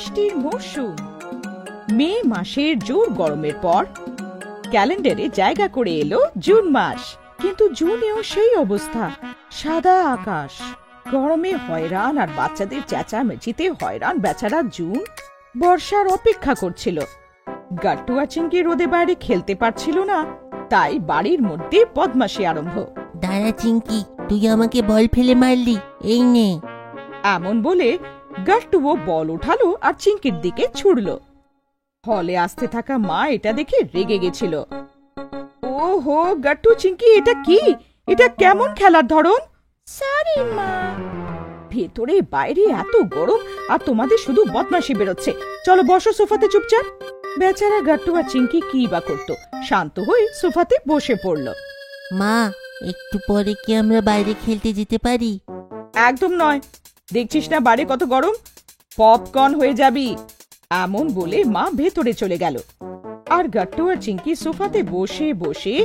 বৃষ্টির মৌসুম। মে মাসের জোর গরমের পর ক্যালেন্ডারে জায়গা করে এলো জুন মাস। কিন্তু জুনেও সেই অবস্থা, সাদা আকাশ, গরমে হয়রান আর বাচ্চাদের চেঁচামেচিতে হয়রান বেচারা জুন বর্ষার অপেক্ষা করছিল। গাট্টু আর চিংকি রোদে বাইরে খেলতে পারছিল না, তাই বাড়ির মধ্যে বদমাশি আরম্ভ। দাঁড়া চিংকি, তুই আমাকে বল ফেলে মারলি, এই নে। এমন বলে গাট্টুও বল উঠালো আর চিংকির দিকে ছুড়ল। হলে আসতে থাকা মা এটা দেখে রেগে গেছিল। ওহো গাট্টু, চিংকি, এটা কি? এটা কেমন খেলার ধরন? সরি মা, ভেতরে বাইরে এত গরম আর তোমাদের শুধু বদমাশি বেরোচ্ছে। চলো বসো সোফাতে চুপচাপ। বেচারা গাট্টু আর চিংকি কি বা করতো, শান্ত হয়ে সোফাতে বসে পড়ল। মা, একটু পরে কি আমরা বাইরে খেলতে যেতে পারি? একদম নয়, দেখছিস না বাইরে কত গরম, পপকর্ন হয়ে যাবি। এমন বলে মা ভেতরে চলে গেল। আর গাট্টু আর চিংকি সোফাতে বসে বসে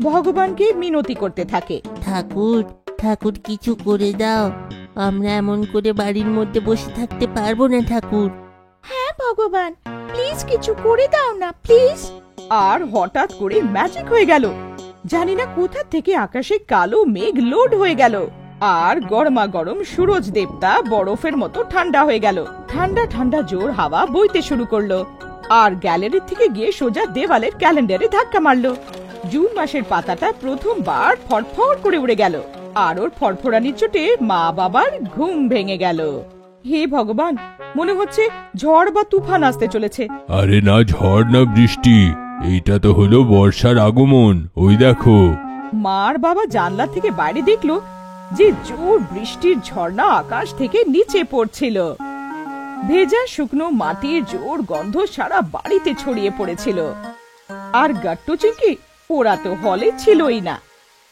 ভগবানকে মিনতি করতে থাকে। ঠাকুর, ঠাকুর কিছু করে দাও, আমরা এমন করে বাড়ির মধ্যে বসে থাকতে পারবো না ঠাকুর। হ্যাঁ ভগবান, প্লিজ কিছু করে দাও না প্লিজ। আর হঠাৎ করে ম্যাজিক হয়ে গেল। জানি না কোথা থেকে আকাশে কালো মেঘ লোড হয়ে গেল আর গরমা গরম সূরজ দেবতা বরফের মতো ঠান্ডা হয়ে গেল। ঠান্ডা ঠান্ডা জোর হাওয়া বইতে শুরু করলো আর গ্যালারি থেকে গিয়ে সোজা দেওয়ালের ক্যালেন্ডারে ধাক্কা মারলো। জুন মাসের পাতাটা প্রথমবার ফড়ফড় করে উড়ে গেল আর ওর ফড়ফড়ানির চোটে মা বাবার ঘুম ভেঙে গেল। হে ভগবান, মনে হচ্ছে ঝড় বা তুফান আসতে চলেছে। আরে না, ঝড় না বৃষ্টি, এইটা তো হলো বর্ষার আগমন। ওই দেখো। মার বাবা জানলা থেকে বাইরে দেখলো যে জোর বৃষ্টির ঝর্ণা আকাশ থেকে নিচে পড়ছিল। ভেজা শুকনো মাটির জোর গন্ধ সারা বাড়িতে ছড়িয়ে পড়েছিল। আর গাট্টু চিংকি ওরা তো হলে ছিলই না।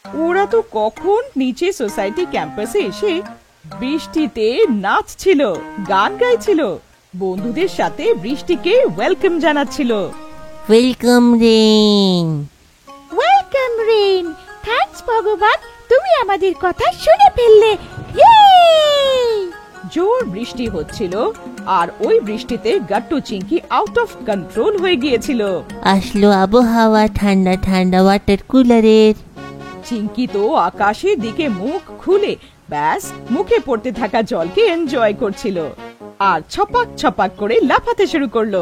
ওরা তো কখন নিচে সোসাইটি ক্যাম্পাসে এসে বৃষ্টিতে নাচছিল, গান গাইছিল, বন্ধুদের সাথে বৃষ্টিকে ওয়েলকাম জানাচ্ছিল। Welcome rain, welcome rain, thanks ভগবান, তুমি আমাদের কথা শুনে ফেললে। জোর বৃষ্টি হচ্ছিল আর ওই বৃষ্টিতে Gattu Chinki out of control হয়ে গিয়েছিল। আসলো আবহাওয়া ঠান্ডা ঠান্ডা ওয়াটার কুলারের। চিংকি তো আকাশের দিকে মুখ খুলে ব্যাস মুখে পড়তে থাকা জলকে এনজয় করছিল আর ছপাক ছপাক করে লাফাতে শুরু করলো।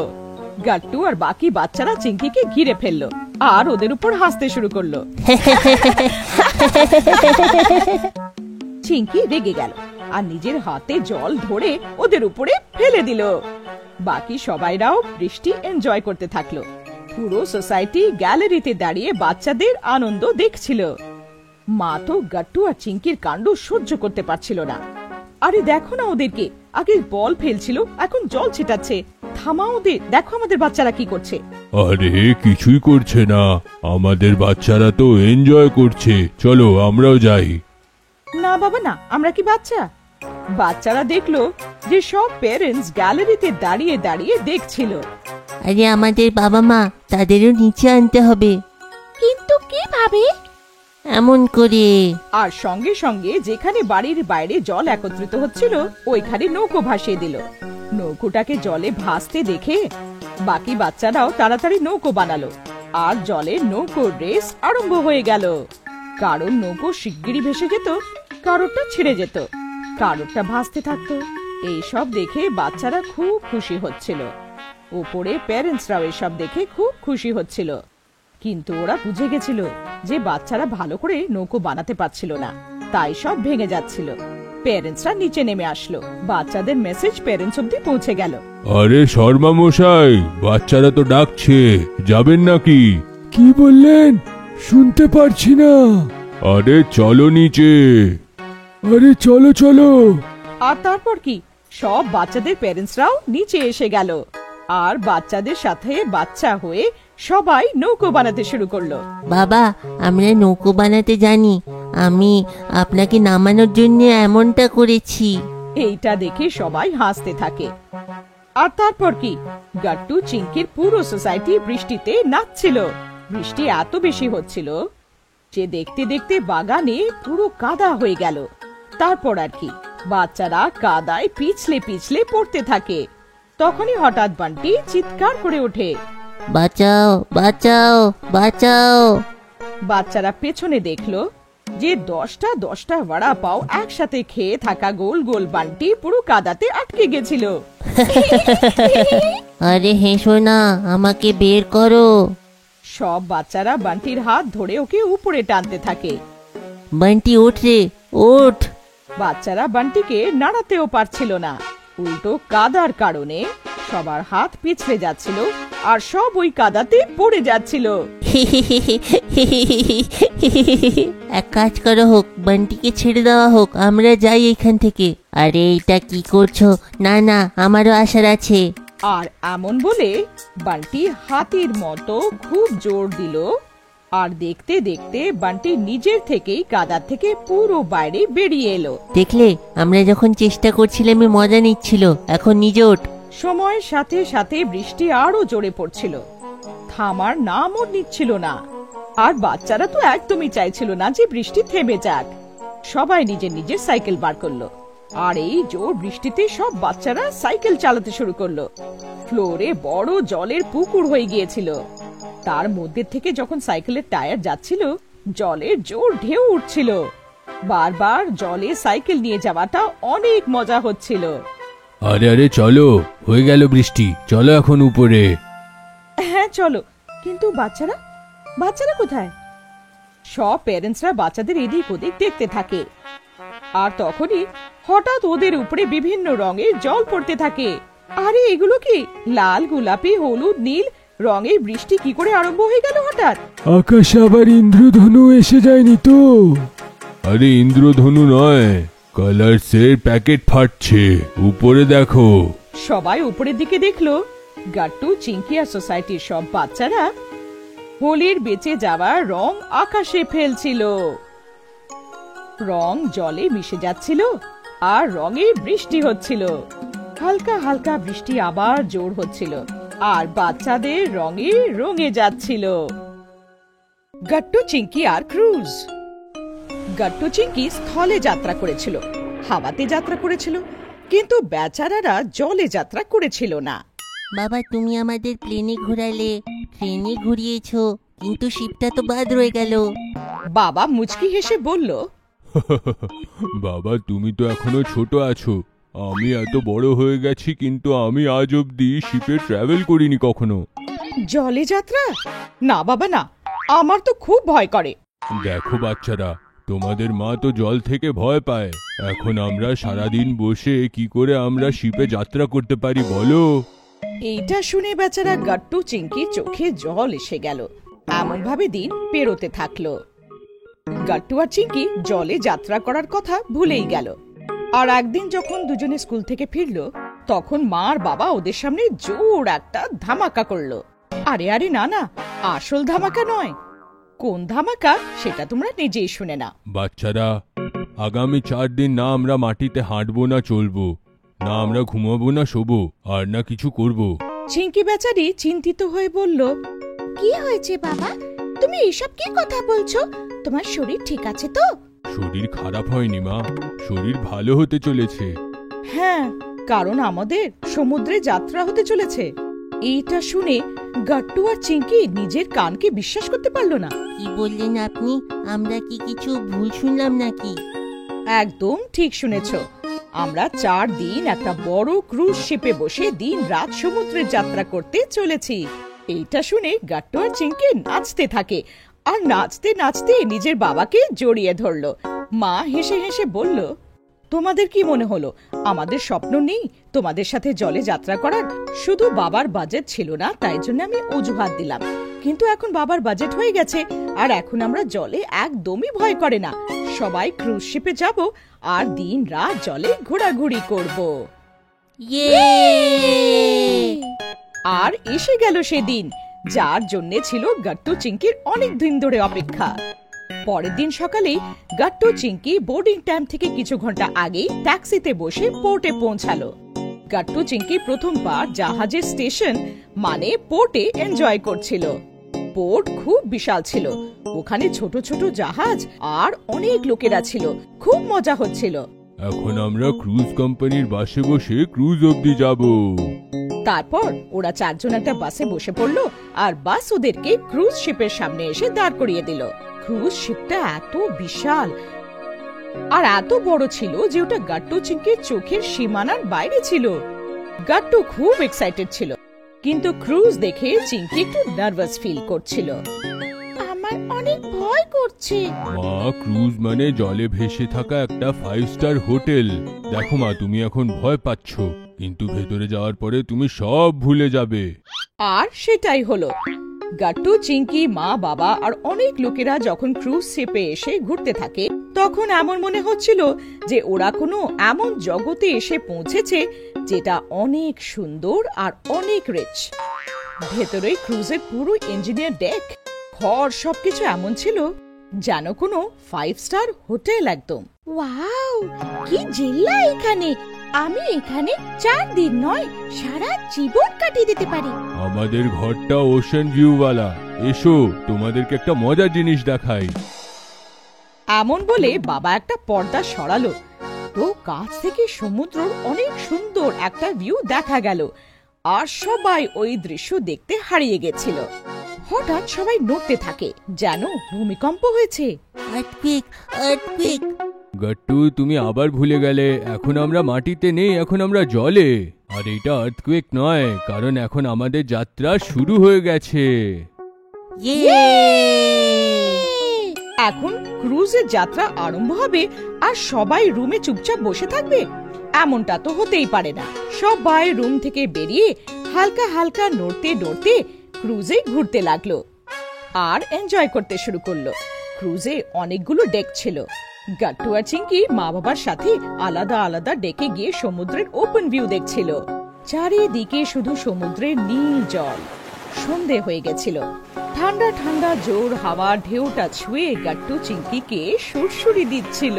গাট্টু আর বাকি বাচ্চারা চিংকিকে ঘিরে ফেললো আর ওদের উপর হাসতে শুরু করলো। চিংকি রেগে গেল আর নিজের হাতে জল ধরে ওদের উপরে ফেলে দিল। বাকি সবাইরাও বৃষ্টি এনজয় করতে থাকলো। পুরো সোসাইটি গ্যালারিতে দাঁড়িয়ে বাচ্চাদের আনন্দ দেখছিল। মা তো গাট্টু আর চিংকির কাণ্ড সহ্য করতে পারছিল না। আরে দেখো না ওদেরকে, আগে বল ফেলছিল, এখন জল ছিটাচ্ছে। থামা ওদের, দেখো আমাদের বাচ্চারা কি করছে। আরে কিছুই করছে না, আমাদের বাচ্চারা তো এনজয় করছে, চলো আমরাও যাই। না বাবা না, আমরা কি বাচ্চা? বাচ্চারা দেখলো যে সব প্যারেন্টস গ্যালারিতে দাঁড়িয়ে দাঁড়িয়ে দেখছিল। আরে আমাদের বাবা মা, তাদেরও নিচে আনতে হবে। কিন্তু কিভাবে? এমন করে। আর সঙ্গে সঙ্গে যেখানে বাড়ির বাইরে জল একত্রিত হচ্ছিল ওইখানে নৌকো ভাসিয়ে দিল। নৌকোটাকে জলে ভাসতে দেখে বাকি বাচ্চারাও তাড়াতাড়ি নৌকো বানালো আর জলে নৌকোর রেস আরম্ভ হয়ে গেল। কারোর নৌকো শিগগিরই ভেসে যেত, কারোরটা ছেড়ে যেত, কারোরটা ভাসতে থাকতো। এইসব দেখে বাচ্চারা খুব খুশি হচ্ছিল। উপরে প্যারেন্টসরাও এসব দেখে খুব খুশি হচ্ছিল। কিন্তু ওরা বুঝে গেছিল যে বাচ্চারা ভালো করে নৌকো বানাতে পারছিল না, তাই সব ভেঙে যাচ্ছিল। প্যারেন্টসরা নিচে নেমে আসলো, বাচ্চাদের মেসেজ প্যারেন্টস অব্দি পৌঁছে গেল। আরে শর্মা মশাই, বাচ্চারা তো ডাকছে, যাবেন নাকি? কি বললেন? শুনতে পারছি না। আরে চলো নিচে, আরে চলো চলো। আর তারপর কি, সব বাচ্চাদের প্যারেন্টসরাও নিচে এসে গেল আর বাচ্চাদের সাথে বাচ্চা হয়ে সবাই নৌকো বানাতে শুরু করলো। বাবা, আমরা নৌকো বানাতে জানি, আমি আপনাকে নামানোর জন্য এমনটা করেছি। এইটা দেখে সবাই হাসতে থাকে। আর তারপর কি, গাট্টু চিংকির পুরো সোসাইটি বৃষ্টিতে নাচছিল। বৃষ্টি এত বেশি হচ্ছিল যে দেখতে দেখতে বাগানে পুরো কাদা হয়ে গেল। তারপর আর কি, বাচ্চারা কাদায় পিছলে পিছলে পড়তে থাকে। তখনই হঠাৎ বান্টি চিৎকার করে ওঠে। বাঁচাও বাঁচাও বাঁচাও। বাচ্চারা পেছনে দেখলো যে 10টা বড়া পাও একসাথে খেয়ে থাকা গোল গোল বান্টি পুরো কাদাতে আটকে গেছিল। আরে হেসো না, আমাকে বের করো। সব বাচ্চারা বান্টির হাত ধরে ওকে উপরে টানতে থাকে। বান্টি ওঠ রে, ওঠ। বাচ্চারা বান্টিকে নাড়াতেও পারছিল না, উল্টো কাদার কারণে সবার হাত পিছলে যাচ্ছিল আর সব ওই কাদাতে পড়ে যাচ্ছিল। এক কাজ করা হোক, বান্টিকে ছেড়ে দেওয়া হোক, আমরা যাই এখান থেকে। আরে এটা কি করছো? না না, আমারও আসার আছে। আর এমন বলে বান্টি হাতির মতো খুব জোর দিল, আর দেখতে দেখতে বান্টি নিজের থেকেই কাদা থেকে পুরো বাইরে বেরিয়ে এলো। দেখলে, আমরা যখন চেষ্টা করছিলাম মজা নিচ্ছিল, এখন নিজে ওঠ। সময়ের সাথে সাথে বৃষ্টি আরো জোরে পড়ছিল, থামার নামও নিচ্ছিল না। আর বাচ্চারা তো একদমই চাইছিল না যে বৃষ্টি থেমে যাক। সবাই নিজের নিজের সাইকেল বার করলো, আর এই জোর বৃষ্টিতে সব বাচ্চারা সাইকেল চালাতে শুরু করলো। ফ্লোরে বড় জলের পুকুর হয়ে গিয়েছিল। তার মধ্যে থেকে যখন সাইকেলের টায়ার যাচ্ছিল, জলের জোর ঢেউ উঠছিল। বারবার জলে সাইকেল নিয়ে যাওয়াটা অনেক মজা হচ্ছিল। আরে আরে চলো, হয়ে গেল বৃষ্টি, চলো এখন উপরে। হ্যাঁ চলো, কিন্তু বাচ্চারা বাচ্চারা কোথায়? সব প্যারেন্টসরা বাচ্চাদের এদিক ওদিক দেখতে থাকে। আর তখনই হঠাৎ ওদের উপরে বিভিন্ন রঙের জল পড়তে থাকে। আরে এগুলো কি? লাল, গোলাপি, হলুদ, নীল রঙের বৃষ্টি কি করে আরম্ভ হয়ে গেল হঠাৎ? আকাশে আবার ইন্দ্রধনু এসে যায়নি তো? আরে ইন্দ্রধনু নয়, কালারসের প্যাকেট ফাটছে, উপরে দেখো। সবাই উপরের দিকে দেখলো। গাট্টু, চিঙ্কি আর সোসাইটির সব বাচ্চারা হোলির বেঁচে যাওয়া রং আকাশে ফেলছিল। রং জলে মিশে যাচ্ছিল আর রঙে বৃষ্টি হচ্ছিল। হালকা হালকা বৃষ্টি আবার জোর হচ্ছিল আর বাচ্চাদের রঙে রঙে যাচ্ছিল। গাট্টু, চিঙ্কি আর ক্রুজ। গাট্টু চিঙ্কি স্থলে যাত্রা করেছিল, হাওয়াতে যাত্রা করেছিল, কিন্তু বেচারারা জলে যাত্রা করেছিল না। বাবা, তুমি আমাদের প্লেনে ঘোরালে, ট্রেনে ঘুরিয়েছো, কিন্তু শিপটা তো বাদ রয়ে গেল। বাবা মুচকি হেসে বলল, বাবা তুমি তো এখনো ছোট আছো, আমি এত বড় হয়ে গেছি, কিন্তু আমি আজ অব্দি শিপে ট্রাভেল করিনি কখনো। জলে যাত্রা? না বাবা না, আমার তো খুব ভয় করে। দেখো বাচ্চারা, তোমাদের মা তো জল থেকে ভয় পায়, এখন আমরা সারাদিন বসে কি করে আমরা শিপে যাত্রা করতে পারি বলো? এইটা শুনে বেচারা গাট্টু চিঙ্কির চোখে জল এসে গেল। এমন ভাবে দিন পেরোতে থাকলো। গাট্টু আর চিঙ্কি জলে যাত্রা করার কথা ভুলেই গেল। আর একদিন যখন দুজনে স্কুল থেকে ফিরলো, তখন মা আর বাবা ওদের সামনে জোর একটা ধামাকা করলো। আরে আরে না না, আসল ধামাকা নয়। কোন ধামাকা সেটা তোমরা নিজেই শুনে না। বাচ্চারা, আগামী 4 দিন না আমরা মাটিতে হাঁটবো না চলবো, না আমরা ঘুমাবো না শোবো, আর না কিছু করব। চিঙ্কি বেচারি চিন্তিত হয়ে বলল, কি হয়েছে বাবা? তুমি এসব কি কথা বলছো? তোমার শরীর ঠিক আছে তো? শরীর খারাপ হয়নি মা, শরীর ভালো হতে চলেছে। হ্যাঁ, কারণ আমাদের সমুদ্রে যাত্রা হতে চলেছে। এইটা শুনে গাট্টু আর চিঙ্কি নিজের কানকে বিশ্বাস করতে পারলো না। কি বললেন আপনি? আমরা কি কিছু ভুল শুনলাম নাকি? একদম ঠিক শুনেছ। আমরা 4 দিন একটা বড় ক্রুজ শিপে বসে দিন রাত সমুদ্রে যাত্রা করতে চলেছি। এইটা শুনে গাট্টু আর চিঙ্কি নাচতে থাকে, আর নাচতে নাচতে নিজের বাবাকে জড়িয়ে ধরলো। মা হেসে হেসে বলল, তোমাদের কি মনে হলো আমাদের স্বপ্ন নেই তোমাদের সাথে জলে যাত্রা করার? শুধু বাবার বাজেট ছিল না, তাই জন্য আমি অজুহাত দিলাম, কিন্তু এখন বাবার বাজেট হয়ে গেছে, আর এখন আমরা জলে একদমই ভয় করে না। সবাই ক্রুজ শিপে যাব আর দিন রাত জলে ঘোরাঘুরি করব। ইয়ে! আর এসে গেল সেদিন, যার জন্য ছিল গাট্টু চিঙ্কির অনেক দিন ধরে অপেক্ষা। পরের দিন সকালেই গাট্টু চিঙ্কি বোর্ডিং টাইম থেকে কিছু ঘন্টা আগেই ট্যাক্সিতে বসে পোর্টে পৌঁছালো। গাট্টু চিঙ্কি প্রথমবার জাহাজের স্টেশন মানে পোর্টে এনজয় করছিল। পোর্ট খুব বিশাল ছিল, ওখানে ছোট ছোট জাহাজ আর অনেক লোকেরা ছিল, খুব মজা হচ্ছিল। এখন আমরা ক্রুজ কোম্পানির বাসে বসে ক্রুজ অব্দি যাব। তারপর ওরা চারজন একটা বাসে বসে পড়লো আর বাস ওদেরকে ক্রুজ শিপের সামনে এসে দাঁড় করিয়ে দিল। ক্রুজ শিপটা এত বিশাল আর এত বড় ছিল যে ওটা গাট্টু চিংকির চোখের সীমানার বাইরে ছিল। গাট্টু খুব এক্সাইটেড ছিল, কিন্তু ক্রুজ দেখে চিংকি একটু নার্ভাস ফিল করছিল। আমার অনেক ভয় করছে। মা, ক্রুজ মানে জলে ভেসে থাকা একটা 5 স্টার হোটেল। দেখো মা, তুমি এখন ভয় পাচ্ছ, কিন্তু ভেতরে যাওয়ার পরে তুমি সব ভুলে যাবে। আর সেটাই হলো। গাট্টু, চিংকি, মা, বাবা আর অনেক লোকেরা যখন ক্রুজ শিপে এসে ঘুরতে থাকে তখন এমন মনে হচ্ছিল যে ওরা কোনো এমন জগতে এসে পৌঁছেছে যেটা অনেক সুন্দর আর অনেক রিচ। ভেতরে ক্রুজের পুরো ইঞ্জিনিয়ার ডেক, ঘর সবকিছু এমন ছিল যেন কোনো 5 স্টার হোটেল একদম। ওয়াও, কি জিল্লা এখানে! আমি এখানে 4 দিন নয়, সারা জীবন কাটিয়ে দিতে পারি। আমাদের ঘরটা ওশান ভিউ ওয়ালা। এসো, তোমাদেরকে একটা মজার জিনিস দেখাই। এমন বলে বাবা একটা পর্দা সরালো, তো কাছ থেকে সমুদ্রের অনেক সুন্দর একটা ভিউ দেখা গেল আর সবাই ওই দৃশ্য দেখতে হারিয়ে গেছিল। হঠাৎ সবাই নড়তে থাকে যেন ভূমিকম্প হয়েছে। Earthquake, earthquake. গাট্টু, তুমি আবার ভুলে গেলে। এখন আমরা মাটিতে নেই, এখন আমরা জলে। আর এটা আর্থকুয়েক নয়, কারণ এখন আমাদের যাত্রা শুরু হয়ে গেছে। ইয়ে! এখন ক্রুজের যাত্রা আরম্ভ হবে আর সবাই রুমে চুপচাপ বসে থাকবে? এমনটা তো হতেই পারে না। সবাই রুম থেকে বেরিয়ে হালকা হালকা নড়তে নড়তে ক্রুজে ঘুরতে লাগলো আর এনজয় করতে শুরু করলো। ক্রুজে অনেকগুলো ডেক ছিল। গাট্টু আর চিংকি মা বাবার সাথে আলাদা আলাদা ডেকে গিয়ে সমুদ্রের ওপেন ভিউ দেখছিল। চারিদিকে শুধু সমুদ্রের নীল জল। সন্ধে হয়ে গেছিল। ঠান্ডা ঠান্ডা জোর হাওয়া ঢেউটা ছুঁয়ে গাট্টু চিংকিকে সুরসুরি দিচ্ছিল।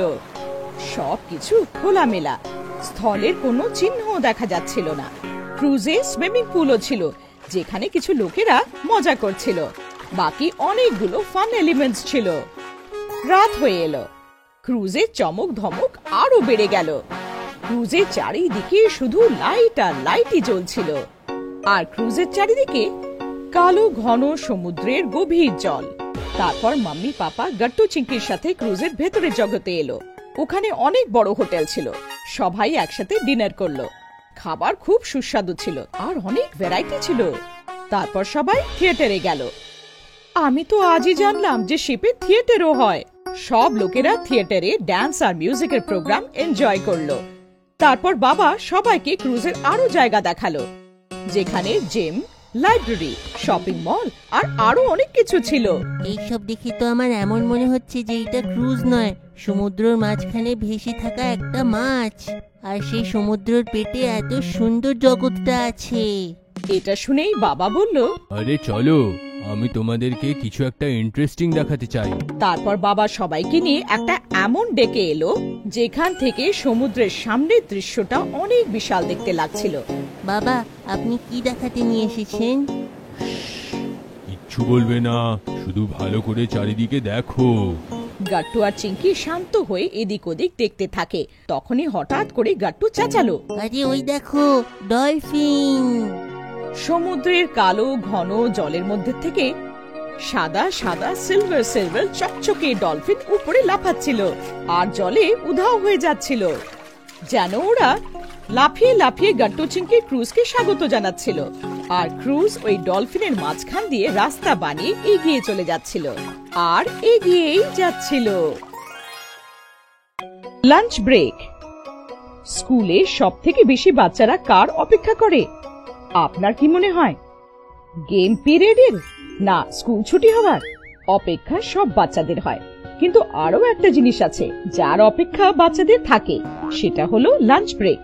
সবকিছু খোলামেলা, স্থলের কোনো চিহ্ন দেখা যাচ্ছিল না। ক্রুজে সুইমিং পুলও ছিল যেখানে কিছু লোকেরা মজা করছিল। বাকি অনেকগুলো ফান এলিমেন্টস ছিল। রাত হয়ে এলো। ক্রুজের চমক ধমক আরো বেড়ে গেল। ক্রুজের চারিদিকে শুধু লাইট আর লাইটই জ্বলছিল। আর ক্রুজের চারিদিকে কালো ঘন সমুদ্রের গভীর জল। তারপর মাম্মি পাপা গাট্টু চিংকির সাথে ক্রুজের ভেতরে জগতে এলো। ওখানে অনেক বড় হোটেল ছিল। সবাই একসাথে ডিনার করলো। খাবার খুব সুস্বাদু ছিল আর অনেক ভ্যারাইটি ছিল। তারপর সবাই থিয়েটারে গেল। আমি তো আজই জানলাম যে শিপে থিয়েটারও হয়। সব লোকেরা থিয়েটারে ডান্স আর মিউজিকের প্রোগ্রাম এনজয় করলো। তারপর বাবা সবাইকে ক্রুজের আরো জায়গা দেখালো, যেখানে জিম, লাইব্রেরি, শপিং মল আর আরো অনেক কিছু ছিল। এইসব দেখে তো আমার এমন মনে হচ্ছে যে এটা ক্রুজ নয়, সমুদ্রের মাঝখানে ভেসে থাকা একটা মাছ। আর সেই সমুদ্রের পেটে এত সুন্দর জগৎটা আছে। এটা শুনেই বাবা বলল, আরে চলো, আমি তোমাদেরকে কিছু একটা ইন্টারেস্টিং দেখাতে চাই। তারপর বাবা সবাইকে নিয়ে একটা এমন ডেকে এলো যেখান থেকে সমুদ্রের সামনের দৃশ্যটা অনেক বিশাল দেখতে লাগছিল। বাবা, আপনি কি দেখাতে নিয়ে এসেছেন? কিচ্ছু বলবে না, শুধু ভালো করে চারিদিকে দেখো। গাট্টু আর চিংকি শান্ত হয়ে এদিক ওদিক দেখতে থাকে। তখনই হঠাৎ করে গাট্টু চেঁচালো, আরে ওই দেখো, ডলফিন! সমুদ্রের কালো ঘন জলের মধ্যে থেকে সাদা সাদা সিলভার সিলভার চকচকে ডলফিন উপরে লাফাচ্ছিল আর জলে উধাও হয়ে যাচ্ছিল, যেন ওরা লাফিয়ে লাফিয়ে গাট্টু চিংকি ক্রুজকে স্বাগত জানাচ্ছিল। আর ক্রুজ ওই ডলফিনের মাঝখান দিয়ে রাস্তা বানিয়ে এগিয়ে চলে যাচ্ছিল আর এগিয়েই যাচ্ছিল। Lunch break. স্কুলে সব থেকে বেশি বাচ্চারা কার অপেক্ষা করে? আপনার কি মনে হয়? গেম পিরিয়ডের, না স্কুল ছুটি হওয়ার? অপেক্ষা সব বাচ্চাদের হয়, কিন্তু আরো একটা জিনিস আছে যার অপেক্ষা বাচ্চাদের থাকে, সেটা হলো লাঞ্চ ব্রেক।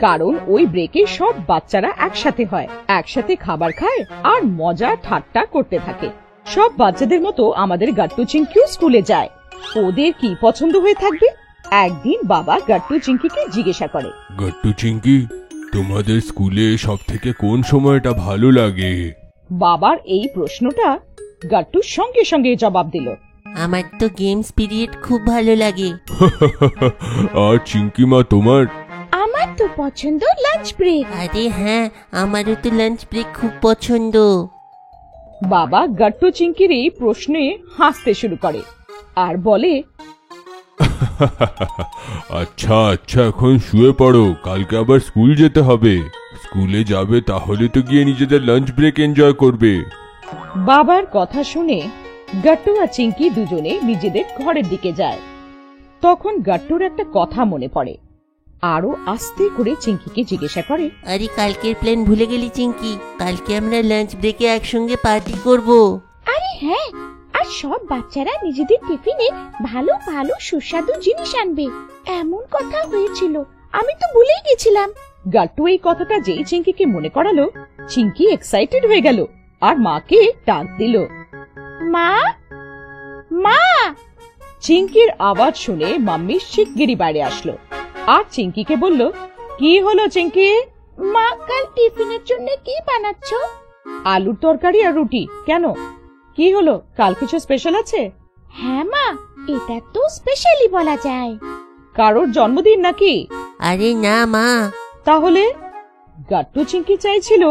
কারণ ওই ব্রেকে সব বাচ্চারা একসাথে হয়, একসাথে খাবার খায় আর মজা ঠাট্টা করতে থাকে। সব বাচ্চাদের মতো আমাদের গাট্টু চিংকিও স্কুলে যায়। ওদের কি পছন্দ হয়ে থাকবে? একদিন বাবা গাট্টু চিংকিকে জিজ্ঞাসা করে, গাট্টু চিংকি, তোমাদের স্কুলে সব থেকে কোন সময়টা ভালো লাগে? বাবার এই প্রশ্নটা গাট্টু সঙ্গে সঙ্গে জবাব দিল, আমার তো গেমস পিরিয়ড খুব ভালো লাগে। আর চিংকি মা, তোমার? আমার তো পছন্দ লাঞ্চ ব্রেক। আরে হ্যাঁ, আমারও তো লাঞ্চ ব্রেক খুব পছন্দ। বাবা গাট্টু চিঙ্কির এই প্রশ্নে হাসতে শুরু করে আর বলে, আচ্ছা আচ্ছা, এখন শুয়ে পড়ো, কালকে আবার স্কুল যেতে হবে। স্কুলে যাবে তাহলে তো গিয়ে নিজেদের লাঞ্চ ব্রেক এনজয় করবে। বাবার কথা শুনে গাট্টু আর চিঙ্কি দুজনে নিজেদের ঘরের দিকে যায়। তখন গাট্টুর একটা কথা মনে পড়ে, আরো আস্তে করে চিঙ্কিকে জিজ্ঞাসা করে, আরে কালকের প্ল্যান ভুলে গেলি চিঙ্কি? কালকে আমরা লাঞ্চ ব্রেকে একসঙ্গে পার্টি করব। আরে হ্যাঁ, আর সব বাচ্চারা নিজেদের টিফিনে ভালো ভালো সুস্বাদু জিনিস আনবে, এমন কথা হয়েছিল, আমি তো ভুলেই গেছিলাম। গাট্টু এই কথাটা যেই চিঙ্কিকে মনে করালো, চিঙ্কি এক্সাইটেড হয়ে গেল আর মাকে ডাক দিল। মা, মা! চিঙ্কির আওয়াজ শুনে মাম্মি শিগগিরই বাইরে আসলো আর চিঙ্কিকে বলল, কি হলো চিঙ্কি? মা, কাল টিফিনের জন্য কি বানাচ্ছো? আলুর তরকারি আর রুটি। কেন, কি হলো? কাল কিছু স্পেশাল আছে? হ্যাঁ মা, এটা তো স্পেশালি বলা যায়। কারোর জন্মদিন নাকি? আরে না মা। তাহলে? গাট্টু চিঙ্কি চাইছিল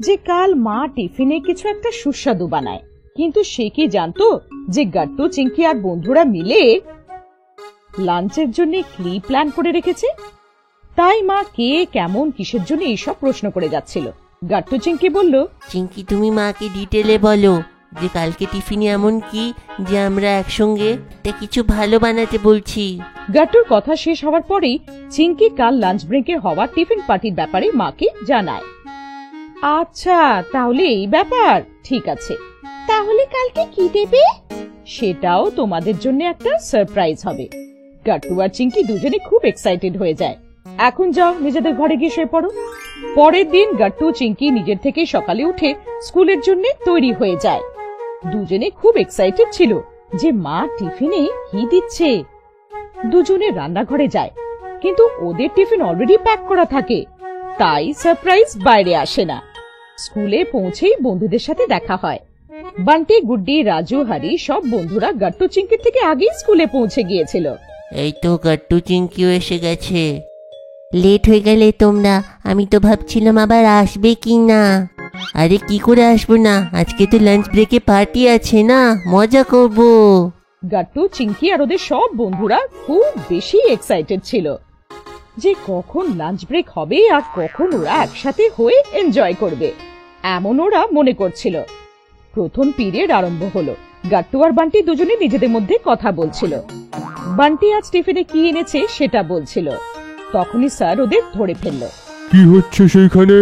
যে কাল মা টিফিনে কিছু একটা সুস্বাদু বানায়, কিন্তু সে কি জানতো যে গাট্টু চিঙ্কি আর বন্ধুরা মিলে লাঞ্চের জন্য কি প্ল্যান করে রেখেছে। তাই মা কে কেমন কিসের জন্য এইসব প্রশ্ন করে যাচ্ছিল। গাট্টু চিঙ্কি বলল, চিঙ্কি তুমি মাকে ডিটেলে বলো যে কালকে টিফিনে এমন কি যে আমরা একসঙ্গে কিছু ভালো বানাতে বলছি। গাট্টুর কথা শেষ হওয়ার পরেই চিঙ্কি কাল লাঞ্চ ব্রেকে হওয়া টিফিন পার্টির ব্যাপারে মাকে জানায়। আচ্ছা, তাহলে এই ব্যাপার, ঠিক আছে। তাহলে কালকে কি দেবে? সেটাও তোমাদের জন্য একটা সারপ্রাইজ হবে। গাট্টু আর চিঙ্কি দুজনে খুব এক্সাইটেড হয়ে যায়। এখন যাও, নিজেদের ঘরে গিয়ে শুয়ে পড়ো। পরের দিন গাট্টু চিঙ্কি নিজের থেকে সকালে উঠে স্কুলের জন্য তৈরি হয়ে যায়। দুজনে খুব এক্সাইটেড ছিল যে মা টিফিনে কি দিচ্ছে। দুজনে রান্নাঘরে যায়, কিন্তু ওদের টিফিন অলরেডি প্যাক করা থাকে, তাই সারপ্রাইজ বাইরে আসে না। স্কুলে পৌঁছেই বন্ধুদের সাথে দেখা হয়। বান্টি, গুড্ডি, রাজু, হারি সব বন্ধুরা গাট্টু চিঙ্কির থেকে আগেই স্কুলে পৌঁছে গিয়েছিল। এই তো গাট্টু চিঙ্কিও এসে গেছে। লেট হয়ে গেলে তোমরা, আমি তো ভাবছিলাম আবার আসবে কি না। আরে কি করে আসবো না, আজকে তো লাঞ্চ ব্রেকে পার্টি আছে না, মজা করব। গাট্টু, চিঙ্কি আর ওদের সব বন্ধুরা খুব বেশি এক্সাইটেড ছিল যে কখন লাঞ্চ ব্রেক হবে আর কখন ওরা একসাথে হয়ে এনজয় করবে, এমন ওরা মনে করছিল। প্রথম পিরিয়ড আরম্ভ হলো। গাট্টু আর বান্টি দুজনে নিজেদের মধ্যে কথা বলছিল। বান্টি আজ টিফিনে কি এনেছে সেটা বলছিল। তখনই স্যার ওদের ধরে ফেললো। কি হচ্ছে সেইখানে?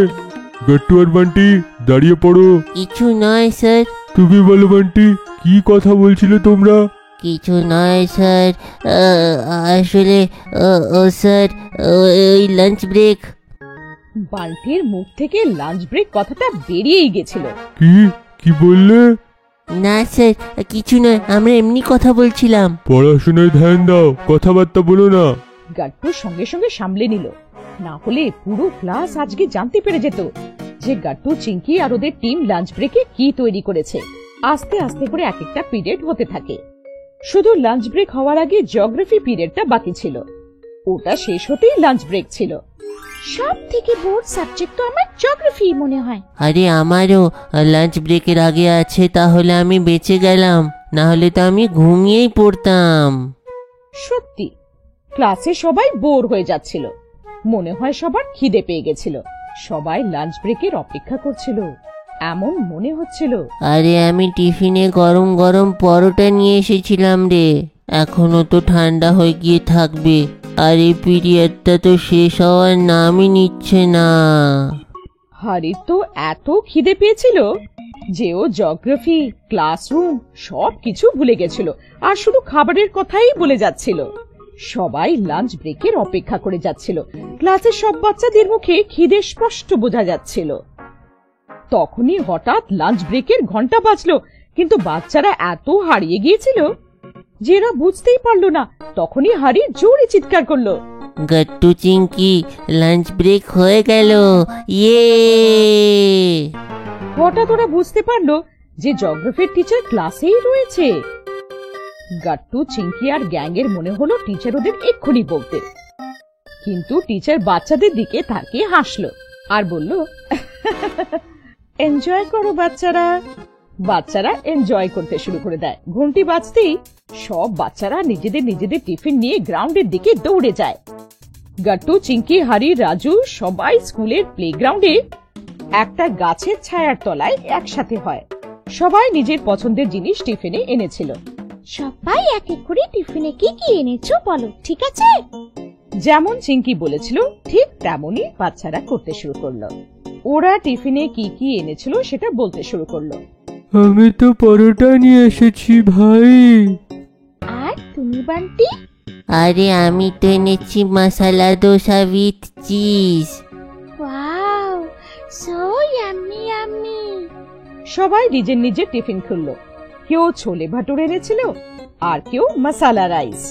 গাট্টু আর বান্টি, দাঁড়িয়ে পড়ো। কিছু নয় স্যার। তুমি বলো বান্টি, কি কথা বলছিলে তোমরা? কিছু নয় স্যার, আসলে ও স্যার, ওই লাঞ্চ ব্রেক। বান্টির মুখ থেকে লাঞ্চ ব্রেক কথাটা বেরিয়েই গেছিল। কি বললে? না স্যার, কিছু নয়, আমরা এমনি কথা বলছিলাম। পড়াশোনায় ধ্যান দাও, কথাবার্তা বলো না। গাট্টু সঙ্গে সঙ্গে সামলে নিল, না হলে পুরো ক্লাস আজকে জানতে পেরে যেত যে গাট্টু, চিঙ্কি আর ওদের টিম লাঞ্চ ব্রেকে কি তৈরি করেছে। আস্তে আস্তে করে এক একটা পিরিয়ড হতে থাকে। শুধু লাঞ্চ ব্রেক হওয়ার আগে জিওগ্রাফি পিরিয়ডটা বাকি ছিল, ওটা শেষ হতেই লাঞ্চ ব্রেক ছিল। সব থেকে বোর্ড সাবজেক্ট তো আমার জিওগ্রাফি মনে হয়। আরে আমারও লাঞ্চ ব্রেকের আগে আছে, তাহলে আমি বেঁচে গেলাম, না হলে তো আমি ঘুমিয়েই পড়তাম। সত্যি ক্লাসে সবাই বোর হয়ে যাচ্ছিল, মনে হয় সবার খিদে পেয়ে গেছিল। সবাই লাঞ্চ ব্রেকের অপেক্ষা করছিল, এমন মনে হচ্ছিল। আরে আমি টিফিনে গরম গরম পরোটা নিয়ে এসেছিলাম রে, এখনো তো ঠান্ডা হয়ে গিয়ে থাকবে, আর এই পিরিয়ডটা তো শেষ হওয়ার নামই নিচ্ছে না। হারির তো এত খিদে পেয়েছিল যে ও জিওগ্রাফি, ক্লাসরুম সবকিছু ভুলে গেছিল আর শুধু খাবারের কথাই বলে যাচ্ছিল। সবাই লাঞ্চ ব্রেকের অপেক্ষা করে যাচ্ছিল। ক্লাসের সব বাচ্চাদের মুখে খিদে স্পষ্ট বোঝা যাচ্ছিল। তখনই হঠাৎ লাঞ্চ ব্রেকের ঘন্টা বাজলো, কিন্তু বাচ্চারা এত হারিয়ে গিয়েছিল যে এরা বুঝতেই পারলো না। তখনই হারি জোরে চিৎকার করলো, গাট্টু চিঙ্কি, লাঞ্চ ব্রেক হয়ে গেল, ইয়ে! হঠাৎ ওরা বুঝতে পারলো যে জিওগ্রাফির টিচার ক্লাসেই রয়েছে। গাট্টু, চিঙ্কি আর গ্যাং এর মনে হলো টিচার ওদের এক্ষুনি বকবে। কিন্তু টিচার বাচ্চাদের দিকে তাকিয়ে হাসলো আর বলল, এনজয় করো বাচ্চারা। বাচ্চারা এনজয় করতে শুরু করে দেয়। ঘন্টি বাজতেই সব বাচ্চারা নিজেদের নিজেদের টিফিন নিয়ে গ্রাউন্ডের দিকে দৌড়ে যায়। গাট্টু, চিঙ্কি, হারি, রাজু সবাই স্কুলের প্লেগ্রাউন্ডে একটা গাছের ছায়ার তলায় একসাথে হয়। সবাই নিজের পছন্দের জিনিস টিফিনে এনেছিল। সবাই এক এক করে টিফিনে কি কি এনেছো বলো, ঠিক আছে? যেমন চিঙ্কি বলেছিল ঠিক তেমনই বাচ্চারা করতে শুরু করলো। ওরা টিফিনে কি কি এনেছিল সেটা বলতে শুরু করলো। আমি তো পরোটা নিয়ে এসেছি ভাই। আর তুমি বান্টি? আরে আমি তো এনেছি masala dosa with cheese. Wow, so yummy yummy. সবাই নিজের নিজের টিফিন খুললো। কেউ ছোলে ভাটুর এনেছিল আর কেউ মশালা রাইস।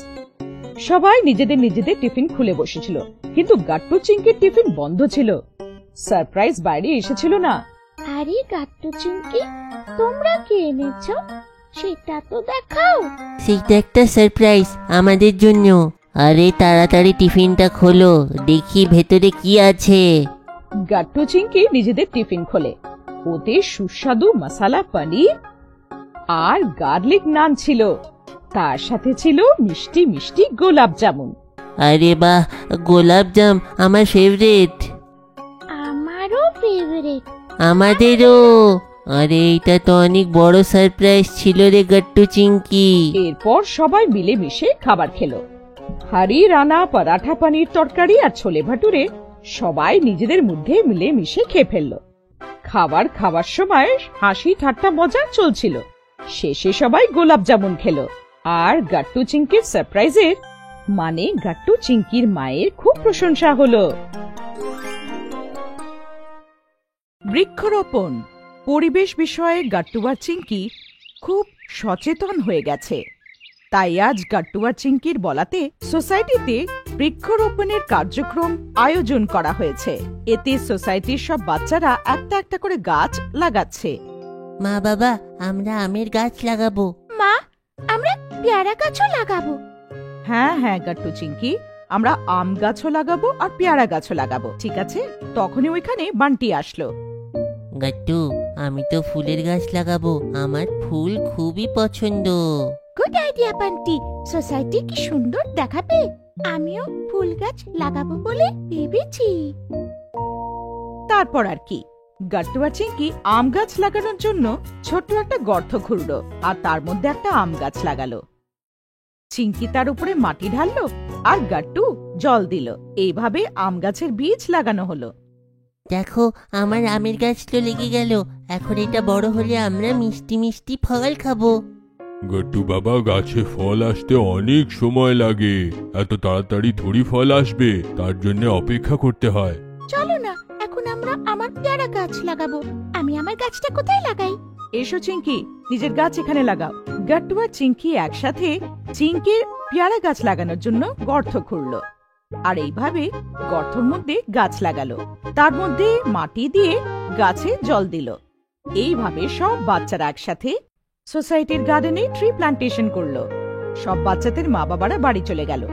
সবাই নিজেদের নিজেদের টিফিন খুলে বসেছিল, কিন্তু গাট্টু চিঙ্কির টিফিন বন্ধ ছিল। সারপ্রাইজ বাইরে এসেছিল না। আরে গাট্টু চিঙ্কি, তোমরা কি এনেছো সেটা তো দেখাও। সেইটা একটা সারপ্রাইজ আমাদের জন্য। আরে তাড়াতাড়ি টিফিনটা খোলো, দেখি ভেতরে কি আছে। গাট্টু চিঙ্কি নিজেদের টিফিন খোলে। ওতে সুস্বাদু মশালা পনির আর গার্লিক নান ছিল। তার সাথে ছিল মিষ্টি মিষ্টি গোলাপ জামুন। আরে বাহ, গোলাপ জাম আমার ফেভারিট। আমারও ফেভারিট। আমাদেরও। আরে এইটা তো অনেক বড় সারপ্রাইজ ছিল রে গাট্টু চিঙ্কি। এরপর সবাই মিলেমিশে খাবার খেলো। হারি, রানা, পরাঠা, পানির তরকারি আর ছোলে ভাটুরে সবাই নিজেদের মধ্যে মিলেমিশে খেয়ে ফেললো। খাবার খাওয়ার সময় হাসি ঠাট্টা মজা চলছিল। শেষে সবাই গোলাপ জামুন খেলো। আর গাট্টু চিঙ্কির সারপ্রাইজের মানে গাট্টু চিঙ্কির মায়ের খুব প্রশংসা হলো। বৃক্ষরোপণ পরিবেশ বিষয়ে গাট্টু আর চিঙ্কি খুব সচেতন হয়ে গেছে। তাই আজ গাট্টু আর চিঙ্কির বলাতে সোসাইটিতে বৃক্ষরোপণের কার্যক্রম আয়োজন করা হয়েছে। এতে সোসাইটির সব বাচ্চারা একটা একটা করে গাছ লাগাচ্ছে। মা বাবা, আমরা আমের গাছ লাগাবো। মা, আমরা পেয়ারা গাছও লাগাবো। হ্যাঁ হ্যাঁ গাট্টু চিঙ্কি, আমরা আম গাছও লাগাবো আর পেয়ারা গাছও লাগাবো। ঠিক আছে? তখনই ওইখানে বান্টি আসলো। গাট্টু, আমি তো ফুলের গাছ লাগাবো, আমার ফুল খুবই পছন্দ। গুড আইডিয়া বান্টি, সোসাইটি কি সুন্দর দেখাবে। আমিও ফুল গাছ লাগাবো বলে ভেবেছি। তারপর আর কি, গাট্টু আর চিঙ্কি আম গাছ লাগানোর জন্য ছোট্ট একটা গর্ত খুঁড়লো আর তার মধ্যে একটা আম গাছ লাগালো। চিঙ্কি তার উপরে মাটি ঢাললো আর গাট্টু জল দিল। এইভাবে আম গাছের বীজ লাগানো হলো। দেখো, আমার আমের গাছ তো লেগে গেল। এখন এটা বড় হলে আমরা মিষ্টি মিষ্টি ফল খাবো। গট্টু বাবা, গাছে ফল আসতে অনেক সময় লাগে। এত তাড়াতাড়ি থোড়ি ফল আসবে, তার জন্য অপেক্ষা করতে হয়। চলো না, এখন আমরা আমার পেয়ারা গাছ লাগাবো। আমি আমার গাছটা কোথায় লাগাই? এসো চিঙ্কি, নিজের গাছ এখানে লাগাও। গাট্টু আর চিঙ্কি একসাথে চিঙ্কির পেয়ারা গাছ লাগানোর জন্য গর্ত খুঁড়লো আর এইভাবে গর্তের মধ্যে গাছ লাগালো। তার মধ্যে মাটি দিয়ে গাছে জল দিল। এইভাবে সব বাচ্চারা একসাথে সোসাইটির গার্ডেনে ট্রি প্লান্টেশন করলো। সব বাচ্চাদের মা বাবারা বাড়ি চলে গেল।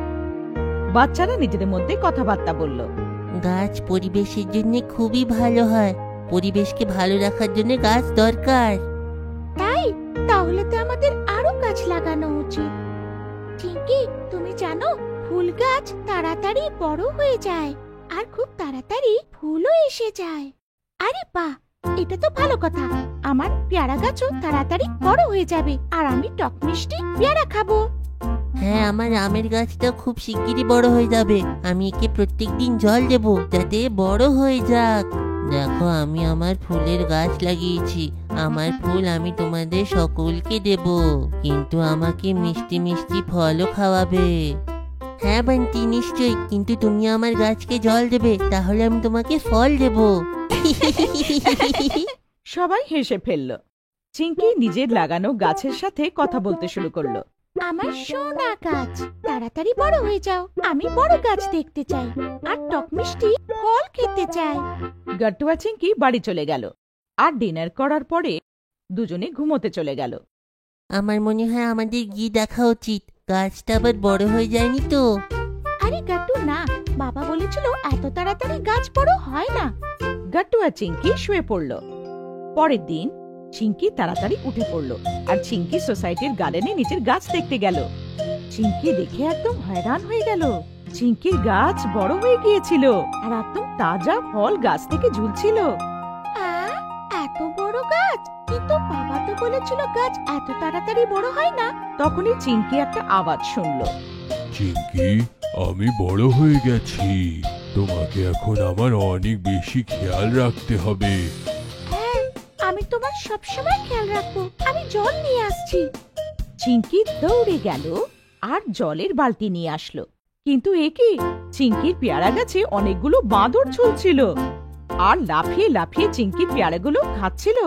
বাচ্চারা নিজেদের মধ্যে কথাবার্তা বলল। গাছ পরিবেশের জন্য খুবই ভালো হয়। পরিবেশকে ভালো রাখার জন্য গাছ দরকার। তাই? তাহলে তো আমাদের আরো গাছ লাগানো উচিত। চিঙ্কি, তুমি জানো ফুল গাছ তাড়াতাড়ি বড় হয়ে যায় আর খুব তাড়াতাড়ি ফুলও এসে যায়। আরে বাহ, এটা তো ভালো কথা। আমার পেয়ারা গাছও তাড়াতাড়ি বড় হয়ে যাবে আর আমি টক মিষ্টি পেয়ারা খাবো। হ্যাঁ, আমার আমের গাছটা খুব শিগগিরই বড় হয়ে যাবে। আমি একে প্রত্যেকদিন জল দেব যাতে বড় হয়ে যাক। দেখো, আমি আমার ফুলের গাছ লাগিয়েছি। আমার ফুল আমি তোমাদের সকলকে দেব, কিন্তু আমাকে মিষ্টি মিষ্টি ফলও খাওয়াবে। হ্যাঁ বান্টি, নিশ্চয়ই, কিন্তু তুমি আমার গাছকে জল দেবে, তাহলে আমি তোমাকে ফল দেব। সবাই হেসে ফেলল। চিঙ্কি নিজের লাগানো গাছের সাথে কথা বলতে শুরু করলো। আমার সোনা গাছ, তাড়াতাড়ি বড় হয়ে যাও। আমি বড় গাছ দেখতে চাই আর টক মিষ্টি ফল খেতে চাই। গাট্টু আর চিঙ্কি বাড়ি চলে গেল আর ডিনার করার পরে দুজনে ঘুমোতে চলে গেল। আমার মনে হয় আমাদের গিয়ে দেখা উচিত। গাছটা আবার বড় হয়ে যায়নি তো? আরে গাট্টু না, বাবা বলেছিল এত তাড়াতাড়ি গাছ বড় হয় না। গাট্টু আর চিঙ্কি শুয়ে পড়ল। পরের দিন চিঙ্কি তাড়াতাড়ি উঠে পড়ল আর চিঙ্কি সোসাইটির গার্ডেনে নিজের গাছ দেখতে গেল। চিঙ্কি দেখে একদম হয়রান হয়ে গেল। চিঙ্কির গাছ বড় হয়ে গিয়েছিল আর একদম তাজা ফল গাছ থেকে ঝুলছিল। এত বড় গাছ, কিন্তু বাবা তো বলেছিল গাছ এত তাড়াতাড়ি বড় হয় না। তখনই চিঙ্কি একটা আওয়াজ শুনল। চিঙ্কি, আমি বড় হয়ে গেছি, তোমাকে এখন আমার অনেক বেশি খেয়াল রাখতে হবে। হ্যাঁ, আমি তোমার সবসময় খেয়াল রাখবো। আমি জল নিয়ে আসছি। চিঙ্কি দৌড়ে গেল আর জলের বালতি নিয়ে আসলো। কিন্তু এ কি, চিঙ্কির পেয়ারা গাছে অনেকগুলো বাঁদর ঝুলছিল আর লাফিয়ে লাফিয়ে চিঙ্কির পেয়ারাগুলো খাচ্ছিল।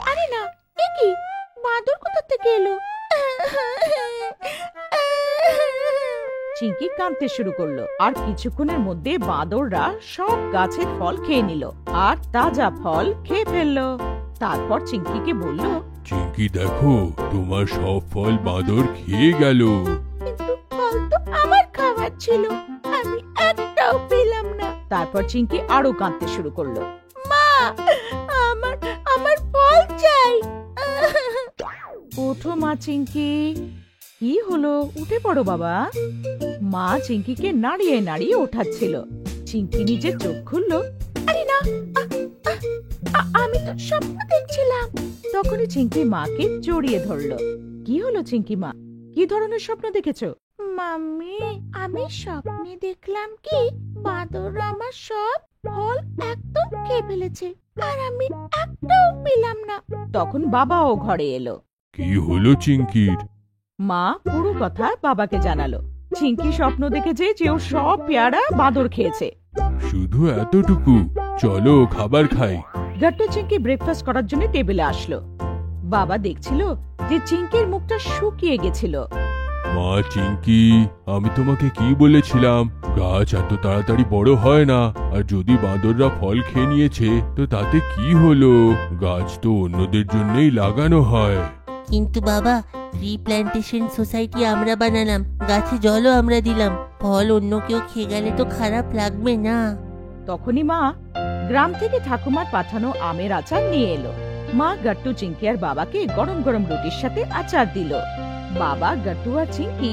আরে না, এ কি, বাঁদর কোথা থেকে এলো? চিঙ্কি কাঁদতে শুরু করলো আর কিছুক্ষণের মধ্যে বাঁদররা সব গাছের ফল খেয়ে নিল আর তাজা ফল খেয়ে ফেললো। তারপর চিঙ্কিকে বলল, চিঙ্কি দেখো, তোমার সব ফল বাঁদর খেয়ে গেল। কিন্তু ফল তো আমার খাবার ছিল, আমি একটাও পেলাম না। তারপর চিঙ্কি আরো কাঁদতে শুরু করলো। মা, আমার আমার ফল চাই। ওঠো মা চিঙ্কি, কি হলো, উঠে পড়ো বাবা। মা চিঙ্কিকে নাড়িয়ে নাড়িয়ে ওঠাচ্ছিল। চিঙ্কি নিজের চোখ খুললো। আরে না, আমি তো স্বপ্ন দেখছিলাম। তখনই চিঙ্কি মাকে জড়িয়ে ধরলো। কি হলো চিঙ্কি মা, কি ধরনের স্বপ্ন দেখেছো? মাম্মি, আমি স্বপ্নে দেখলাম কি বাঁদর আমার সব ফল একদম খেয়ে ফেলেছে আর আমি একটাও পেলাম না। তখন বাবাও ঘরে এলো। কি হলো চিঙ্কির? মা পুরো কথা বাবাকে জানালো। চিঙ্কি স্বপ্ন দেখেছে যে ওর সব পেয়ারা বাঁদর খেয়েছে। শুধু এতটুকু? চলো খাবার খাই। গাট্টু চিঙ্কি ব্রেকফাস্ট করার জন্য টেবিলে আসলো। বাবা দেখছিল যে চিঙ্কির মুখটা শুকিয়ে গেছিল। মা চিঙ্কি, আমি তোমাকে কি বলেছিলাম, গাছ এত তাড়াতাড়ি বড় হয় না, আর যদি বাঁদররা ফল খেয়ে নিয়েছে তো তাতে কি হলো? গাছ তো অন্যদের জন্যই লাগানো হয়। কিন্তু বাবা, ট্রি প্ল্যান্টেশন সোসাইটি আমরা বানালাম, গাছে জলও আমরা দিলাম, ফল অন্য কেউ খেয়ে গেলে তো খারাপ লাগবে না? তখনই মা গ্রাম থেকে ঠাকুমার পাঠানো আমের আচার নিয়ে এলো। মা গাট্টু চিঙ্কি আর বাবাকে গরম গরম রুটির সাথে আচার দিল। বাবা, গাট্টু আর চিঙ্কি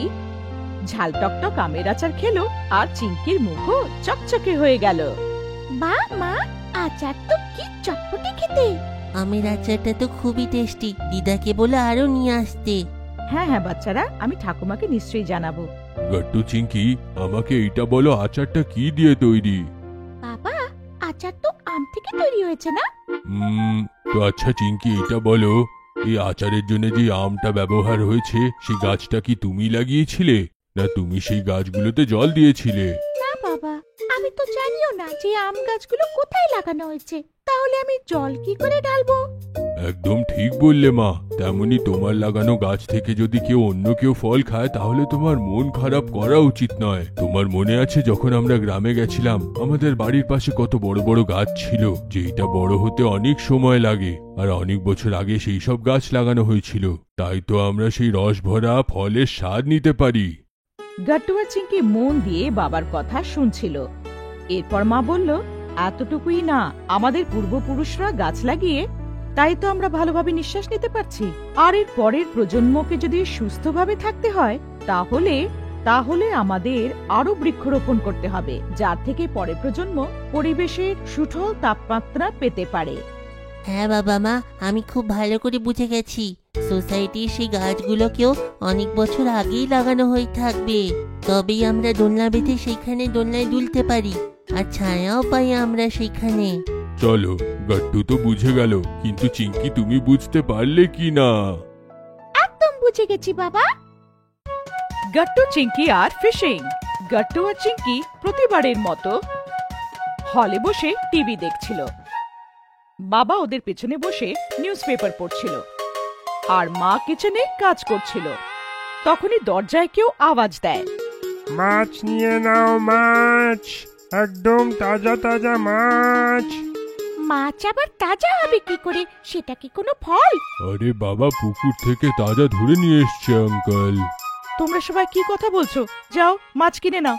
ঝাল টকটক আমের আচার খেলো আর চিঙ্কির মুখও চকচকে হয়ে গেল। বা মা, আচার তো কি চটপটে খেতে। আমের আচারটা তো খুবই টেস্টি, দিদাকে বলে আরো নিয়ে আসতে। হ্যাঁ হ্যাঁ বাচ্চারা, আমি ঠাকুমাকে নিশ্চয়ই জানাবো। গাট্টু চিঙ্কি, আমাকে এটা বলো, আচারটা কি দিয়ে তৈরি? বাবা, আচার তো আম থেকে তৈরি হয়েছে না? তো আচ্ছা চিঙ্কি, এটা বলো, এই আচারের জন্য যে আমটা ব্যবহার হয়েছে সেই গাছটা কি তুমি লাগিয়েছিলে, না তুমি সেই গাছগুলোতে জল দিয়েছিলে? না বাবা, আমি তো জানিও না যে আম গাছগুলো কোথায় লাগানো হয়েছে, তাহলে আমি জল কি করে ঢালবো? একদম ঠিক বললে মা। তেমনি তোমার লাগানো গাছ থেকে যদি কেউ অন্য কেউ ফল খায় তাহলে তোমার মন খারাপ করা উচিত নয়। তোমার মনে আছে যখন আমরা গ্রামে গেছিলাম, আমাদের বাড়ির পাশে কত বড় বড় গাছ ছিল, যেটা বড় হতে অনেক সময় লাগে, আর অনেক বছর আগে সেই সব গাছ লাগানো হয়েছিল, তাই তো আমরা সেই রস ভরা ফলের স্বাদ নিতে পারি। গাট্টু আর চিঙ্কি মন দিয়ে বাবার কথা শুনছিল। এরপর মা বলল, এতটুকুই না, আমাদের পূর্বপুরুষরা গাছ লাগিয়ে তাই তো আমরা ভালোভাবে নিঃশ্বাস নিতে পারছি। আর এর পরের প্রজন্মকে যদি সুস্থভাবে থাকতে হয় তাহলে আমাদের আরো বৃক্ষরোপণ করতে হবে, যার থেকে পরের প্রজন্ম পরিবেশের সুঠল তাপমাত্রা পেতে পারে। হ্যাঁ বাবা মা, আমি খুব ভালো করে বুঝে গেছি। সোসাইটির সেই গাছগুলোকেও অনেক বছর আগেই লাগানো হয়ে থাকবে, তবেই আমরা দোলনা বেঁধে সেইখানে দোলনায় দুলতে পারি আর ছায়াও পাই আমরা সেইখানে। চলো, গাট্টু তো বুঝে গেল, কিন্তু চিঙ্কি তুমি বুঝতে পারলে কি না? একদম বুঝে গেছি বাবা। গাট্টু, চিঙ্কি আর ফিশিং। গাট্টু আর চিঙ্কি প্রতিবারের মতো হলে বসে টিভি দেখছিল। বাবা ওদের পেছনে বসে নিউজ পেপার পড়ছিল আর মা কিচেনে কাজ করছিল। তখনই দরজায় কেউ আওয়াজ দেয়, মাছ নিয়ে নাও, মাছ, একদম তাজা তাজা মাছ। মাছ আবার তাজা হবে কি করে? সেটা কি কোনো ফল? আরে বাবা, পুকুর থেকে তাজা ধরে নিয়ে এসছে আঙ্কেল। তোমরা সবাই কি কথা বলছো? যাও মাছ কিনে নাও।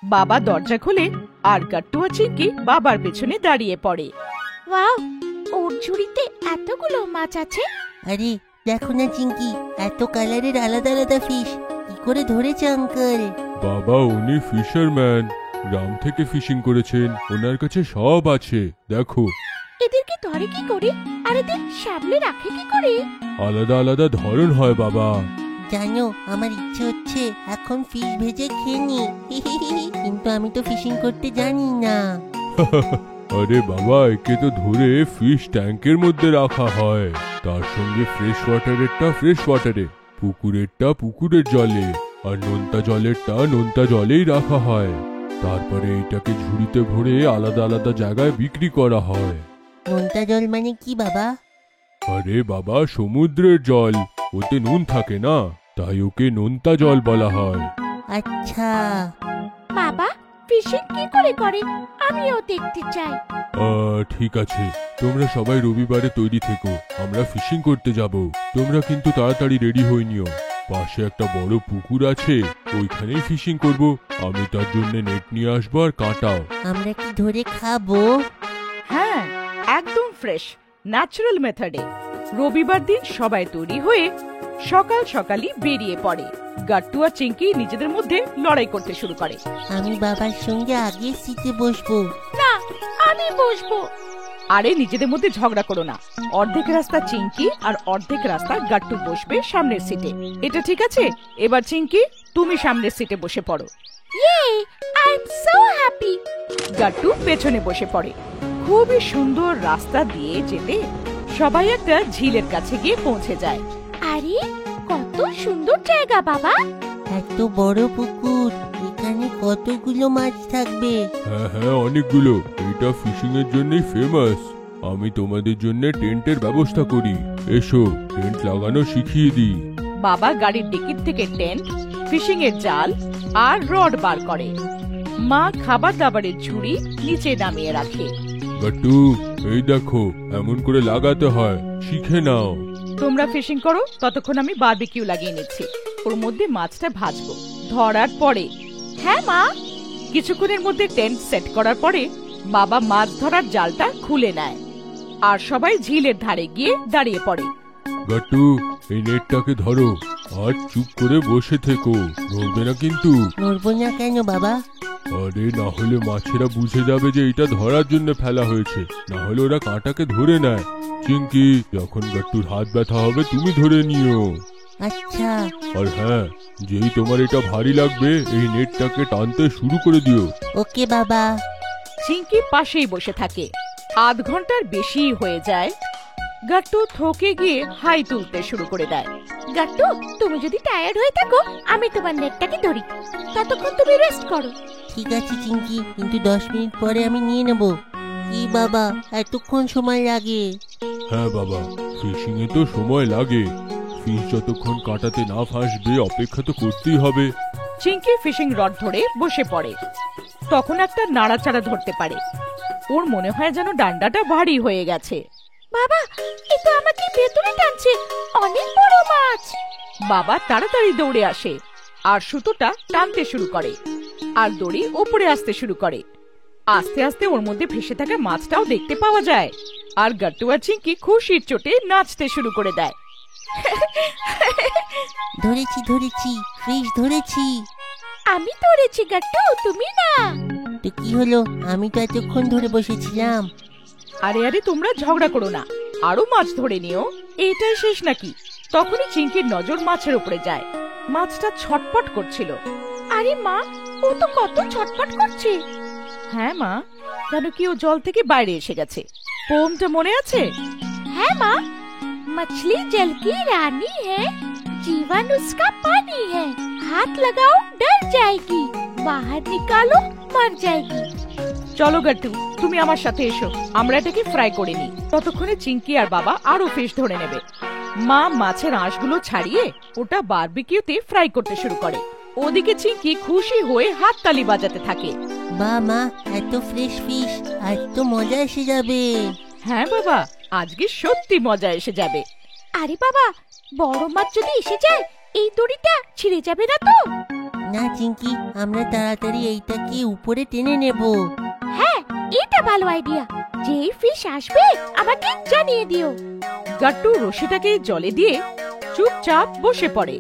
বাবা দরজা খুলে আর গাট্টু আর চিংকি বাবার পেছনে দাঁড়িয়ে পড়ে। ওয়াও, ওর ঝুড়িতে এতগুলো মাছ আছে। আরে দেখো না চিঙ্কি, এত কালারের আলাদা আলাদা ফিশ কি করে ধরেছে আঙ্কেল? বাবা উনি ফিশারম্যান, গ্রাম থেকে ফিশিং করেছেন, ওনার কাছে সব আছে। দেখো এদেরকে ধরে কি করে আর এদের সামলে রাখে কি করে? আলাদা আলাদা ধরন হয় বাবা। জানো, আমার ইচ্ছে হচ্ছে এখন ফিশ ভেজে খেয়ে নি, কিন্তু আমি তো ফিশিং করতে জানি না। আরে বাবা, একে তো ধরে ফিশ ট্যাঙ্কের মধ্যে রাখা হয়, তার সঙ্গে ফ্রেশ ওয়াটারেরটা ফ্রেশ ওয়াটারে, পুকুরেরটা পুকুরের জলে, আর নোনতা জলেরটা নোনতা জলেই রাখা হয়। তারপরে এটাকে ঝুড়িতে ভরে আলাদা আলাদা জায়গায় বিক্রি করা হয়। নোনতা জল মানে কি বাবা? আরে বাবা, সমুদ্রের জল, ওতে নুন থাকে না, তাই ওকে নোনতা জল বলা হয়। আচ্ছা। বাবা, ফিশিং কি করে করে আমিও দেখতে চাই। ঠিক আছে, তোমরা সবাই রবিবারে তৈরি থেকো, আমরা ফিশিং করতে যাব। তোমরা কিন্তু তাড়াতাড়ি রেডি হয়ে নিও। পাশে একটা বড় পুকুর আছে, ওইখানেই ফিশিং করব। আমি তার জন্য নেট নিয়ে আসবো আর কাঁটাও। আমরা কি ধরে খাবো? হ্যাঁ, একদম ফ্রেশ ন্যাচারাল মেথডে। রবিবার দিন সবাই তৈরি হয়ে সকাল সকালই বেরিয়ে পড়ে। গাট্টু আর চিংকি নিজেদের মধ্যে লড়াই করতে শুরু করে। আমি বাবার সঙ্গে আগে সিটে বসবো। না, আমি বসবো। আরে নিজেদের মধ্যে ঝগড়া করো না। অর্ধেক রাস্তা চিংকি আর অর্ধেক রাস্তা গাট্টু বসবে সামনের সিটে। এটা ঠিক আছে? এবার চিংকি, তুমি সামনের সিটে বসে পড়ো। ইয়ে, I am so happy. Gattu পেছনে বসে পড়ে। খুবই সুন্দর রাস্তা দিয়ে যেতে সবাই একটা ঝিলের কাছে গিয়ে পৌঁছে যায়। আরে কত সুন্দর জায়গা বাবা। এত বড় পুকুর, এখানে কতগুলো মাছ থাকবে? হ্যাঁ হ্যাঁ, অনেকগুলো। এটা ফিশিং এর জন্যই ফেমাস। আমি তোমাদের জন্য টেন্টের ব্যবস্থা করি, এসো টেন্ট লাগানো শিখিয়ে দিই। বাবা গাড়ির ডিকির থেকে টেন্ট, ফিশিং এর জাল আর রড বার করে। মা খাবার দাবারের ঝুড়ি নিচে নামিয়ে রাখে। গাট্টু, এই দেখো, এমন করে লাগাতে হয়, শিখে নাও। তোমরা ফিশিং করো, ততক্ষণ আমি বারবিকিউ লাগিয়ে নিচ্ছি। ওর মধ্যে মাছটা ভাজবো ধরার পরে। হ্যাঁ মা। কিছুক্ষণের মধ্যে টেন্ট সেট করার পরে বাবা মাছ ধরার জালটা খুলে নেয় আর সবাই ঝিলের ধারে গিয়ে দাঁড়িয়ে পড়ে। গাট্টু, এই নেটটাকে ধরো আর চুপ করে বসে থেকো, নড়বে না কিন্তু। নড়বো না কেন বাবা? আরে না হলে মাছেরা বুঝে যাবে যে এটা ধরার জন্য ফেলা হয়েছে, না হলে ওরা কাঁটাকে ধরে নেয়। চিংকি, যখন গাট্টুর হাত ব্যথা হবে তুমি ধরে নিও। আচ্ছা। আর হ্যাঁ, যেই তোমার এটা ভারী লাগবে, এই নেটটাকে টানতে শুরু করে দিও। ওকে বাবা। চিংকি পাশেই বসে থাকে। আধ ঘন্টার বেশি হয়ে যায়। গাট্টু থকে গিয়ে হাই তুলতে শুরু করে দেয়। গাট্টু, তুমি যদি টায়ার্ড হয়ে থাকো আমি তোমার নেটটাকে ধরি, ততক্ষণ তুমি রেস্ট করো। ঠিক আছে চিঙ্কি, কিন্তু 10 মিনিট পরে আমি নিয়ে নেব। কি বাবা, এতক্ষণ সময় লাগে? হ্যাঁ বাবা, ফিশিং এ তো সময় লাগে। ফিশ যতক্ষণ কাঁটাতে না ফাঁসবে অপেক্ষা তো করতেই হবে। চিংকি ফিশিং রড ধরে বসে পড়ে। তখন একটা নাড়াচাড়া ধরতে পারে। ওর মনে হয় যেন ডান্ডাটা ভারী হয়ে গেছে। বাবা, এ তো আমাকে ভেতরে টানছে, অনেক বড় মাছ। বাবা তাড়াতাড়ি দৌড়ে আসে আর সুতোটা টানতে শুরু করে আর দড়ি উপরে আসতে শুরু করে। আস্তে আস্তে ওর মধ্যে ভেসে থাকা মাছটাও দেখতে পাওয়া যায় আর গাট্টু আর চিংকি খুশির চোটে নাচতে শুরু করে দেয়। ধরেছি ধরেছি, ফিশ ধরেছি। আমি ধরেছি গাট্টু, তুমি না। তো কি হলো? আমি তো এতক্ষণ ধরে বসেছিলাম। আরে আরে, তোমরা ঝগড়া করো না, আরো মাছ ধরে নিও। এটাই শেষ নাকি? তখনই চিংকির নজর মাছের উপরে যায়। মাছটা ছটপট করছিল। আরে মা, ও তো কত ছটপট করছে। হ্যাঁ মা, কেন কি ও জল থেকে বাইরে এসে গেছে। পোমটা মনে আছে? হ্যাঁ মা, मछली जल की रानी है, जीवन उसका पानी है, हाथ लगाओ डर जाएगी, बाहर निकालो मर जाएगी। চলো গাট্টু, তুমি আমার সাথে এসো, আমরা এটাকে ফ্রাই করে নিই। ততক্ষণে চিংকি আর বাবা আরো ফিশ ধরে নেবে। মা মাছের আঁশগুলো ছাড়িয়ে ওটা বারবিকিউতে ফ্রাই করতে শুরু করে। ওদিকে চিংকি খুশি হয়ে হাততালি বাজাতে থাকে। বা মা, এত ফ্রেশ ফিশ, আজ তো মজা এসে যাবে। হ্যাঁ বাবা, আজকে সত্যি মজা এসে যাবে। আরে বাবা, বড় মাছ যদি এসে যায় এই দড়িটা ছিঁড়ে যাবে না তো? না চিঙ্কি, আমরা তাড়াতাড়ি এইটাকে উপরে টেনে নেব। হ্যাঁ, এটা ভালো আইডিয়া। যেই ফিশ আসবে আমাকে জানিয়ে দিও। গাট্টু রশিটাকে জলে দিয়ে চুপচাপ বসে পড়ে।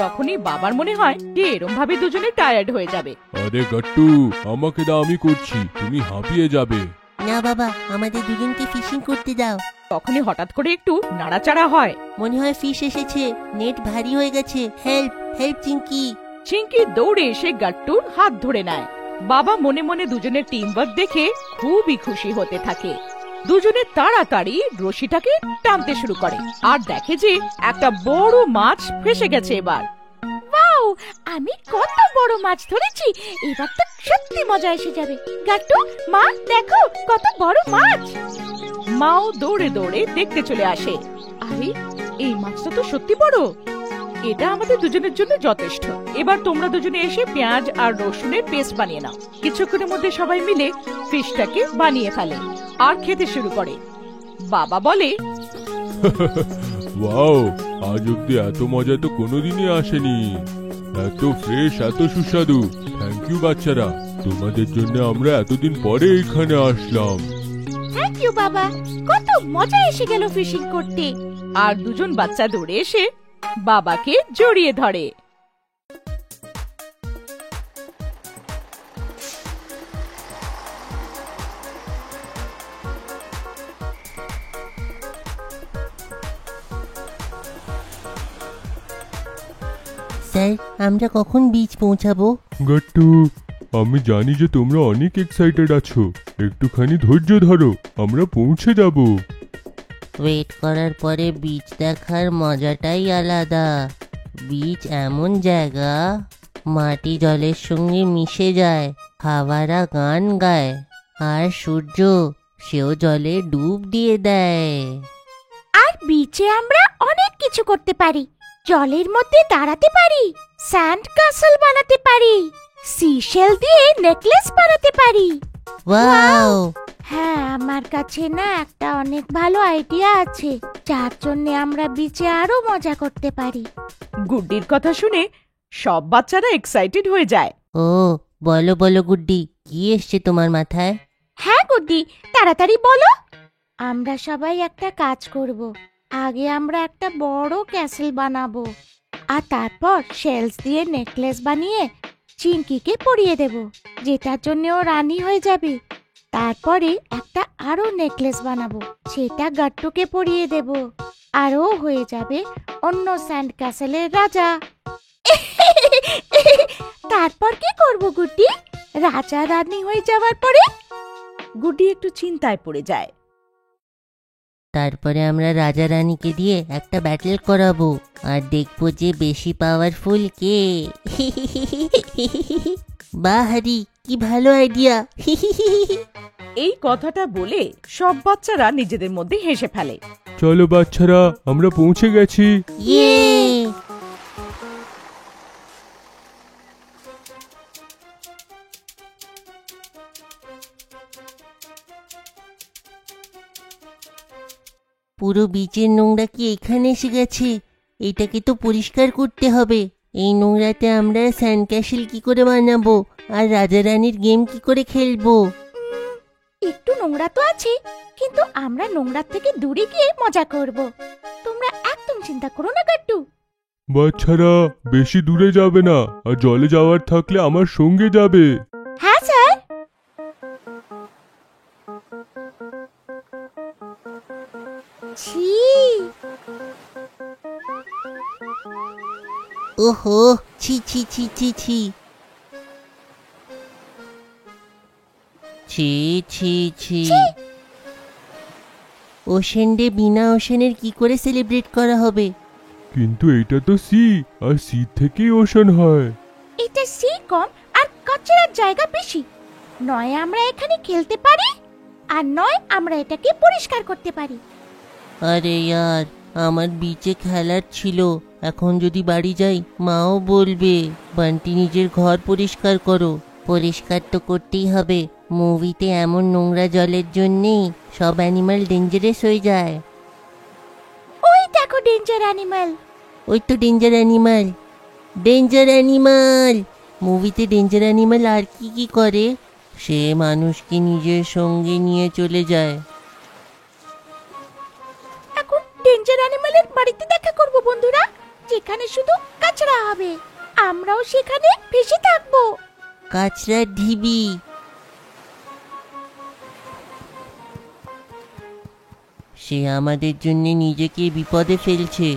তখনই বাবার মনে হয় যে এরম ভাবে দুজনে টায়ার্ড হয়ে যাবে। আরে গাট্টু, আমাকে দাও, আমি করছি, তুমি হাঁপিয়ে যাবে। না বাবা, আমাদের দুজনকে ফিশিং করতে দাও। তখনই হঠাৎ করে একটু নাড়াচাড়া হয়। মনে হয় ফিশ এসেছে, নেট ভারী হয়ে গেছে। Help help Chinki. চিঙ্কি দৌড়ে এসে গাট্টুর হাত ধরে নেয়। বাবা মনে মনে দুজনের টিমওয়ার্ক দেখে খুবই খুশি হতে থাকে। দুজনে তাড়াতাড়ি রশিটাকে টানতে শুরু করে আর দেখে যে একটা বড় মাছ ফেসে গেছে। এবার ওয়াও, আমি কত বড় মাছ ধরেছি। এবার তো সত্যি মজা এসে যাবে। গাট্টু, মা দেখো কত বড় মাছ। মাও দৌড়ে দৌড়ে দেখতে চলে আসে। আরে, এই মাছটা তো সত্যি বড়। এটা আমাদের দুজনের জন্য যথেষ্ট। এবার তোমরা দুজনে এসে পেঁয়াজ আর রসুনের পেস্ট বানিয়ে নাও। কিছুক্ষণের মধ্যে সবাই মিলে ফিশটাকে বানিয়ে ফেলে আর খেতে শুরু করে। বাবা বলে, ওয়াও, আজ অব্দি এত মজা তো কোনোদিনই আসেনি। এত ফ্রেশ, এত সুস্বাদু। থ্যাংক ইউ বাচ্চারা, তোমাদের জন্য আমরা এতদিন পরে এখানে আসলাম। থ্যাংক ইউ বাবা, কত মজা এসে গেল ফিশিং করতে। আর দুজন বাচ্চা দৌড়ে এসে বাবাকে জড়িয়ে ধরে। স্যার, আমরা কখন বিচ পৌঁছাবো? গাট্টু, আমি জানি যে তোমরা অনেক এক্সাইটেড আছো। একটুখানি ধৈর্য ধরো, আমরা পৌঁছে যাব। ওয়েট করার পরে বিচ দেখার মজাটাই আলাদা। বিচ এমন জায়গা, মাটি জলের সঙ্গে মিশে যায়, হাওয়ারা গান গায়, আর সূর্য সেও জলে ডুব দিয়ে দেয়। আর বিচে আমরা অনেক কিছু করতে পারি। জলের মধ্যে দাঁড়াতে পারি, স্যান্ড ক্যাসল বানাতে পারি, সিশেল দিয়ে নেকলেস বানাতে পারি। ওয়াও! হ্যাঁ, আমার কাছে না একটা অনেক ভালো আইডিয়া আছে, যার জন্য আমরা বিচে আরো মজা করতে পারি। গুড্ডির কথা শুনে সব বাচ্চারা এক্সাইটেড হয়ে যায়। ও, বলো বলো গুড্ডি, কি এসছে তোমার মাথায়? হ্যাঁ গুড্ডি, তাড়াতাড়ি বলো। আমরা সবাই একটা কাজ করব। আগে আমরা একটা বড় ক্যাসেল বানাবো, আর তারপর শেলস দিয়ে নেকলেস বানিয়ে চিঙ্কিকে পরিয়ে দেব, যেটার জন্য ও রানী হয়ে যাবে। তারপরে একটা আরো নেকলেস বানাবো, সেটা গাট্টুকে পরিয়ে দেব, আর ও হয়ে যাবে অন্য স্যান্ড ক্যাসেলের রাজা। তারপর কি করব গুড্ডি? রাজা রানী হয়ে যাওয়ার পরে? গুড্ডি একটু চিন্তায় পড়ে যায়। তারপরে আমরা রাজা রানীকে দিয়ে একটা ব্যাটল করাবো, আর দেখবো যে বেশি পাওয়ারফুল কে। বাহ হারি, কি ভালো আইডিয়া। এই কথাটা বলে সব বাচ্চারা নিজেদের মধ্যে হেসে ফেলে। চলো বাচ্চারা, আমরা পৌঁছে গেছি। ইয়ে! পুরো বিচের নোংরা কি এখানে এসে গেছে? এটাকে তো পরিষ্কার করতে হবে। এই নোংরাতে আমরা স্যান্ড ক্যাসেল কি করে বানাবো, আর রাজা রানীর গেম কি করে খেলবো? একটু নোংরা তো আছে, কিন্তু আমরা নোংরার থেকে দূরে গিয়ে মজা করব। তোমরা একদম চিন্তা করো না গাট্টু। বাচ্চারা, বেশি দূরে যাবে না, আর জলে যাওয়ার থাকলে আমার সঙ্গে যাবে। হ্যাঁ স্যার। ছি, ওহো, ছি ছি ছি ছি ছি ছি ছি ছি। ওশেন ডে বিনা ওশেনের কি করে সেলিব্রেট করা হবে? কিন্তু এটা তো সি, আর সি থেকেই ওশান হয়। এটা সি কম আর কাচরার জায়গা বেশি। নয় আমরা এখানে খেলতে পারি, আর নয় আমরা এটাকে পরিষ্কার করতে পারি। আরে ইয়ার, আমার বিচে খেলার ছিল। এখন যদি বাড়ি যাই, মাও বলবে বান্টি নিজের ঘর পরিষ্কার করো। পরিষ্কার তো করতেই হবে, মুভিতে এমন নোংরা জলের জন্যেই সব অ্যানিমাল ডেঞ্জারাস হয়ে যায়। ওই দেখো ডেঞ্জার অ্যানিমাল। ওই তো ডেঞ্জার অ্যানিমাল, ডেঞ্জার অ্যানিমাল। মুভিতে ডেঞ্জার অ্যানিমাল আর কি কি করে? সে মানুষকে নিজের সঙ্গে নিয়ে চলে যায়। এখন ডেঞ্জার অ্যানিমালের বাড়িতে দেখা করব বন্ধুরা, যেখানে শুধু কাঁচরা হবে। আমরাও সেখানে ভেসে থাকবো। কাঁচরার ঢিবি। সে আমাদের জন্য নিজেকে বিপদে ফেলছে।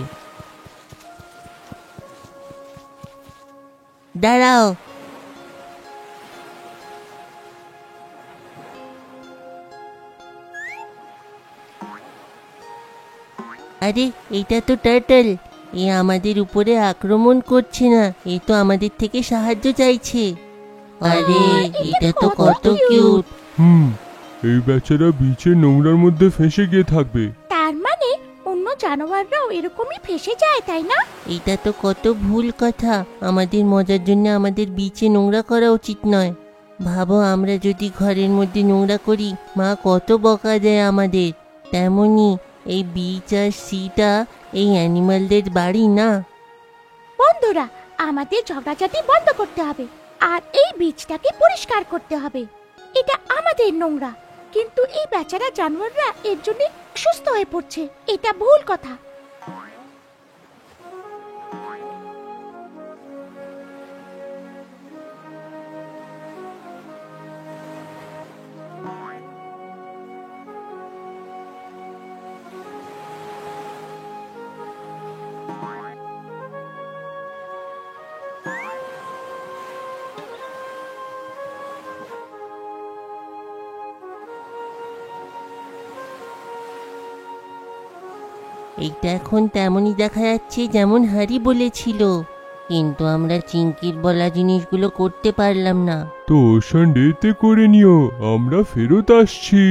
দাঁড়াও। আরে এটা তো টার্টল। এ আমাদের উপরে আক্রমণ করছে না, এ তো আমাদের থেকে সাহায্য চাইছে। আরে এটা তো কত কিউট। এই বেচারা বিচের নোংরার মধ্যে ফেঁসে গিয়ে থাকবে। তার মানে অন্য জানোয়াররাও এরকমই ফেসে যায়, তাই না? এটা তো কত ভুল কথা। আমাদের মজার জন্য আমাদের বিচে নোংরা করা উচিত নয়। ভাবো, আমরা যদি ঘরের মধ্যে নোংরা করি, মা কত বকা দেয় আমাদের। তেমনি এই বিচ আর সিটা এই অ্যানিমালদের বাড়ি না। বন্ধুরা, আমাদের ঝগড়াঝাটি বন্ধ করতে হবে আর এই বীজটাকে পরিষ্কার করতে হবে। এটা আমাদের নোংরা, কিন্তু এই বেচারা জানোয়াররা এর জন্য সুস্থ হয়ে পড়ছে। এটা ভুল কথা। এইটা এখন তেমনই দেখা যাচ্ছে যেমন হারি বলেছিল, কিন্তু আমরা চিংকির বলা জিনিসগুলো করতে পারলাম না। তো সানডেতে করে নিও, আমরা ফেরত আসছি।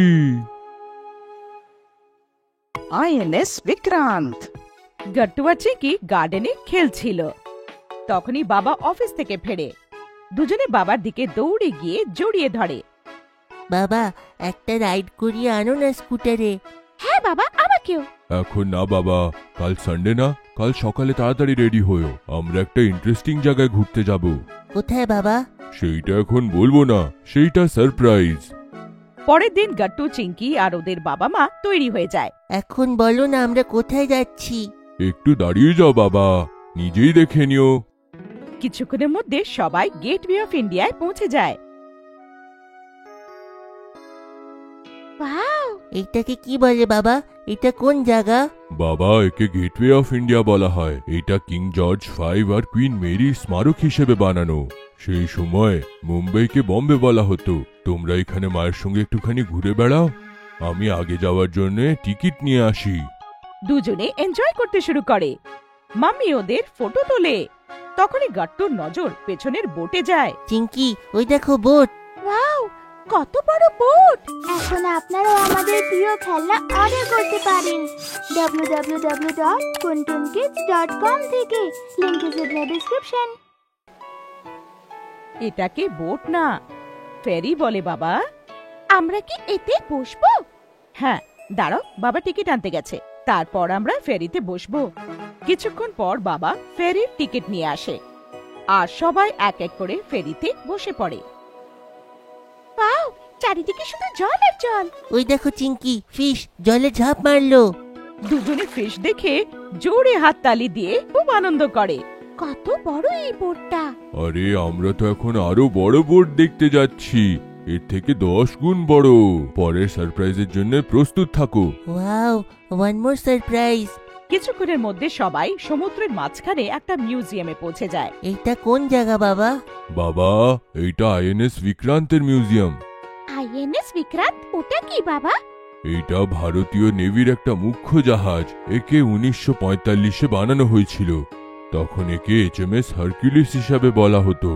আইএনএস বিক্রান্ত। গট্টু আর চিঙ্কি গার্ডেনে খেলছিল। তখনই বাবা অফিস থেকে ফেরে। দুজনে বাবার দিকে দৌড়ে গিয়ে জড়িয়ে ধরে। বাবা, একটা রাইড করিয়ে আনো না স্কুটারে। হ্যাঁ বাবা, আমাকেও। এখন না বাবা, কাল সানডে না, কাল সকালে তাড়াতাড়ি রেডি হয়েও, আমরা একটা ইন্টারেস্টিং জায়গায় ঘুরতে যাব। কোথায় বাবা? সেইটা এখন বলবো না, সেইটা সারপ্রাইজ। পরের দিন গট্টু, চিঙ্কি আর ওদের বাবা মা তৈরি হয়ে যায়। এখন বলো না আমরা কোথায় যাচ্ছি। একটু দাঁড়িয়ে যাও বাবা, নিজেই দেখে নিও। কিছুক্ষণের মধ্যে সবাই গেটওয়ে অফ ইন্ডিয়ায় পৌঁছে যায়। ওয়াও, এইটাকে কি বলে বাবা? এটা কোন জায়গা? বাবা, একে গেটওয়ে অফ ইন্ডিয়া বলা হয়। এটা কিং জর্জ 5 আর কুইন মেরির স্মারক হিসেবে বানানো। সেই সময় মুম্বাইকে বম্বে বলা হতো। তোমরা এখানে মায়ের সঙ্গে একটুখানি ঘুরে বেড়াও, আমি আগে যাওয়ার জন্য টিকিট নিয়ে আসি। দুজনে এনজয় করতে শুরু করে। মাম্মি ওদের ফটো তোলে। তখনই গট্টুর নজর পেছনের বোটে যায়। চিঙ্কি, ওই দেখো বোট। ওয়াও, কত বড় বোট! এখন আপনারাও আমাদের প্রিয় খেলনা অর্ডার করতে পারেন www.kuntunkids.com থেকে। Link is in the description. এটাকে বোট না, ফেরি বলে বাবা। আমরা কি এতে বসবো? হ্যাঁ, দাঁড়াও, বাবা টিকিট আনতে গেছে। তারপর আমরা ফেরিতে বসবো। কিছুক্ষণ পর বাবা ফেরির টিকিট নিয়ে আসে আর সবাই এক এক করে ফেরিতে বসে পড়ে। ওয়াও, চারিদিকে শুধু জল আর জল। ওই দেখো চিঙ্কি, ফিশ জলে ঝাঁপ মারলো। দুজনে ফিশ দেখে জোরে হাততালি দিয়ে খুব আনন্দ করে। কত বড় এই বোটটা! আরে, আমরা তো এখন আরো বড় বোট দেখতে যাচ্ছি, এর থেকে 10 গুণ বড়। পরের সারপ্রাইজের জন্য প্রস্তুত থাকো। Wow, one more surprise. কিছুক্ষণের মধ্যে সবাই সমুদ্রের মাঝখানে একটা মিউজিয়ামে পৌঁছে যায়। এইটা কোন জায়গা বাবা? বাবা, এইটা আইএনএস বিক্রান্তের মিউজিয়াম। আইএনএস বিক্রান্ত, ওটা কি বাবা? এইটা ভারতীয় নেভির একটা মুখ্য জাহাজ। একে 1945-এ বানানো হয়েছিল। তখন একে HMS হারকিউলিস হিসাবে বলা হতো।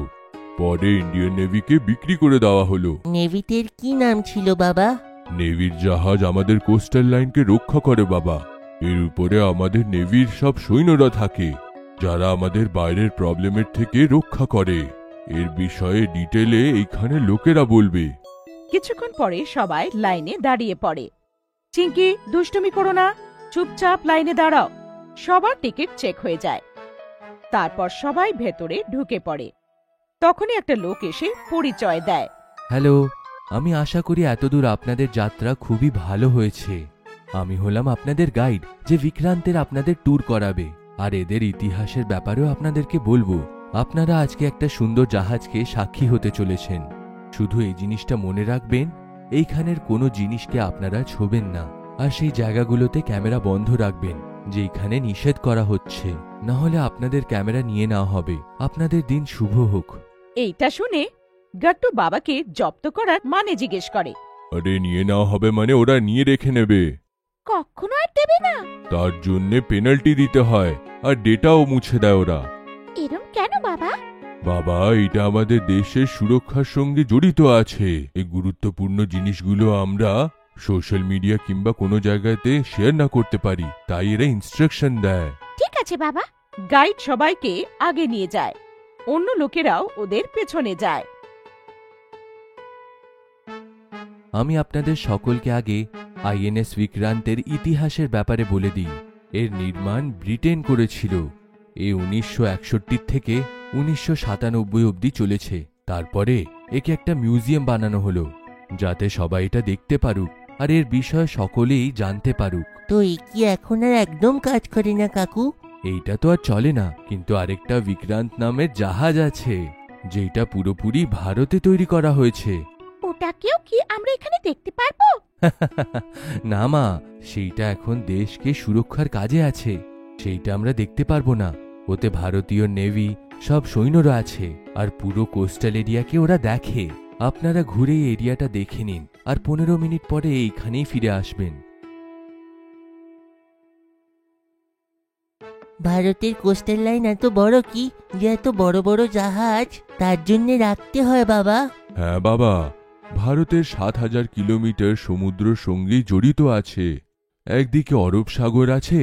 পরে ইন্ডিয়ান নেভিকে বিক্রি করে দেওয়া হলো। নেভিতের কি নাম ছিল বাবা? নেভির জাহাজ আমাদের কোস্টাল লাইনকে রক্ষা করে বাবা। এর উপরে আমাদের নেভির সব সৈন্যরা থাকে, যারা আমাদের বাইরের প্রবলেমের থেকে রক্ষা করে। এর বিষয়ে ডিটেলে এইখানে লোকেরা বলবে। কিছুক্ষণ পরে সবাই লাইনে দাঁড়িয়ে পড়ে। চিঙ্কি, দুষ্টুমি করো না, চুপচাপ লাইনে দাঁড়াও। সবার টিকিট চেক হয়ে যায়। তারপর সবাই ভেতরে ঢুকে পড়ে। তখনই একটা লোক এসে পরিচয় দেয়। হ্যালো, আমি আশা করি এতদূর আপনাদের যাত্রা খুবই ভালো হয়েছে। আমি হলাম আপনাদের গাইড, যে বিক্রান্তের আপনাদের ট্যুর করাবে আর এদের ইতিহাসের ব্যাপারেও আপনাদেরকে বলবো। আপনারা আজকে একটা সুন্দর জাহাজকে সাক্ষী হতে চলেছেন। শুধু এই জিনিসটা মনে রাখবেন, এইখানের কোনো জিনিসকে আপনারা ছোবেন না, আর সেই জায়গাগুলোতে ক্যামেরা বন্ধ রাখবেন যেইখানে নিষেধ করা হচ্ছে, না হলে আপনাদের ক্যামেরা নিয়ে নেওয়া হবে। আপনাদের দিন শুভ হোক। এইটা শুনে গাট্টু বাবাকে জব্দ করার মানে জিজ্ঞেস করে। আরে নিয়ে নেওয়া হবে মানে ওরা নিয়ে রেখে নেবে, কখনো আর দেবে না। তার জন্যে পেনাল্টি দিতে হয়, আর ডেটাও মুছে দেয় ওরা। এরম কেন বাবা? বাবা, এটা আমাদের দেশের সুরক্ষার সঙ্গে জড়িত আছে। এই গুরুত্বপূর্ণ জিনিসগুলো আমরা সোশ্যাল মিডিয়া কিংবা কোনো জায়গাতে শেয়ার না করতে পারি, তাই এরা ইনস্ট্রাকশন দেয়। ঠিক আছে বাবা। গাইড সবাইকে আগে নিয়ে যায়, অন্য লোকেরাও ওদের পেছনে যায়। আমি আপনাদের সকলকে আগে আইএনএস বিক্রান্তের ইতিহাসের ব্যাপারে বলে দিই। এর নির্মাণ ব্রিটেন করেছিল। এ 1961 থেকে 1997 অবধি চলেছে। তারপরে একে একটা মিউজিয়াম বানানো হলো, যাতে সবাই এটা দেখতে পারুক আর এর বিষয়ে সকলেই জানতে পারুক। তো এ কি এখন আর একদম কাজ করে না কাকু? এইটা তো আর চলে না, কিন্তু আরেকটা বিক্রান্ত নামের জাহাজ আছে, যেটা পুরোপুরি ভারতে তৈরি করা হয়েছে। ওটাকেও কি আমরা এখানে দেখতে পারবো? না মা, সেইটা এখন দেশকে সুরক্ষার কাজে আছে, সেইটা আমরা দেখতে পারবো না। ওতে ভারতীয় নেভি সব সৈন্যরা আছে, আর পুরো কোস্টাল এরিয়াকে ওরা দেখে। আপনারা ঘুরে এই এরিয়াটা দেখে নিন, আর 15 মিনিট পরে এইখানেই ফিরে আসবেন। ভারতের কোস্টাল লাইন এত বড় কি যে এত বড় বড় জাহাজ তার জন্য রাখতে হয় বাবা? হ্যাঁ বাবা, ভারতের 7000 কিলোমিটার সমুদ্র সঙ্গেই জড়িত আছে। একদিকে আরব সাগর আছে,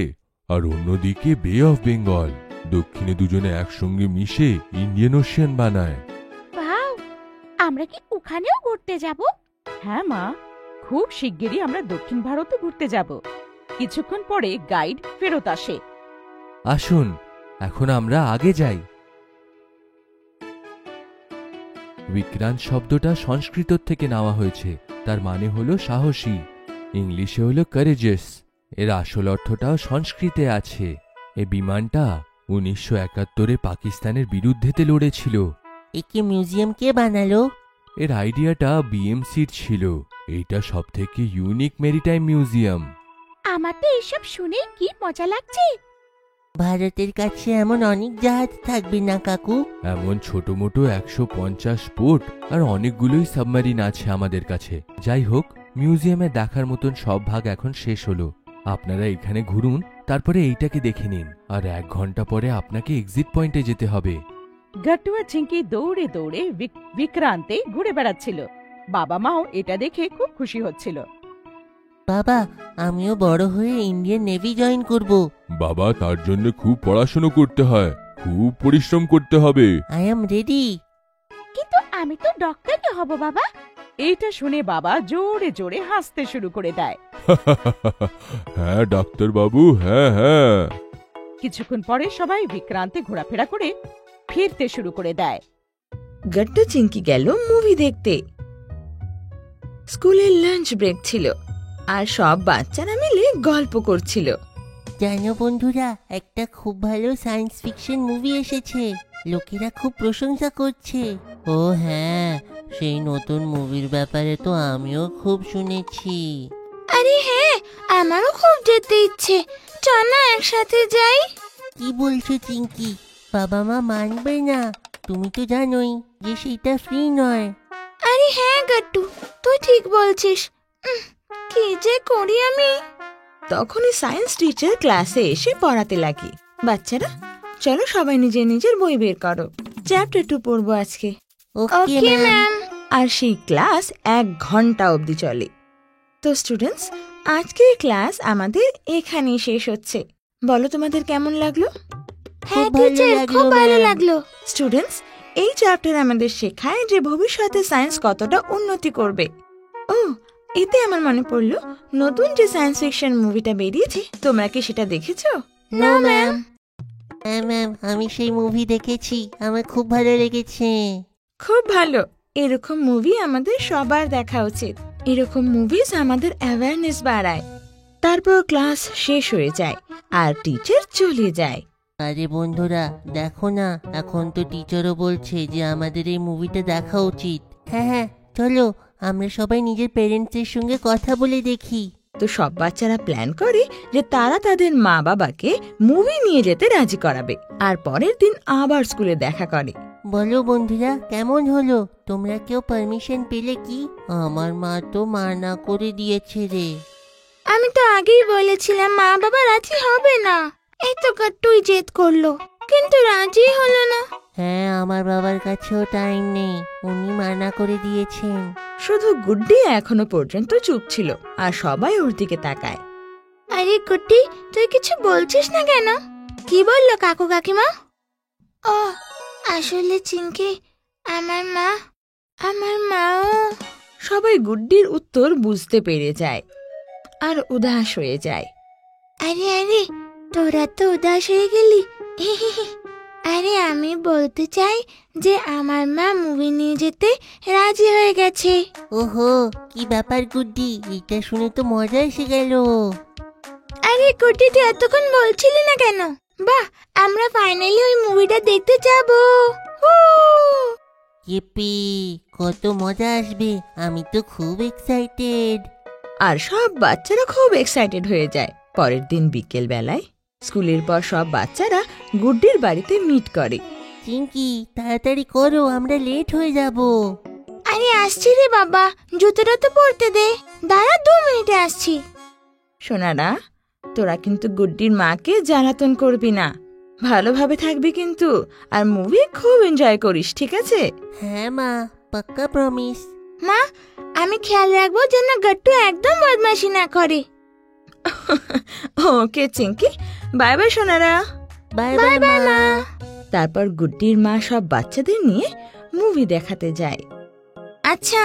আর অন্যদিকে বে অফ বেঙ্গল। দক্ষিণে দুজনে একসঙ্গে মিশে ইন্ডিয়ান ওশিয়ান বানায়। ওয়াও, আমরা কি ওখানেও ঘুরতে যাব? হ্যাঁ মা, খুব শিগগিরই আমরা দক্ষিণ ভারতে ঘুরতে যাব। কিছুক্ষণ পরে গাইড ফেরত আসে। আসুন, এখন আমরা আগে যাই। বিক্রান্ত শব্দটা সংস্কৃত থেকে নেওয়া হয়েছে, তার মানে হলো সাহসী। ইংলিশে হলো কারেজিয়াস। এর আসল অর্থটাও সংস্কৃতে আছে। এই বিমানটা 1971-এ পাকিস্তানের বিরুদ্ধেতে লড়েছিল। একে মিউজিয়াম কে বানালো? এর আইডিয়াটা বিএমসির ছিল। এইটা সবথেকে ইউনিক মেরিটাইম মিউজিয়াম। আমার তো এসব শুনে কি মজা লাগছে। ভারতের কাছে এমন অনেক জাহাজ থাকবে না কাকু? এমন ছোট মোটো 150 পোর্ট আর অনেকগুলোই সাবমারিন আছে আমাদের কাছে। যাই হোক, মিউজিয়ামে দেখার মতন সব ভাগ এখন শেষ হলো। আপনারা এখানে ঘুরুন, তারপরে এইটাকে দেখে নিন, আর 1 ঘন্টা পরে আপনাকে এক্সিট পয়েন্টে যেতে হবে। গাট্টু আর চিঙ্কি দৌড়ে দৌড়ে বিক্রান্তে ঘুরে বেড়াচ্ছিল। বাবা মাও এটা দেখে খুব খুশি হচ্ছিল। বাবা, আমিও বড় হয়ে ইন্ডিয়ান নেভি জয়েন করব। বাবা, তার জন্য খুব পড়াশোনা করতে হয়, খুব পরিশ্রম করতে হবে। I am ready. কিন্তু আমি তো ডক্টরই হব বাবা। এইটা শুনে বাবা জোরে জোরে হাসতে শুরু করে দেয়। হ্যাঁ ডাক্তার বাবু, হ্যাঁ হ্যাঁ। কিছুক্ষণ পরে সবাই বিক্রান্তে ঘোরাফেরা করে ফিরতে শুরু করে দেয়। গাট্টু চিঙ্কি গেল মুভি দেখতে। স্কুলের লাঞ্চ ব্রেক ছিল, আর সব বাচ্চারা মিলে গল্প করছিল। জানো বন্ধুরা, একটা খুব ভালো সায়েন্স ফিকশন মুভি এসেছে, লোকেরা খুব প্রশংসা করছে। ও হ্যাঁ, সেই নতুন মুভির ব্যাপারে তো আমিও খুব শুনেছি। আরে হ্যাঁ, আমারও খুব যেতে ইচ্ছে। চল না একসাথে যাই। কি বলছো চিঙ্কি? বাবা মা মানবে না, তুমি তো জানোই যে সেইটা ফ্রি নয়। আরে হ্যাঁ গাট্টু, তুই ঠিক বলছিস। কি যে করি আমি। তখনই সায়েন্স টিচার ক্লাসে এসে পড়াতে লাগে। বাচ্চারা, চলো সবাই নিজের নিজের বই বের করো, চ্যাপ্টার 2 পড়বো আজকে। Okay ma'am. আর সেই ক্লাস 1 ঘন্টা অবধি চলে। তো স্টুডেন্টস, আজকের ক্লাস আমাদের এখানেই শেষ হচ্ছে। বলো তোমাদের কেমন লাগলো? হ্যাঁ ভালো টিচার, লাগলো, খুব ভালো ম্যাম। লাগলো। স্টুডেন্টস, এই চ্যাপ্টার আমাদের শেখায় যে ভবিষ্যতে সায়েন্স কতটা উন্নতি করবে। ও, এতে আমার মনে পড়লো, নতুন যে সায়েন্স ফিকশন মুভিটা বেরিয়েছে, তোমরা কি সেটা দেখেছো? না ম্যাম। হ্যাঁ ম্যাম, আমি সেই মুভি দেখেছি, আমার খুব ভালো লেগেছে। খুব ভালো। এরকম মুভি আমাদের সবার দেখা উচিত। এরকম মুভিজ আমাদের অ্যাওয়ারনেস বাড়ায়। তারপর ক্লাস শেষ হয়ে যায় আর টিচার চলে যায়। আরে বন্ধুরা, দেখো না, এখন তো টিচারও বলছে যে আমাদের এই মুভিটা দেখা উচিত। হ্যাঁ হ্যাঁ, চলো আমরা সবাই নিজের পেরেন্টসের সঙ্গে কথা বলে দেখি। তো সব বাচ্চারা প্ল্যান করে যে তারা তাদের মা বাবাকে মুভি নিয়ে যেতে রাজি করাবে আর পরের দিন আবার স্কুলে দেখা করে। বলো বন্ধুরা, কেমন হলো? তোমরা কেউ পারমিশন পেলে কি? আমার মা তো মানা করে দিয়েছে রে। আমি তো আগেই বলেছিলাম মা বাবা রাজি হবে না। এই তো গাট্টুই জেদ করলো, কিন্তু রাজি হলো না। হ্যাঁ, আমার বাবার কাছেও টাইম নেই, উনি মানা করে দিয়েছেন। শুধু গুড্ডি এখনো পর্যন্ত চুপ ছিল আর সবাই ওর দিকে তাকায়। আরে গুড্ডি, তুই কিছু বলছিস না কেন? কি বললো কাকু কাকিমা? ও আসলে চিঙ্কি, আমার মাও। সবাই গুড্ডির উত্তর বুঝতে পেরে যায় আর উদাস হয়ে যায়। আরে তোরা তো উদাস হয়ে গেলি। আরে আমি বলতে চাই যে আমার মা মুভি নিয়ে যেতে রাজি হয়ে গেছে। ওহো, কি ব্যাপার গুড্ডি, এটা শুনে তো মজা এসে গেল। আরে গুড্ডি, তুই এতক্ষণ বলছিলি না কেন? বাহ, আমরা ফাইনালি ওই মুভিটা দেখতে যাব। ইপি, কত মজা আসবে, আমি তো খুব এক্সাইটেড। আর সব বাচ্চারা খুব এক্সাইটেড হয়ে যায়। পরের দিন বিকেল বেলায় স্কুলের পর সব বাচ্চারা গুড্ডির বাড়িতে মিট করে। চিঙ্কি, তাড়াতাড়ি করো, আমরা লেট হয়ে যাব। আরে আসছি রে বাবা, জুতোটা তো পরতে দে। দাঁড়া, 2 মিনিটে আসছি। সোনারা, তোরা কিন্তু গুড্ডির মাকে জ্বালাতন করবি না, ভালোভাবে থাকবি কিন্তু, আর মুভি খুব এনজয় করিস, ঠিক আছে? হ্যাঁ মা, পাক্কা প্রমিস। মা, আমি খেয়াল রাখবো যেন গাট্টু একদম বদমাশি না করে। ওকে চিঙ্কি, বাই বাই সোনারা। বাই বাই বাই মা। তারপর গুড্ডির মা সব বাচ্চাদের নিয়ে মুভি দেখাতে যায়। আচ্ছা,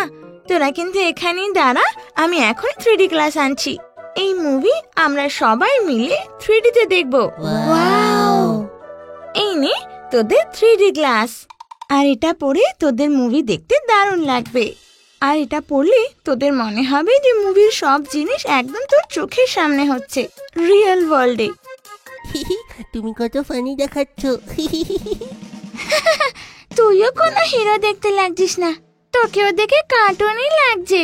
তোরা কিন্তু এখানেই দাঁড়া, আমি এখন 3D ক্লাস আনছি। এই মুভি আমরা সবাই মিলে 3Dতে দেখব। ওয়াও! এই নে তোদের 3D ক্লাস, আর এটা পড়ে তোদের মুভি দেখতে দারুণ লাগবে। আর এটা পড়লে তোদের মনে হবে যে মুভির সব জিনিস একদম তোর চোখের সামনে হচ্ছে, রিয়েল ওয়ার্ল্ডে। তুমি কত ফানি দেখাচ্ছ। তুইও কোনো হিরো দেখতে লাগছিস না, তোকেও দেখে কার্টুনই লাগছে।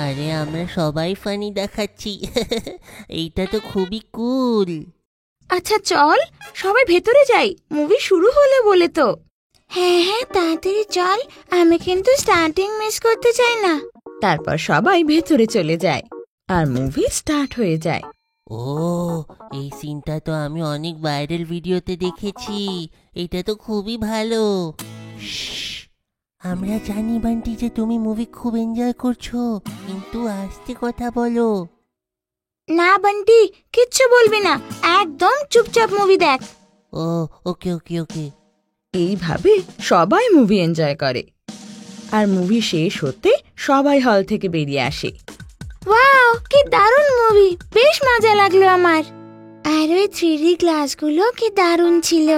আরে আমরা সবাই ফানি দেখাচ্ছি। এইটা তো খুবই কুল। আচ্ছা চল সবাই ভেতরে যাই, মুভি শুরু হলে বলে তো। হ্যাঁ, তাড়াতাড়ি চল, আমি কিন্তু স্টার্টিং মিস করতে চাই না। তারপর সবাই ভেতরে চলে যায় আর মুভি স্টার্ট হয়ে যায়। ও, এই সিনটা তো আমি অনেক ভাইরাল ভিডিওতে দেখেছি, এটা তো খুবই ভালো। আমরা জানি বান্টি যে তুমি মুভি খুব এনজয় করছো, কিন্তু আস্তে কথা বলো। না বান্টি, কিচ্ছু বলবি না, একদম চুপচাপ মুভি দেখ। ও ওকে ওকে ওকে। এইভাবে সবাই মুভি এনজয় করে আর মুভি শেষ হতে সবাই হল থেকে বেরিয়ে আসে। ওয়াও, কি দারুণ মুভি, বেশ মজা লাগলো আমার। আর ওই 3D ক্লাসগুলো কি দারুণ ছিল,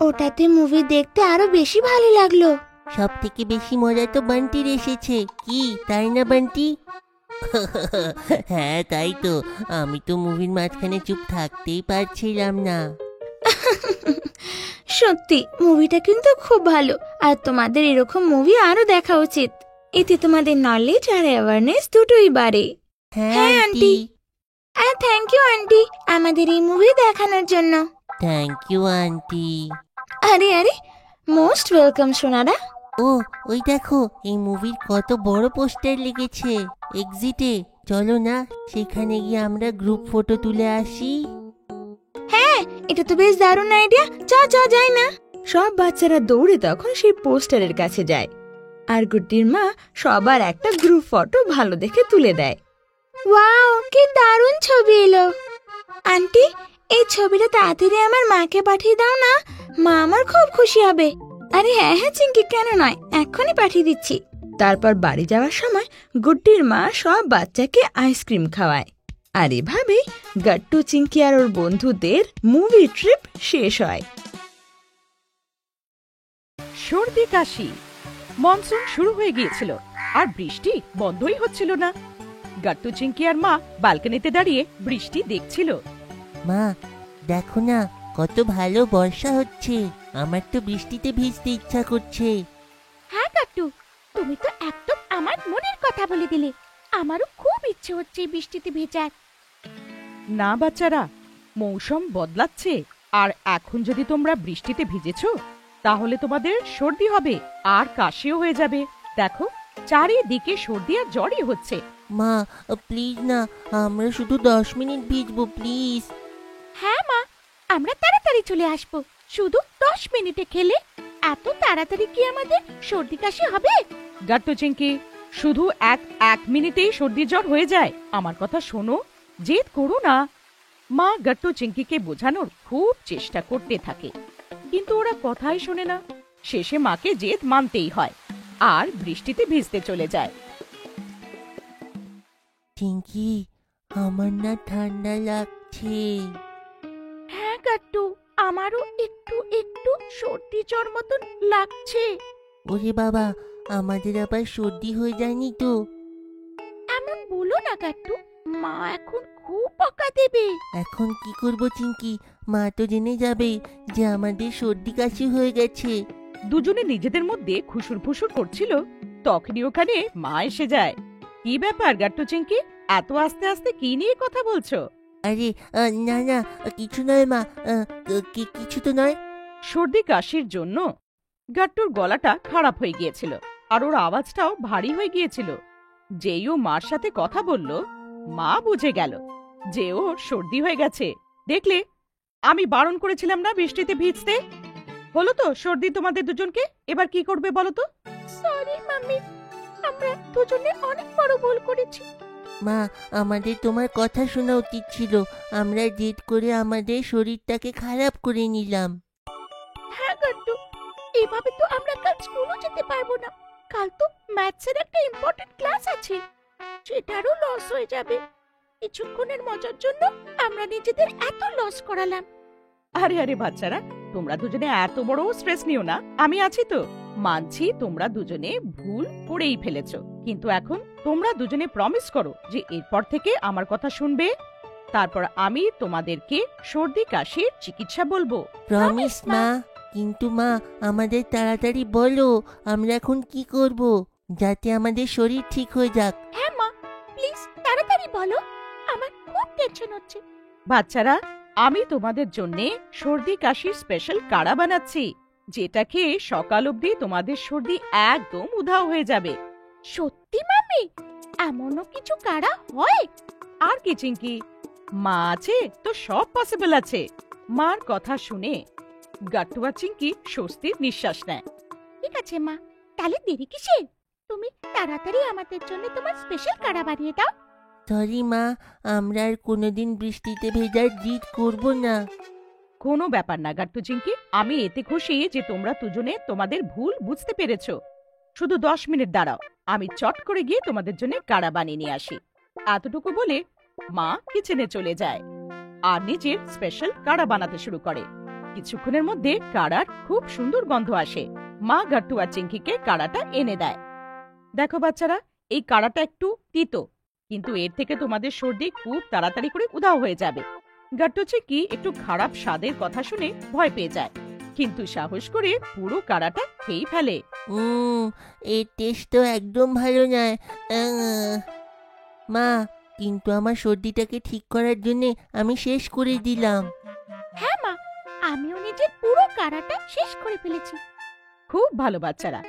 ওটাতে মুভি দেখতে আরো বেশি ভালো লাগলো। সব থেকে বেশি মজা তো বান্টির এসেছে, কি তাই না বান্টি? হ্যাঁ তাই তো, আমি তো মুভির মাঝখানে চুপ থাকতেই পারছিলাম না। সত্যি মুভিটা কিন্তু খুব ভালো, আর তোমাদের এরকম মুভি আরো দেখা উচিত। এতে তোমাদের নলেজ আর অ্যাওয়ারনেস দুটোই বাড়ে। হ্যাঁ আন্টি। আর থ্যাংক ইউ আন্টি আমাদের এই মুভি দেখানোর জন্য। Thank you aunty. আরে মোস্ট ওয়েলকাম সোনারা। ও ওই দেখো, এই মুভির কত বড় পোস্টার লেগেছে এক্সিটে। চলো না সেখানে গিয়ে আমরা গ্রুপ ফটো তুলে আসি। হ্যাঁ, এটা তো বেশ দারুণ আইডিয়া, যাই না। সব বাচ্চারা দৌড়ে তখন সেই পোস্টারের কাছে যায় আর গুড্ডির মা সবার একটা গ্রুপ ফটো ভালো দেখে তুলে দেয়। ওয়াও, কি দারুণ ছবি এলো। আন্টি, এই ছবিটা তাড়াতাড়ি আমার মাকে পাঠিয়ে দাও না, মা আমার খুব খুশি হবে। আরে হ্যাঁ চিঙ্কি, কেন নয়, এক্ষুনি পাঠিয়ে দিচ্ছি। তারপর বাড়ি যাওয়ার সময় গুড্ডির মা সব বাচ্চাকে আইসক্রিম খাওয়ায় আর এভাবেই গাট্টু, চিঙ্কি আর ওর বন্ধুদের মুভি ট্রিপ শেষ হয়। সর্দি কাশি। মনসুন শুরু হয়ে গিয়েছিল আর বৃষ্টি বন্ধই হচ্ছিল না। গাট্টু চিংকি আর মা ব্যালকনিতে দাঁড়িয়ে বৃষ্টি দেখছিল। মা দেখো না কত ভালো বর্ষা হচ্ছে, আমার তো বৃষ্টিতে ভিজতে ইচ্ছা করছে। হ্যাঁ কাট্টু, তুমি তো একদম আমার মনের কথা বলে দিলে। আমারও খুব ইচ্ছে হচ্ছে এই বৃষ্টিতে ভেজার। না বাচ্চারা, মৌসুম বদলাচ্ছে আর এখন যদি তোমরা বৃষ্টিতে ভিজেছো তাহলে তোমাদের সর্দি হবে আর কাশিও হয়ে যাবে। দেখো চারিদিকে সর্দি আর জ্বরই হচ্ছে। মা প্লিজ না, আমরা শুধু 10 মিনিট ভিজবো প্লিজ। হ্যাঁ মা, আমরা তাড়াতাড়ি চলে আসবো। শুধু 10 মিনিটে খেলে এত তাড়াতাড়ি কি আমাদের সর্দি কাশি হবে? গাট্টু চিংকি, শুধু এক মিনিটেই সর্দি জ্বর হয়ে যায়। আমার কথা শোনো, জেদ করো না। মা গাট্টু চিংকিকে বোঝানোর খুব চেষ্টা করতে থাকে, কিন্তু ওরা কথাই শোনে না। শেষে মাকে জেদ মানতেই হয় আর বৃষ্টিতে ভিজতে চলে যায়। চিংকি, আমার না ঠান্ডা লাগছে। হ্যাঁ কাট্টু, আমারও একটু একটু সর্দি জ্বর মতন লাগছে। ওরে বাবা, আমাদের আবার সর্দি হয়ে যায়নি তো? এমন বলো না কাট্টু, মা এখন খুব বকা দেবে। এখন কি করব চিংকি? মা তো জেনে যাবে যে আমাদের সর্দি কাশি হয়ে গেছে। দুজনে নিজেদের মধ্যে খুশুর ফুসুর করছিল, তখনই ওখানে মা এসে যায়। কি ব্যাপার গাট্টু চিংকি, এত আস্তে আস্তে কি নিয়ে কথা বলছো? আরে না না, কিছু নয় মা, কিছু তো নয়। সর্দি কাশির জন্য গাট্টুর গলাটা খারাপ হয়ে গিয়েছিল আর ওর আওয়াজটাও ভারী হয়ে গিয়েছিল। যেই ও মার সাথে কথা বলল, মা বুঝে গেল যে ওর সর্দি হয়ে গেছে। দেখলে, আমি বারণ করেছিলাম না বৃষ্টিতে ভিজতে? হলো তো সর্দি তোমাদের দুজনকে। এবার কি করবে বলো তো? সরি মাম্মি, আমরা দুজনে অনেক বড় ভুল করেছি। মা, আমাদের তোমার কথা শোনা উচিত ছিল। আমরা জেদ করে আমাদের শরীরটাকে খারাপ করে নিলাম। হ্যাঁ কাট্টু, এভাবে তো আমরা কাল স্কুলও যেতে পারবো না। কাল তো ম্যাথসের একটা ইম্পর্টেন্ট ক্লাস আছে, সেটারও লস হয়ে যাবে। কিছুক্ষণের মজার জন্য আমরা নিজেদের এত লস করালাম। আরে আরে বাচ্চারা, তোমরা দুজনে এত বড় স্ট্রেস নিও না, আমি আছি তো। মানছি তোমরা দুজনে ভুল করেই ফেলেছো, কিন্তু এখন তোমরা দুজনে প্রমিস করো যে এরপর থেকে আমার কথা শুনবে। তারপর আমি তোমাদেরকে সর্দি কাশির চিকিৎসা বলবো। প্রমিস মা। কিন্তু মা, আমাদের তাড়াতাড়ি বলো আমরা এখন কি করব, যাতে আমাদের শরীর ঠিক হয়ে যাক। হ্যাঁ মা, প্লিজ তাড়াতাড়ি বলো, আমার খুব টেনশন হচ্ছে। বাচ্চারা, আমি তোমাদের জন্য সর্দি কাশির স্পেশাল কাড়া বানাচ্ছি, যেটা খেয়ে সকাল অবধি তোমাদের সর্দি একদম উধাও হয়ে যাবে। সত্যি মাম্মি, এমনও কিছু কাড়া হয়? আর কি চিংকি, মা আছে তো সব পসিবল আছে। মার কথা শুনে গাট্টু আর চিংকি স্বস্তির নিঃশ্বাস নেয়। ঠিক আছে মা, তাহলে দেরি কিসের? তুমি তাড়াতাড়ি আমাদের জন্য তোমার স্পেশাল কাড়া বানিয়ে দাও। সরি মা, আমরা আর কোনোদিন বৃষ্টিতে ভেজার জিদ করব না। কোনো ব্যাপার না গাট্টু চিংকি, আমি এতে খুশি যে তোমরা দুজনে তোমাদের ভুল বুঝতে পেরেছো। শুধু 10 মিনিট দাঁড়াও, আমি চট করে গিয়ে তোমাদের জন্য কাড়া বানিয়ে নিয়ে আসি। এতটুকু বলে মা কিচেনে চলে যায় আর নিজের স্পেশাল কাড়া বানাতে শুরু করে। কিছুক্ষণের মধ্যে কাড়ার খুব সুন্দর গন্ধ আসে। মা গাট্টু আর চিংকিকে কাড়াটা এনে দেয়। দেখো বাচ্চারা, এই কাড়াটা একটু তিতো, কিন্তু এর থেকে তোমাদের সর্দি খুব তাড়াতাড়ি করে উধাও হয়ে যাবে। গাট্টু চিংকি একটু খারাপ স্বাদের কথা শুনে ভয় পেয়ে যায়, কিন্তু সাহস করে পুরো কাড়াটা খেয়ে ফেলে। এর টেস্ট তো একদম ভালো নয়। মা, কিন্তু আমার সর্দিটাকে ঠিক করার জন্য আমি শেষ করে দিলাম। হ্যাঁ মা, আমিও নিজের পুরো কাড়াটা শেষ করে ফেলেছি। খুব ভালো বাচ্চারা,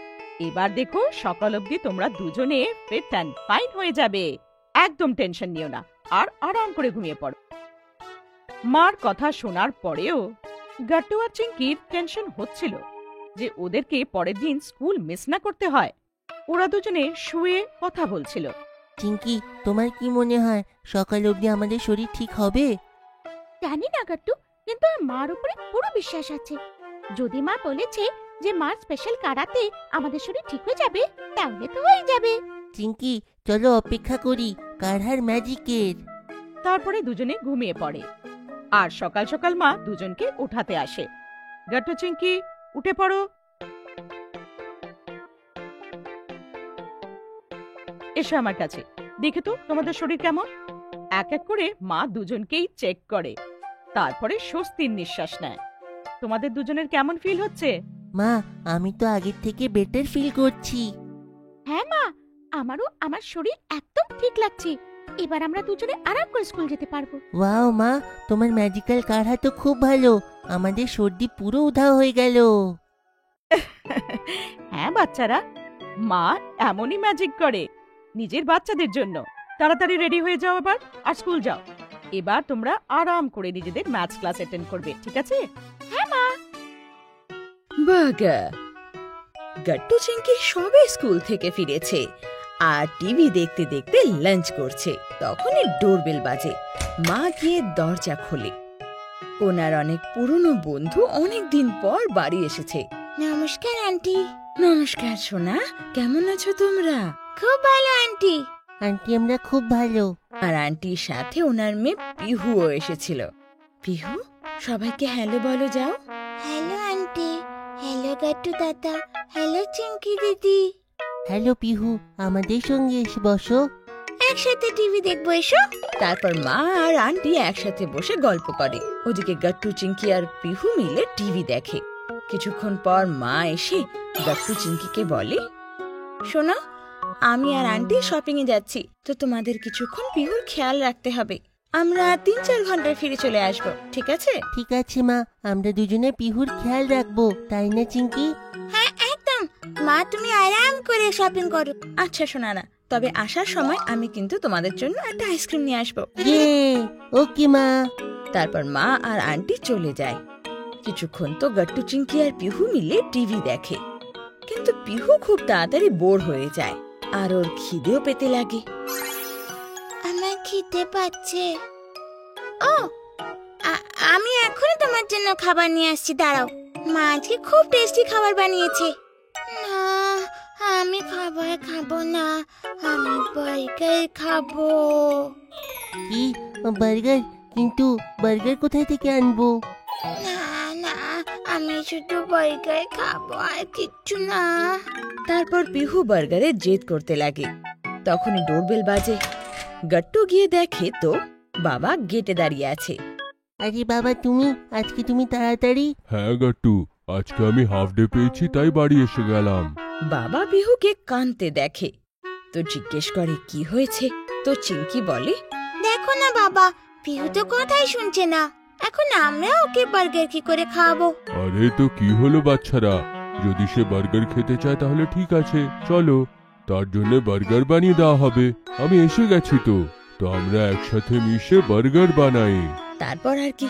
এবার দেখো সকাল অবধি তোমরা দুজনে ফিট অ্যান্ড ফাইন হয়ে যাবে। একদম টেনশন নিও না আর আরাম করে ঘুমিয়ে পড়ো। মার কথা শোনার পরেও গাট্টু আর চিংকির টেনশন হচ্ছিল যে ওদেরকে পরের দিন স্কুল মিস না করতে হয়। ওরা দুজনে শুয়ে কথা বলছিল। চিংকি, তোমার কি মনে হয় সকাল অবধি আমাদের শরীর ঠিক হবে? জানি না গাট্টু, কিন্তু আমার মার উপরে পুরো বিশ্বাস আছে। যদি মা বলেছে যে মার স্পেশাল কাড়াতে আমাদের শরীর ঠিক হয়ে যাবে, তাহলে তো হয়ে যাবে। চিংকি, চলো অপেক্ষা করি কাড়ার ম্যাজিকের। তারপরে দুজনে ঘুমিয়ে পড়ে আর সকাল সকাল মা দুজনকে উঠাতে আসে। গাট্টু চিংকি, উঠে পড়ো। এসো আমার কাছে, দেখে তো তোমাদের শরীর কেমন। এক এক করে মা দুজনকেই চেক করে, তারপরে স্বস্তির নিঃশ্বাস নেয়। তোমাদের দুজনের কেমন ফিল হচ্ছে? মা, আমি তো আগের থেকে বেটার ফিল করছি। হ্যাঁ মা, আমারও আমার শরীর একদম ঠিক লাগছে। এবার আমরা দুজনে আরাম করে স্কুল যেতে পারবো। ওয়াও মা, তোমার ম্যাজিক্যাল কাঢ়া তো খুব ভালো। আমাদের সর্দি পুরো উধাও হয়ে গেল। হ্যাঁ বাচ্চারা, মা এমনই ম্যাজিক করে নিজের বাচ্চাদের জন্য। তাড়াতাড়ি রেডি হয়ে যাও এবার, আর স্কুল যাও। এবার তোমরা আরাম করে নিজেদের ম্যাথস ক্লাস অ্যাটেন্ড করবে, ঠিক আছে? বাগা গাট্টু চিংকি সবে স্কুল থেকে ফিরেছে আর টিভি দেখতে দেখতে লাঞ্চ করছে। তখনই ডোরবেল বাজে। মা গিয়ে দরজা খোলে। ওনার অনেক পুরনো বন্ধু অনেক দিন পর বাড়ি এসেছে। নমস্কার আন্টি। নমস্কার সোনা, কেমন আছো তোমরা? খুব ভালো আন্টি। আন্টি, আমরা খুব ভালো। আর আন্টির সাথে ওনার মেয়ে পিহুও এসেছিল। পিহু, সবাইকে হ্যালো বলো যাও। Hello aunty. হ্যালো গাট্টু দাদা। হ্যালো চিঙ্কি দিদি। হ্যালো পিহু, আমাদের সঙ্গে এসে বসো। একসাথে টিভি দেখবো, এসো। তারপর মা আর আন্টি একসাথে বসে গল্প করে। ওদিকে গাট্টু চিংকি আর পিহু মিলে টিভি দেখে। কিছুক্ষণ পর মা এসে গাট্টু চিংকিকে বলে, শোনো, আমি আর আন্টি শপিং এ যাচ্ছি, তো তোমাদের কিছুক্ষণ পিহুর খেয়াল রাখতে হবে। আমরা 3-4 ঘন্টায় ফিরে চলে আসবো, ঠিক আছে? ঠিক আছে মা, আমরা দুজনে পিহুর খেয়াল রাখবো, তাই না চিংকি? হ্যাঁ একদম। মা তুমি আরাম করে শপিং করো। আচ্ছা সোনারা, তবে আসার সময় আমি কিন্তু তোমাদের জন্য একটা আইসক্রিম নিয়ে আসবো। ইয়ে, ওকে মা। তারপর মা আর আন্টি চলে যায়। কিছুক্ষণ তো গাট্টু চিংকি আর পিহু মিলে টিভি দেখে, কিন্তু পিহু খুব তাড়াতাড়ি বোর হয়ে যায় আর ওর খিদেও পেতে লাগে। আমার খিদে পাচ্ছে। ও, আমি এখনই তোমার জন্য খাবার নিয়ে আসছি, দাঁড়াও। মা আজকে খুব টেস্টি খাবার বানিয়েছে। না, আমি খাবার খাবো না, আমি বার্গার খাবো। কি বার্গার? কিন্তু বার্গার কোথায় থেকে আনবো? না না, আমি শুধু বার্গার খাবো, আর কিচ্ছু না। তারপর পিহু বার্গারের জেদ করতে লাগে। তখনই ডোরবেল বাজে। গাট্টু গিয়ে দেখে তো বাবা গেটে দাঁড়িয়ে আছে। আরে বাবা, আজকে তুমি তাড়াতাড়ি? হ্যাঁ গাট্টু, আজকে আমি হাফ ডে পেয়েছি, তাই বাড়ি এসে গেলাম। বাবা পিহুকে কাঁদতে দেখে তো জিজ্ঞেস করে কি হয়েছে। তো চিংকি বলে, দেখো না বাবা, পিহু তো কথাই শুনছে না। এখন আমরা ওকে বার্গার কি করে খাওয়াবো? আরে তো কি হলো বাচ্চারা, যদি সে বার্গার খেতে চায় তাহলে ঠিক আছে, চলো, তার জন্য বার্গার বানিয়ে দেওয়া হবে। আমি এসে গেছি তো আমরা একসাথে মিশে বার্গার বানাই। তারপর আর কি,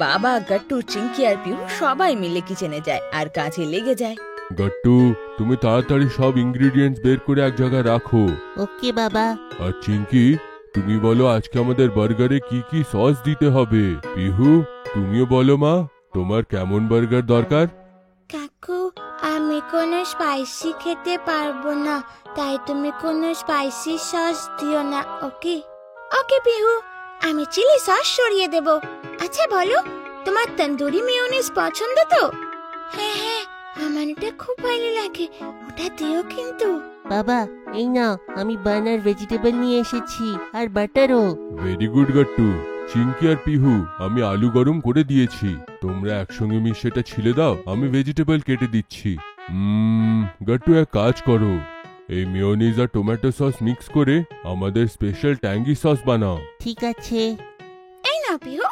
বাবা, গাট্টু, চিংকি আর পিহু সবাই মিলে কিচেনে যায় আর কাজে লেগে যায়। গাট্টু, তুমি তাড়াতাড়ি সব ইনগ্রেডিয়েন্টস বের করে এক জায়গায় রাখো। ওকে বাবা। আর চিংকি, তুমি বলো আজকে আমাদের বার্গারে কি কি সস দিতে হবে। পিহু, তুমিও বলো মা, তোমার কেমন বার্গার দরকার? কাকু, আমি কোনো স্পাইসি খেতে পারবো না, তাই তুমি কোনো স্পাইসি সস দিও না, ওকে? ওকে পিহু, আমি চিলি সস সরিয়ে দেব। আচ্ছা বলো, তোমার তন্দুরি মেয়োনিজ পছন্দ তো? হ্যাঁ হ্যাঁ, আমার এটা খুব ভালো লাগে, ওটা দিও কিন্তু। বাবা, এই নাও, আমি বার্নার ভেজিটেবল নিয়ে এসেছি, আর বাটারও। Very good Gattu. চিংকি আর পিহু, আমি আলু গরম করে দিয়েছি, তোমরা একসঙ্গে মিশে সেটা ছিলে দাও, আমি ভেজিটেবল কেটে দিচ্ছি। গাট্টু, এক কাজ করো, এই মেয়োনিজ আর টমেটো সস মিক্স করে আমাদের স্পেশাল ট্যাঙ্গি সস বানাও। ঠিক আছে। এই নাও পিহু,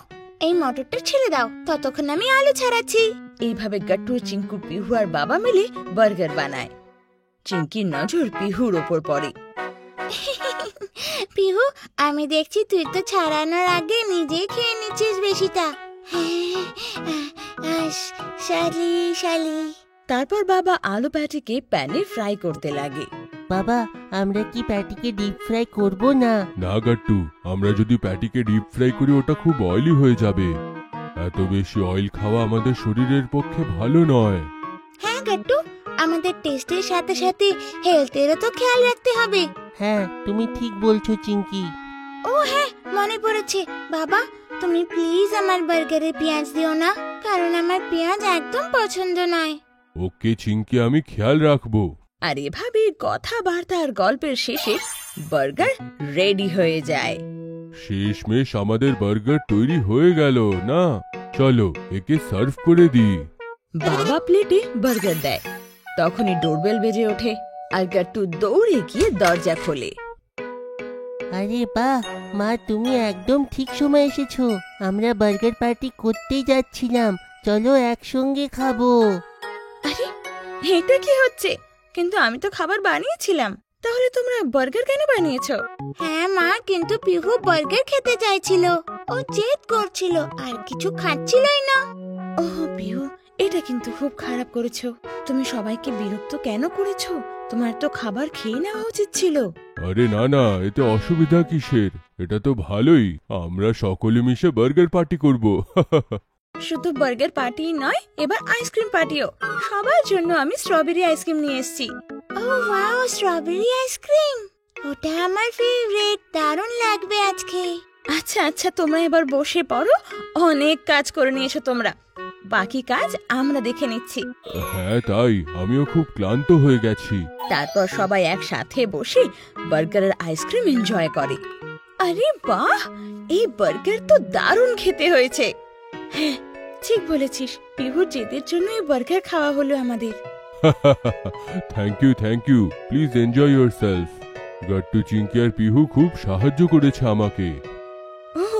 এই মটরটা ছেড়ে দাও, ততক্ষণ আমি আলু ছাড়াচ্ছি। এইভাবে গাট্টু, চিঙ্কু, পিহু আর বাবা মিলে বার্গার বানায়। চিংকির নজর পিহুর ওপর পড়ে। পিহু, আমি দেখছি তুই তো ছাড়ানোর আগে নিজেই খেয়ে নিচ্ছিস বেশিটা। শালি শালি। তারপর বাবা আলু প্যাটিকে প্যানে ফ্রাই করতে লাগে। বাবা, আমরা কি প্যাটিকে ডিপ ফ্রাই করব না? না গাট্টু, আমরা যদি প্যাটিকে ডিপ ফ্রাই করি ওটা খুব অয়েলি হয়ে যাবে। এত বেশি অয়েল খাওয়া আমাদের শরীরের পক্ষে ভালো নয়। হ্যাঁ গাট্টু, আমাদের টেস্টের সাথে সাথে হেলথেরও তো খেয়াল রাখতে হবে। হ্যাঁ, তুমি ঠিক বলছো চিংকি। ও হ্যাঁ, মনে পড়েছে। বাবা, তুমি প্লিজ আমার বার্গারে পেঁয়াজ দিও না, কারণ আমার পেঁয়াজ একদম পছন্দ নয়। ওকে চিংকি, আমি খেয়াল রাখবো। আর এভাবে কথাবার্তা আর গল্পের শেষে বার্গার রেডি হয়ে যায়। শেষমেশ আমাদের বার্গার তৈরি হয়ে গেল না, চলো একে সার্ভ করে দিই। বাবা প্লেটে বার্গার দেয়, তখনই ডোরবেল বেজে ওঠে আর গাট্টু দৌড়ে গিয়ে দরজা খোলে। আরে বাহ মা, তুমি একদম ঠিক সময় এসেছো। আমরা বার্গার পার্টি করতেই যাচ্ছিলাম, চলো একসঙ্গে খাবো। আরে এটা কি হচ্ছে? কিন্তু আমি তো খাবার বানিয়েছিলাম, তাহলে তোমরা বার্গার কেন বানিয়েছো? হ্যাঁ মা, কিন্তু পিহু বার্গার খেতে চাইছিল, ও জেদ করছিল আর কিছু খাচ্ছিলই না। ওহ পিহু, এটা কিন্তু খুব খারাপ করেছো। তুমি সবাইকে বিরক্ত কেন করেছো? তোমার তো খাবার খেয়ে নেওয়া উচিত ছিল। আরে না না, এতে অসুবিধা কিসের? এটা তো ভালোই, আমরা সকলে মিশে বার্গার পার্টি করব। শুধু বার্গার পার্টি নয়, এবার আইসক্রিম পার্টিও। সবার জন্য আমি স্ট্রবেরি আইসক্রিম নিয়ে এসেছি। ও ওয়াও, স্ট্রবেরি আইসক্রিম, ওটা আমার ফেভারিট, দারুণ লাগবে আজকে। আচ্ছা আচ্ছা, তোমরা এবার বসে পড়ো, অনেক কাজ করে নিয়েছো তোমরা, বাকি কাজ আমরা দেখে নিচ্ছি। হ্যাঁ তাই, আমিও খুব ক্লান্ত হয়ে গেছি। তারপর সবাই একসাথে বসে বার্গারের আইসক্রিম এনজয় করে। আরে বাহ, এই বার্গার তো দারুণ খেতে হয়েছে। হ্যাঁ ঠিক বলেছিস, পিহুর জেদের জন্য এই বার্গার খাওয়া হলো আমাদের। Thank you, please enjoy yourself. Gattu, Chinki আর পিহু খুব সাহায্য করেছে আমাকে। ওহ,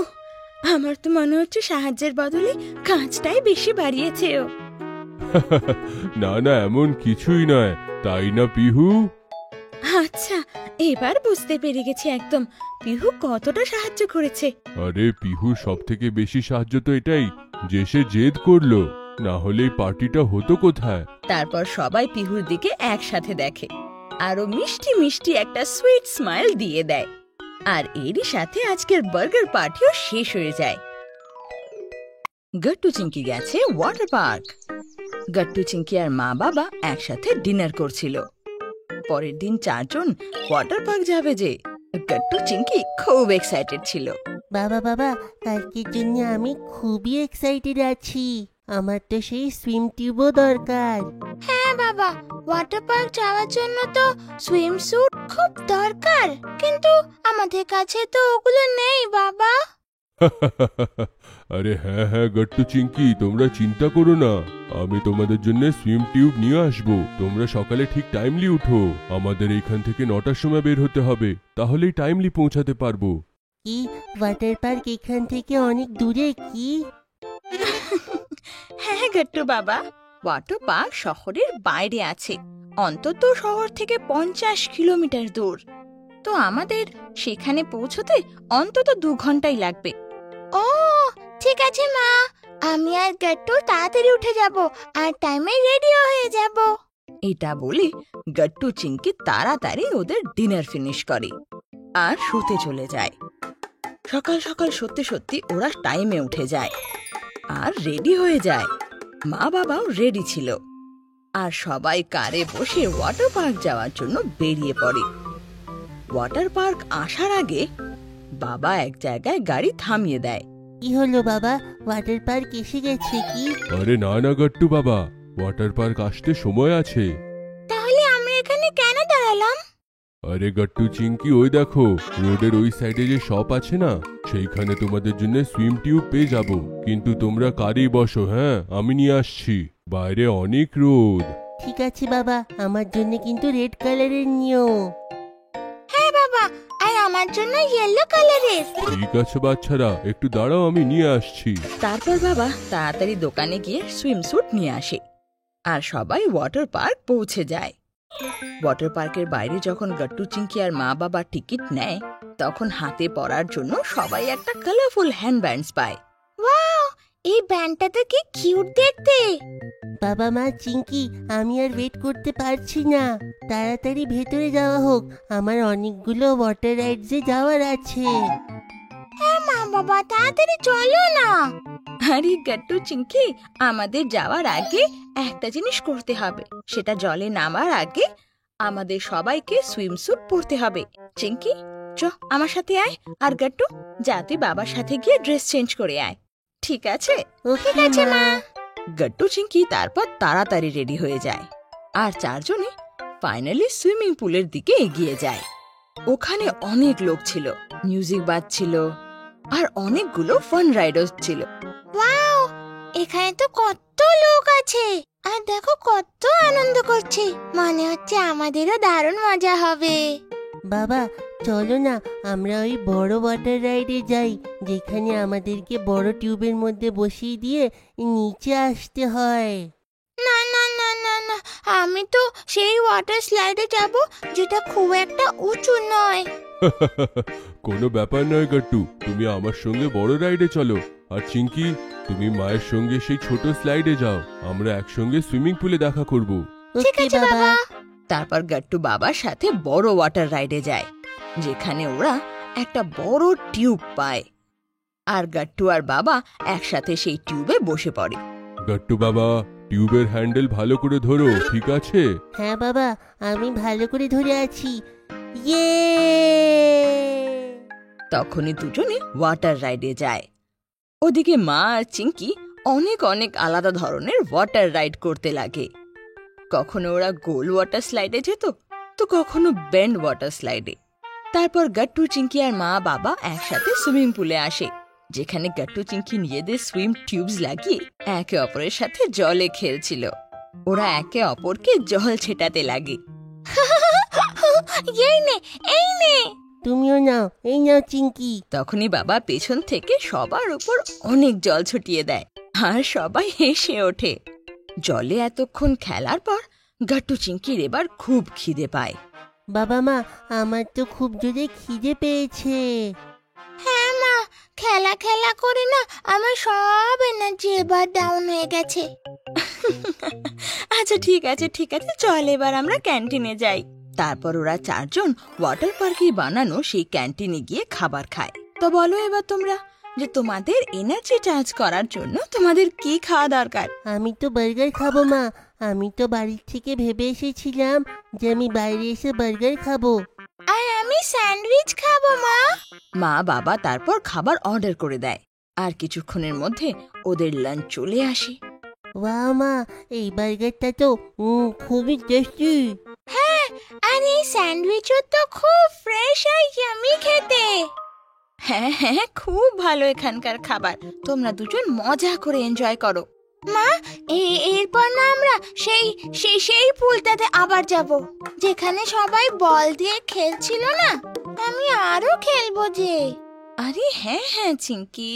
আমার তো মনে হচ্ছে সাহায্যের বদলে কাজটাই বেশি বাড়িয়েছে ও। না না, এমন কিছুই নয়, তাই না পিহু? আচ্ছা, এবার বুঝতে পেরে গেছি একদম পিহু কতটা সাহায্য করেছে। আরে পিহু সব থেকে বেশি সাহায্য তো এটাই যে সে জেদ করলো, না হলে এই পার্টিটা হতো কোথায়। তারপর সবাই পিহুর দিকে একসাথে দেখে, আরো মিষ্টি মিষ্টি একটা সুইট স্মাইল দিয়ে দেয়। আর এরই সাথে আজকের বার্গার পার্টিও শেষ হয়ে যায়। গাট্টু চিঙ্কি গেছে ওয়াটার পার্ক। গাট্টু চিঙ্কি আর মা বাবা একসাথে ডিনার করছিল। পরের দিন চারজন ওয়াটার পার্ক যাবে যে গাট্টু চিঙ্কি খুব এক্সাইটেড ছিল। বাবা বাবা, কালকের জন্য আমি খুবই এক্সাইটেড আছি। আমার তো সেই সুইম টিউবও দরকার। হ্যাঁ বাবা, ওয়াটার পার্ক যাওয়ার জন্য তো সুইম স্যুট খুব দরকার, কিন্তু আমাদের কাছে তো ওগুলো নেই বাবা। আরে হ্যাঁ হ্যাঁ গাট্টু চিঙ্কি, তোমরা চিন্তা করো না, আমি তোমাদের জন্য সুইম টিউব নিয়ে আসবো। তোমরা সকালে ঠিক টাইমলি উঠো, আমাদের এইখান থেকে 9টার সময় বের হতে হবে, তাহলেই টাইমলি পৌঁছাতে পারবো। কি ওয়াটার পার্ক এখান থেকে অনেক দূরে কি? হ্যাঁ গাট্টু বাবা, ওয়াটার পার্ক শহরের বাইরে আছে, অন্তত শহর থেকে 50 কিলোমিটার দূর। তো আমাদের সেখানে পৌঁছতে অন্তত 2 ঘন্টাই লাগবে। ও ঠিক আছে মা, আমি আর গাট্টু তাড়াতাড়ি উঠে যাব আর টাইমে রেডিও হয়ে যাব। এটা বলে গাট্টু চিঙ্কি তাড়াতাড়ি ওদের ডিনার ফিনিশ করে আর শুতে চলে যায়। সকাল সকাল সত্যি সত্যি ওরা টাইমে উঠে যায় আর রেডি হয়ে যায়। মা বাবাও রেডি ছিল আর সবাই কারে বসে ওয়াটার পার্ক যাওয়ার জন্য বেরিয়ে পড়ে। ওয়াটার পার্ক আসার আগে বাবা এক জায়গায় গাড়ি থামিয়ে দেয়। কি হলো বাবা, ওয়াটার পার্ক এসে গেছে কি? আরে না না গাট্টু বাবা, ওয়াটার পার্ক আসতে সময় আছে। তাহলে আমরা এখানে কেন দাঁড়ালাম? আরে গাট্টু চিঙ্কি, ওই দেখো রোডের ওই সাইডে যে শপ আছে না, সেইখানে তোমাদের জন্য সুইম টিউব পেয়ে যাবো। কিন্তু তোমরা কারেই বসো, হ্যাঁ আমি নিয়ে আসছি, বাইরে অনেক রোদ। ঠিক আছে বাবা, আমার জন্য কিন্তু রেড কালারের নিও। হ্যাঁ বাবা, আর আমার জন্য ইয়েলো কালারের। ঠিক আছে বাচ্চারা, একটু দাঁড়াও, আমি নিয়ে আসছি। তারপর বাবা তাড়াতাড়ি দোকানে গিয়ে সুইমস্যুট নিয়ে আসে আর সবাই ওয়াটার পার্ক পৌঁছে যায়। ওয়াটার পার্কের বাইরে যখন গাট্টু চিঙ্কি আর মা বাবা টিকিট নেয়, তখন হাতে পরার জন্য সবাই একটা কালারফুল হ্যান্ডব্যান্ডস পায়। ওয়াও, এই ব্যান্ডটা তো কি কিউট দেখতে। বাবা মা চিঙ্কি, আমি আর ওয়েট করতে পারছি না, তাড়াতাড়ি ভেতরে যাওয়া হোক, আমার অনেকগুলো ওয়াটার রাইডসে যাওয়ার আছে। হ্যাঁ মা বাবা, তাড়াতাড়ি চলো না। আরে গাট্টু চিঙ্কি, আমাদের যাওয়ার আগে একটা জিনিস করতে হবে, সেটা জলে নামার আগে আমাদের সবাইকে সুইমস্যুট পরতে হবে। চিঙ্কি চ আমার সাথে আয়, আর গাট্টু যা তুই বাবার সাথে গিয়ে ড্রেস চেঞ্জ করে আয়, ঠিক আছে? ঠিক আছে মা। গাট্টু চিঙ্কি তারপর তাড়াতাড়ি রেডি হয়ে যায় আর চারজনে ফাইনালি সুইমিং পুলের দিকে এগিয়ে যায়। ওখানে অনেক লোক ছিল, মিউজিক বাজছিল আর অনেকগুলো ফান রাইডার ছিল। ওয়াও, এখানে তো কত লোক আছে আর দেখো কত আনন্দ করছে। মনে হচ্ছে আমাদেরও দারুণ মজা হবে। বাবা চলো না আমরা ওই বড় ওয়াটার রাইডে যাই, যেখানে আমাদেরকে বড় টিউবের মধ্যে বসিয়ে দিয়ে নিচে আসতে হয়। না না না না না, আমি তো সেই ওয়াটার স্লাইডে যাব যেটা খুব একটা উঁচু নয়। কোনো ব্যাপার নয় গাট্টু, তুমি আমার সঙ্গে বড় রাইডে চলো, আর চিঙ্কি তুমি মায়ের সঙ্গে সেই ছোট স্লাইডে যাও। আমরা একসঙ্গে সুইমিং পুলে দেখা করব। ঠিক ওকে আছে বাবা। তারপর গাট্টু বাবার সাথে বড় ওয়াটার রাইডে যায়, যেখানে ওরা একটা বড় টিউব পায়। আর গাট্টু আর বাবা একসাথে সেই টিউবে বসে পড়ে। গাট্টু বাবা, টিউবের হ্যান্ডেল ভালো করে ধরো, ঠিক আছে? হ্যাঁ বাবা, আমি ভালো করে ধরে আছি। ইয়ে! তখনই দুজনে ওয়াটার রাইডে যায়। ওদিকে মা আর চিঙ্কি অনেক অনেক আলাদা ধরনের ওয়াটার রাইড করতে লাগে। কখনো ওরা গোল ওয়াটার স্লাইডে যেত, তো কখনো বেন্ড ওয়াটার স্লাইডে। তারপর গাট্টু, চিঙ্কি আর মা বাবা একসাথে সুইমিং পুলে আসে, যেখানে গাট্টু চিঙ্কি নিজেদের সুইম টিউবস লাগিয়ে একে অপরের সাথে জলে খেলছিল। ওরা একে অপরকে জল ছেটাতে লাগে। এই নে, এই নে। তুমিও নাও, এই নাও চিঙ্কি। তখনই বাবা পেছন থেকে সবার উপর অনেক জল ছটিয়ে দেয়, আর সবাই হেসে ওঠে। জলে এতক্ষণ খেলার পর গাট্টু চিঙ্কির এবার খুব খিদে পায়। বাবা মা, আমার তো খুব জোরে খিদে পেয়েছে। হ্যাঁ মা, খেলা খেলা করে না আমার সব এনার্জি এবার ডাউন হয়ে গেছে। আচ্ছা ঠিক আছে ঠিক আছে, চল এবার আমরা ক্যান্টিনে যাই। তারপর ওরা চারজন ওয়াটার পার্কে বানানো সেই ক্যান্টিনে গিয়ে খাবার খায়। তো বলো এবার তোমরা যে তোমাদের এনার্জি চার্জ করার জন্য তোমাদের কি খাওয়া দরকার? আমি তো বার্গার খাবো মা। আমি তো বাড়ির থেকে ভেবে এসেছিলাম যে আমি বাইরে এসে বার্গার খাবো। আর আমি স্যান্ডউইচ খাবো মা। মা বাবা তারপর খাবার অর্ডার করে দেয়, আর কিছুক্ষণের মধ্যে ওদের লাঞ্চ চলে আসে। ওয়াও মা, এই বার্গারটা তো খুবই টেস্টি। হ্যাঁ, আর এই স্যান্ডউইচও তো খুব ফ্রেশ আর ইয়ামি খেতে। হ্যাঁ হ্যাঁ, খুব ভালো এখানকার খাবার। তোমরা দুজন মজা করে এনজয় করো। মা, এরপর না আমরা সেই সেই সেই পুলটাতে আবার যাব, যেখানে সবাই বল দিয়ে খেলছিল না। আমি আরো খেলবো যে। আরে হ্যাঁ হ্যাঁ চিঙ্কি,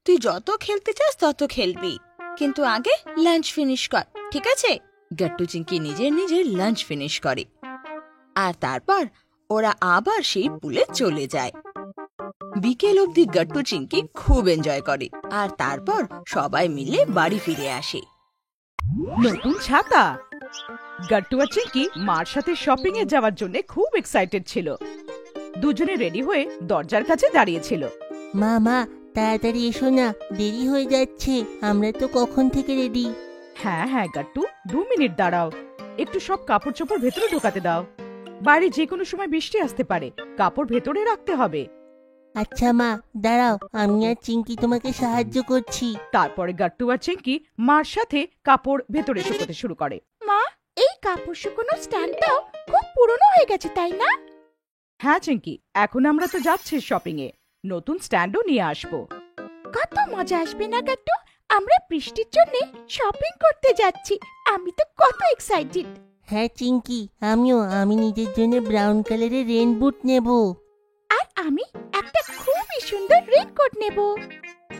তুই যত খেলতে চাস তত খেলবি, কিন্তু আগে লাঞ্চ ফিনিশ কর, ঠিক আছে? গাট্টু চিঙ্কি নিজের নিজের লাঞ্চ ফিনিশ করে, আর তারপর ওরা আবার সেই পুলে চলে যায়। বিকেল অবধি গাট্টু চিঙ্কি খুব এনজয় করে, আর তারপর সবাই মিলে বাড়ি ফিরে আসে। নতুন ছাতা। গাট্টু আর চিঙ্কি মার সাথে শপিং এ যাওয়ার জন্য খুব এক্সাইটেড ছিল। দুজনে রেডি হয়ে দরজার কাছে দাঁড়িয়েছিল। মা মা, তাড়াতাড়ি এসো না, দেরি হয়ে যাচ্ছে। আমরা তো কখন থেকে রেডি। হ্যাঁ হ্যাঁ গাট্টু, 2 মিনিট দাঁড়াও, একটু সব কাপড় চোপড় ভেতরে ঢোকাতে দাও। বাইরে যে কোনো সময় বৃষ্টি আসতে পারে, কাপড় ভেতরে রাখতে হবে। আচ্ছা মা, দাঁড়াও, আমি আর চিঙ্কি তোমাকে সাহায্য করছি। তারপরে গাট্টু আর চিঙ্কি মার সাথে কাপড় ভেতরে শুকোতে শুরু করে। মা, এই কাপড় শুকোনোর স্ট্যান্ডটাও খুব পুরনো হয়ে গেছে, তাই না? হ্যাঁ চিঙ্কি, এখন আমরা তো যাচ্ছি শপিং এ, নতুন স্ট্যান্ডও নিয়ে আসবো। কত মজা আসবে না গাট্টু, আমরা বৃষ্টির জন্য শপিং করতে যাচ্ছি। আমি তো কত এক্সাইটেড। হ্যাঁ চিঙ্কি, আমিও। আমি নিজের জন্য ব্রাউন কালারের রেন বুট নেব। আর আমি একটা খুবই সুন্দর রেনকোট নেব।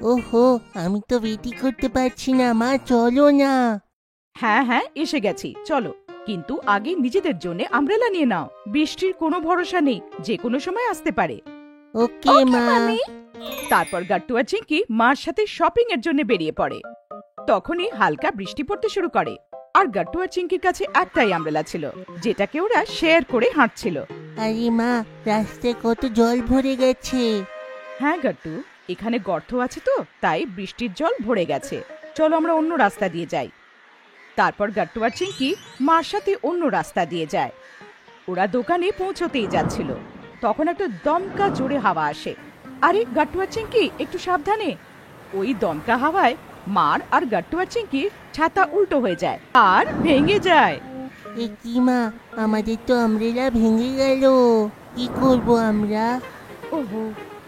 ওহো, আমি তো ওয়েটই করতে পারছি না। মা চলো না। হ্যাঁ হ্যাঁ, এসে গেছি, চলো। কিন্তু আগে নিজেদের জন্য আমব্রেলা নিয়ে নাও, বৃষ্টির কোনো ভরসা নেই, যে কোনো সময় আসতে পারে। ওকে মা। তারপর গাট্টু আর চিঙ্কি মার সাথে শপিং এর জন্য বেরিয়ে পড়ে। তখনই হালকা বৃষ্টি পড়তে শুরু করে, আর গাট্টু আর চিঙ্কির কাছে একটাই আমব্রেলা ছিল, যেটাকে ওরা শেয়ার করে হাঁটছিল। আরে মা, রাস্তায় কত জল ভরে গেছে। হ্যাঁ গাট্টু, এখানে গর্ত আছে তো, তাই বৃষ্টির জল ভরে গেছে। চলো আমরা অন্য রাস্তা দিয়ে যাই। তারপর গাট্টু আর চিঙ্কি মার সাথে অন্য রাস্তা দিয়ে যায়। ওরা দোকানে পৌঁছতেই যাচ্ছিল, তখন একটা দমকা জোরে হাওয়া আসে। আরে গাট্টু আর চিঙ্কি, একটু সাবধানে। ওই দমকা হাওয়ায় মার আর গাট্টু আর চিঙ্কির ছাতা উল্টো হয়ে যায় আর ভেঙে যায়। এ কি মা, আমাদের তো আমব্রেলা ভেঙে গেল, কি করব আমরা? ওহো,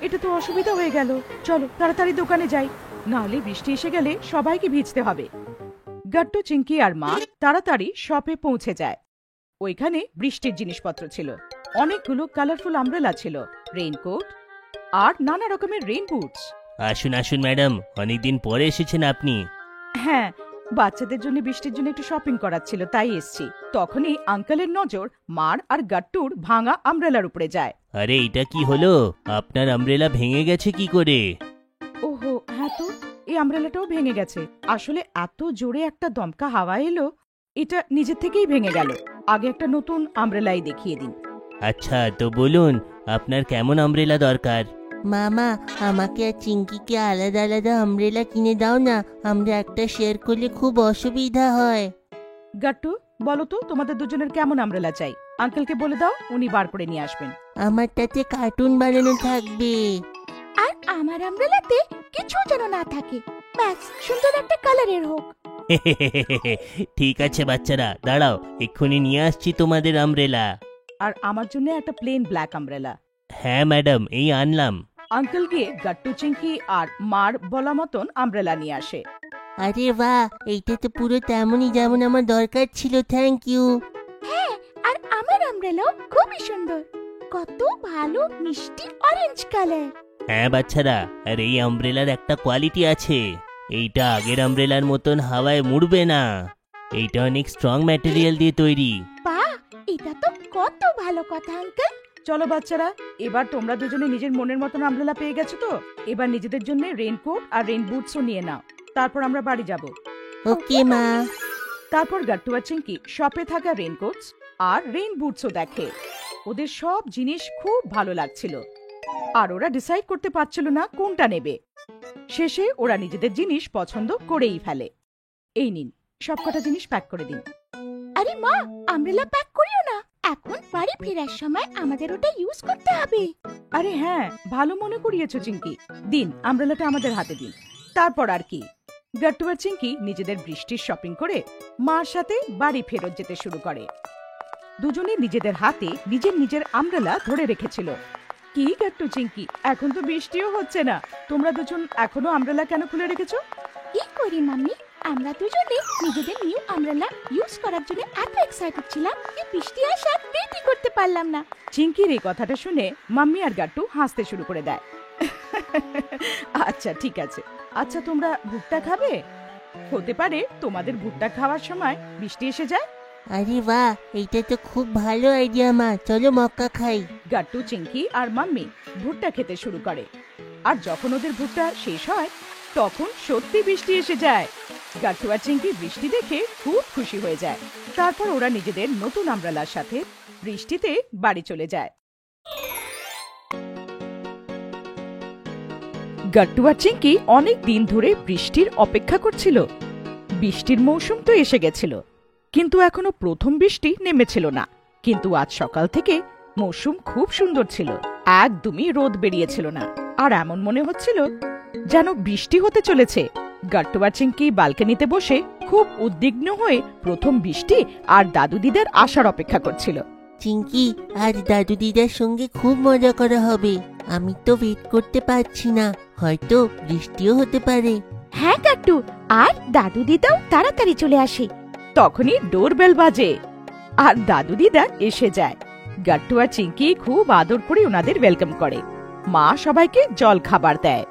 এটা তো অসুবিধা হয়ে গেল। চলো তাড়াতাড়ি দোকানে যাই, নাহলে বৃষ্টি এসে গেলে সবাইকে ভিজতে হবে। গাট্টু, চিঙ্কি আর মা তাড়াতাড়ি শপে পৌঁছে যায়। ওইখানে বৃষ্টির জিনিসপত্র ছিল, অনেকগুলো কালারফুল আমব্রেলা ছিল, রেইনকোট আর নানা রকমের রেইন বুটস। আসুন আসুন ম্যাডাম, অনেকদিন পরে এসেছেন আপনি। হ্যাঁ, বাচ্চাদের জন্য বৃষ্টির জন্য একটু শপিং করার ছিল, তাই এসছি। তখনই আঙ্কেলের নজর মার আর গাট্টুর ভাঙা আমব্রেলার উপরে যায়। আরে এটা কি হলো? আপনার আমব্রেলা ভেঙে গেছে কি করে? ওহো, হ্যাঁ তো, এই আমব্রেলাটাও ভেঙে গেছে। আসলে এত জোরে একটা দমকা হাওয়া এলো, এটা নিজে থেকেই ভেঙে গেল। আগে একটা নতুন আমব্রেলাই দেখিয়ে দিন। আচ্ছা, তো বলুন আপনার কেমন আমব্রেলা দরকার? মামা, আমাকে আর চিঙ্কিকে আলাদা আলাদা আমব্রেলা কিনে দাও না, আমরা একটা শেয়ার করলে খুব অসুবিধা হয়। গাট্টু, বলো তো তোমাদের দুজনের কেমন আমব্রেলা চাই? আঙ্কেলকে বলে দাও, উনি বার করে নিয়ে আসবেন। আমারটাতে কার্টুন বানানো থাকবে। আর আমার আমব্রেলাতে কিছু যেন না থাকে, ব্যাস সুন্দর একটা কালারের হোক। ঠিক আছে বাচ্চারা, দাঁড়াও, এক্ষুনি নিয়ে আসছি তোমাদের আমব্রেলা। আর আমার জন্য একটা প্লেন ব্ল্যাক আমব্রেলা। হ্যাঁ ম্যাডাম, এই আনলাম। আঙ্কেল গিয়ে গাট্টু, চিঙ্কি আর মার বলা মতন আমব্রেলা নিয়ে আসে। আরে বাহ, এইটা তো পুরো তেমনই যেমন আমার দরকার ছিল, থ্যাংক ইউ। হ্যাঁ, আর আমার আমব্রেলাও খুবই সুন্দর, কত ভালো মিষ্টি অরেঞ্জ কালার। হ্যাঁ বাচ্চারা, আর এই আমব্রেলার একটা কোয়ালিটি আছে, এইটা আগের আমব্রেলার মতন হাওয়ায় মুড়বে না। এইটা অনেক স্ট্রং ম্যাটেরিয়াল দিয়ে তৈরি। বাহ, এটা তো কত ভালো কথা আঙ্কেল। চলো বাচ্চারা, এবার তোমরা দুজনে নিজের মনের মতন আমব্রেলা পেয়ে গেছো তো? এবার নিজেদের জন্য রেইনকোট আর রেইন বুটসও নিয়ে নাও, তারপর আমরা বাড়ি যাব। ওকে মা। তারপর গাট্টু আর চিঙ্কি শপে থাকা রেইনকোটস আর রেইন বুটসও দেখে। ওদের সব জিনিস খুব ভালো লাগছিল, আর ওরা ডিসাইড করতে পারছিল না কোনটা নেবে। শেষে ওরা নিজেদের জিনিস পছন্দ করেই ফেলে। এই নিন, সবকটা জিনিস প্যাক করে দিন। আরে মা, আমব্রেলা প্যাক করিও না, এখন বাড়ি ফেরার সময় আমাদের ওটা ইউজ করতে হবে। আরে হ্যাঁ, ভালো মনে করিয়েছো চিঙ্কি। দিন, আমব্রেলাটা আমাদের হাতে দিন। তারপর আর কি, গাট্টু আর চিঙ্কি নিজেদের বৃষ্টির শপিং করে মার সাথে বাড়ি ফেরত যেতে শুরু করে। দুজনে নিজেদের হাতে নিজের নিজের আমব্রেলা ধরে রেখেছিল। কি গাট্টু, চিঙ্কি, এখন তো বৃষ্টিও হচ্ছে না, তোমরা দুজন এখনো আমব্রেলা কেন খুলে রেখেছো? কি করি মাম্মি, আমরা দুজনে নিজেদের নিউ আমব্রেলা ইউজ করার জন্য এত এক্সাইটেড ছিলাম যে বৃষ্টি আসার ওয়েটই করতে পারলাম না। চিঙ্কির এই কথাটা শুনে মাম্মি আর গাট্টু হাসতে শুরু করে দেয়। আচ্ছা ঠিক আছে, আচ্ছা তোমরা ভুট্টা খাবে? হতে পারে তোমাদের ভুট্টা খাওয়ার সময় বৃষ্টি এসে যায়। আরে বাহ, এইটা তো খুব ভালো আইডিয়া মা, চলো মক্কা খাই। গাট্টু, চিঙ্কি আর মাম্মি ভুট্টা খেতে শুরু করে, আর যখন ওদের ভুট্টা শেষ হয় তখন সত্যি বৃষ্টি এসে যায়। গাট্টু আর চিঙ্কি বৃষ্টি দেখে খুব খুশি হয়ে যায়। তারপর ওরা নিজেদের নতুন আমব্রেলার সাথে বৃষ্টিতে বাড়ি চলে যায়। গাট্টু আর চিঙ্কি অনেক দিন ধরে বৃষ্টির অপেক্ষা করছিল। বৃষ্টির মৌসুম তো এসে গেছিল, কিন্তু এখনো প্রথম বৃষ্টি নেমেছিল না। কিন্তু আজ সকাল থেকে মৌসুম খুব সুন্দর ছিল, একদমই রোদ বেরিয়েছিল না, আর এমন মনে হচ্ছিল যেন বৃষ্টি হতে চলেছে। গাট্টু আর চিঙ্কি বালকনিতে বসে খুব উদ্বিগ্ন হয়ে প্রথম বৃষ্টি আর দাদু দিদার আসার অপেক্ষা করছিল। চিঙ্কি, আজ দাদু দিদার সঙ্গে খুব মজা করা হবে, আমি তো ওয়েট করতে পারছি না, হয়তো বৃষ্টিও হতে পারে। হ্যাঁ গাট্টু, আর দাদু দিদাও তাড়াতাড়ি চলে আসে। তখনই ডোরবেল বাজে আর দাদু দিদা এসে যায়। গাট্টু আর চিঙ্কি খুব আদর করে ওনাদের ওয়েলকাম করে। মা সবাইকে জল খাবার দেয়।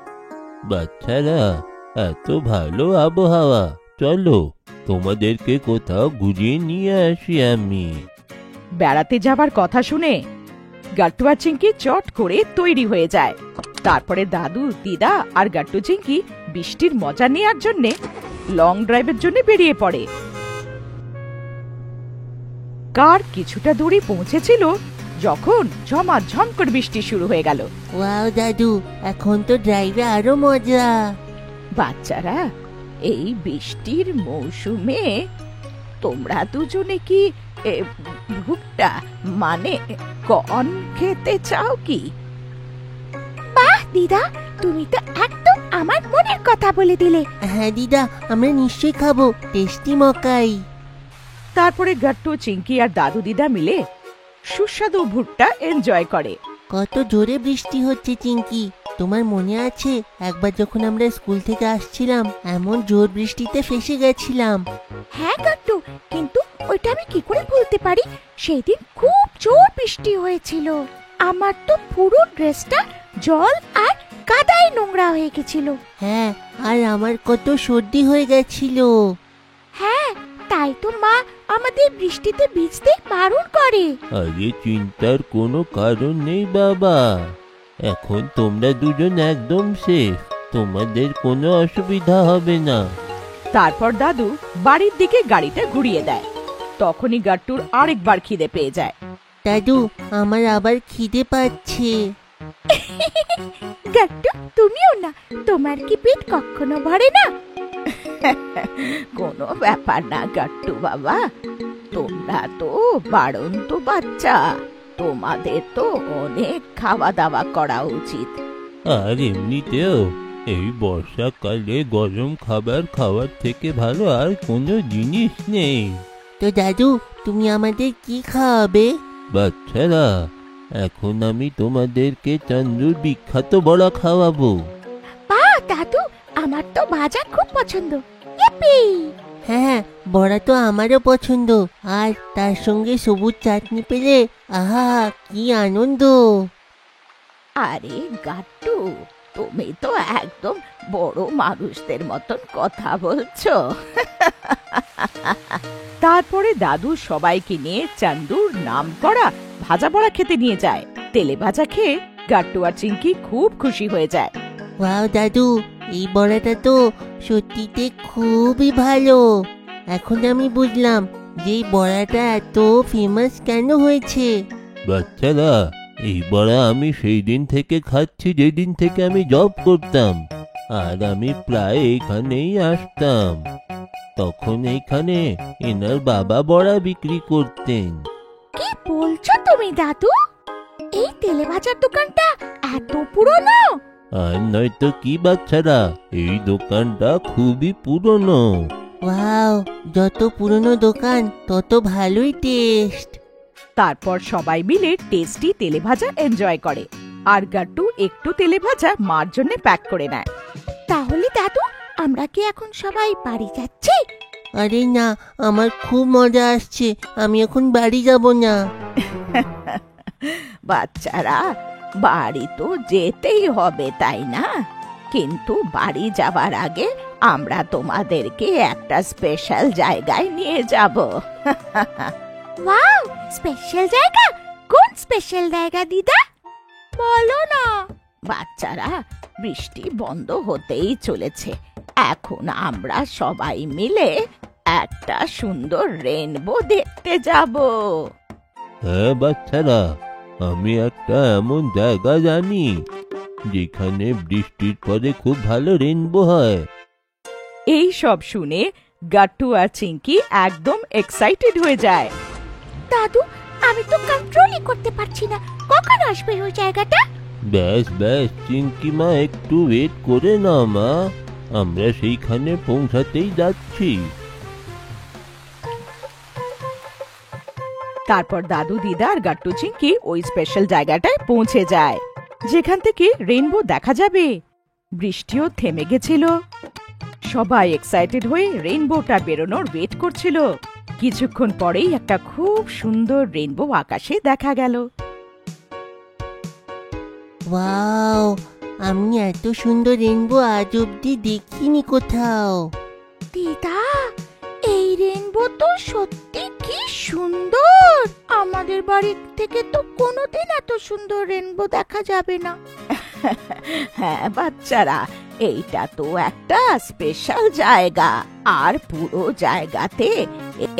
বাচ্চারা, এত ভালো আবহাওয়া, চলো তোমাদেরকে কোথাও ঘুরিয়ে নিয়ে আসি আমি। বেড়াতে যাবার কথা শুনে গাট্টু আর চিঙ্কি চট করে তৈরি হয়ে যায়। তারপরে দাদু দিদা আর গাট্টু চিঙ্কি বৃষ্টির মজা নেওয়ার জন্য লং ড্রাইভের জন্য বেরিয়ে পড়ে। কার কিছুটা দূরে পৌঁছেছিল যখন ঝমাঝম করে বৃষ্টি শুরু হয়ে গেল। ওয়াও দাদু, এখন তো ড্রাইভে আরো মজা। বাচ্চারা, এই বৃষ্টির মৌসুমে তোমরা দুজনে কি ভুট্টা মানে কর্ন খেতে চাও কি? বাহ দিদা, তুমি তো একদম আমার মনের কথা বলে দিলে। হ্যাঁ দিদা, আমরা নিশ্চয়ই খাবো টেস্টি মকাই। তারপরে গাট্টু, চিঙ্কি আর দাদু দিদা মিলে সুস্বাদু ভুট্টা এনজয় করে। কত জোরে বৃষ্টি হচ্ছে চিঙ্কি, তোমার মনে আছে একবার যখন আমরা স্কুল থেকে আসছিলাম এমন জোর বৃষ্টিতে ফেসে গেছিলাম? হ্যাঁ গাট্টু, কিন্তু ওইটা আমি কি করে ভুলতে পারি? সেই দিন খুব জোর বৃষ্টি হয়েছিল। আমার তো পুরো ড্রেসটা জল আর কাদায় নোংরা হয়ে গেছিল। হ্যাঁ, আর আমার কত সর্দি হয়ে গেছিল। হ্যাঁ, তাই তো মা আমাদের বৃষ্টিতে ভিজতে বারণ করে। আরে চিন্তার কোনো কারণ নেই বাবা, এখন তোমরা দুজন একদম সেফ, তোমাদের কোনো অসুবিধা হবে না। তারপর দাদু বাড়ির দিকে গাড়িটা ঘুরিয়ে দেয়। তখনই গাট্টুর আরেকবার খিদে পেয়ে যায়। দাদু, আমার আবার খিদে পাচ্ছে। গাট্টু, তুমিও না? তোমার কি পেট কখনো ভরে না? কোনো ব্যাপার না গাট্টু বাবা, তোমরা তো বাড়ন্ত বাচ্চা, তোমাদের তো অনেক খাওয়া দাওয়া করা উচিত। আর এমনিতেও এই বর্ষাকালে গরম খাবার খাওয়ার থেকে ভালো আর কোনো জিনিস নেই। তো দাদু, তুমি আমাদের কি খাওয়াবে? বাচ্চারা, এখন আমি তোমাদেরকে চান্দুর বিখ্যাত বড়া খাওয়াবো। বাহ দাদু, আমার তো ভাজা খুব পছন্দ। ইপ্পি! হ্যাঁ, বড়া তো আমারও পছন্দ, আর তার সঙ্গে সবুজ চাটনি পেলে আহা কি আনন্দ। আরে গাট্টু, তুমি তো একদম বড় মানুষদের মতন কথা বলছো। তারপরে দাদু সবাইকে নিয়ে চান্দুর নাম করা ভাজা বড়া খেতে নিয়ে যায়। তেলে ভাজা খেয়ে গাট্টু আর চিঙ্কি খুব খুশি হয়ে যায়। ওয়াও দাদু, এই বড়াটা তো সত্যিতে খুবই ভালো। এখন আমি বুঝলাম যে এই বড়াটা এত ফেমাস কেন হয়েছে। বাচ্চারা, এই বড়া আমি সেই দিন থেকে খাচ্ছি যেদিন থেকে আমি জব করতাম, আর আমি প্রায় এইখানেই আসতাম। তখন এইখানে এনার বাবা বড়া বিক্রি করতেন। কি বলছো তুমি দাদু? এই তেলে ভাজার দোকানটা এত পুরনো? আর নয়তো কি বাচ্চারা, এই দোকানটা খুবই পুরনো। ওয়াও, যত পুরনো দোকান তত ভালোই টেস্ট। তারপর সবাই মিলে টেস্টি তেলে ভাজা এনজয় করে, আর গাট্টু একটু তেলে ভাজা মার জন্য প্যাক করে নেয়। তাহলে দাদু, আমরা কি এখন সবাই বাড়ি যাচ্ছি? আরে না, আমার খুব মজা আসছে, আমি এখন বাড়ি যাব না। বাচ্চারা, বাড়ি তো যেতেই হবে তাই না? কিন্তু বাড়ি যাবার আগে আমরা তোমাদেরকে একটা স্পেশাল জায়গায় নিয়ে যাব। ওয়াও, স্পেশাল জায়গা? কোন স্পেশাল জায়গা দিদা? বলো না। বাচ্চারা, বৃষ্টি বন্ধ হতেই চলেছে, এখন আমরা সবাই মিলে একটা সুন্দর রেইনবো দেখতে যাব। হ্যাঁ বাচ্চারা, আমি একটা এমন জায়গা জানি যেখানে বৃষ্টির পরে খুব ভালো রেইনবো হয়। এই সব শুনে গাট্টু আর চিঙ্কি একদম এক্সাইটেড হয়ে যায়। দাদু, আমি তো কন্ট্রোলই করতে পারছি না, কখন আসবে ওই জায়গাটা? ব্যাস ব্যাস চিঙ্কি মা, একটু ওয়েট করে না মা, আমরা সেইখানে পৌঁছাতেই যাচ্ছি। তারপর দাদু, দিদা আর গাট্টু, চিঙ্কি ওই স্পেশাল জায়গাটায় পৌঁছে যায়, যেখান থেকে রেইনবো দেখা যাবে। বৃষ্টিও থেমে গেছিল। সবাই এক্সাইটেড হয়ে রেইনবোটা বেরোনোর ওয়েট করছিল। কিছুক্ষণ পরেই একটা খুব সুন্দর রেইনবো আকাশে দেখা গেল। ওয়াও, আমি এত সুন্দর রেইনবো আজ অব্দি দেখিনি কোথাও। দিদা, এই রেইনবো তো সত্যি কি সুন্দর! আমাদের বাড়ি থেকে তো কোনোদিন এত সুন্দর রেইনবো দেখা যাবে না। হ্যাঁ বাচ্চারা, এইটা তো একটা স্পেশাল জায়গা, আর পুরো জায়গাতে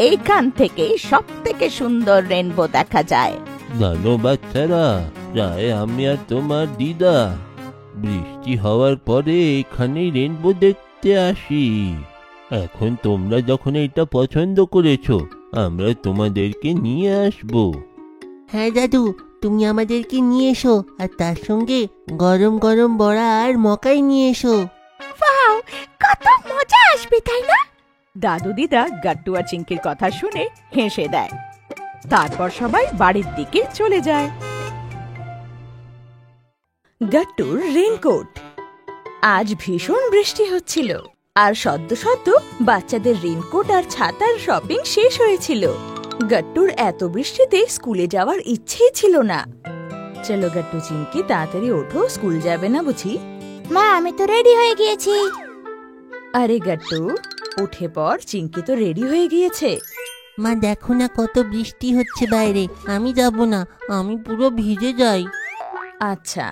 এইখান থেকে সব থেকে সুন্দর রেইনবো দেখা যায়। জানো বাচ্চারা, প্রায় আমি আর তোমার দিদা বৃষ্টি হওয়ার পরে এখানেই রেইনবো দেখতে আসি। এখন তোমরা যখন এটা পছন্দ করেছো, আমরা তোমাদেরকে নিয়ে আসবো। হ্যাঁ দাদু, তুমি আমাদেরকে নিয়ে এসো, আর তার সঙ্গে গরম গরম বড়া আর মকাই নিয়ে এসো। ওয়াও, কত মজা আসবে তাই না? দাদু দিদা গাট্টু আর চিংকির কথা শুনে হেসে দেয়। তারপর সবাই বাড়ির দিকে চলে যায়। গাট্টুর রেনকোট। আজ ভীষণ বৃষ্টি হচ্ছিল আর সদ্য সদ্য বাচ্চাদের রেনকোট আর ছাতার শপিং শেষ হয়েছিল। গাট্টুর এত বৃষ্টিতে স্কুলে যাওয়ার ইচ্ছেই ছিল না। চলো গাট্টু চিংকি, তাড়াতাড়ি ওঠো, স্কুল যাবে না বুঝি? মা, আমি তো রেডি হয়ে গিয়েছি। আরে গাট্টু, উঠে পড়, চিংকি তো রেডি হয়ে গিয়েছে। মা দেখো না কত বৃষ্টি হচ্ছে বাইরে, আমি যাব না, আমি পুরো ভিজে যাই। আচ্ছা,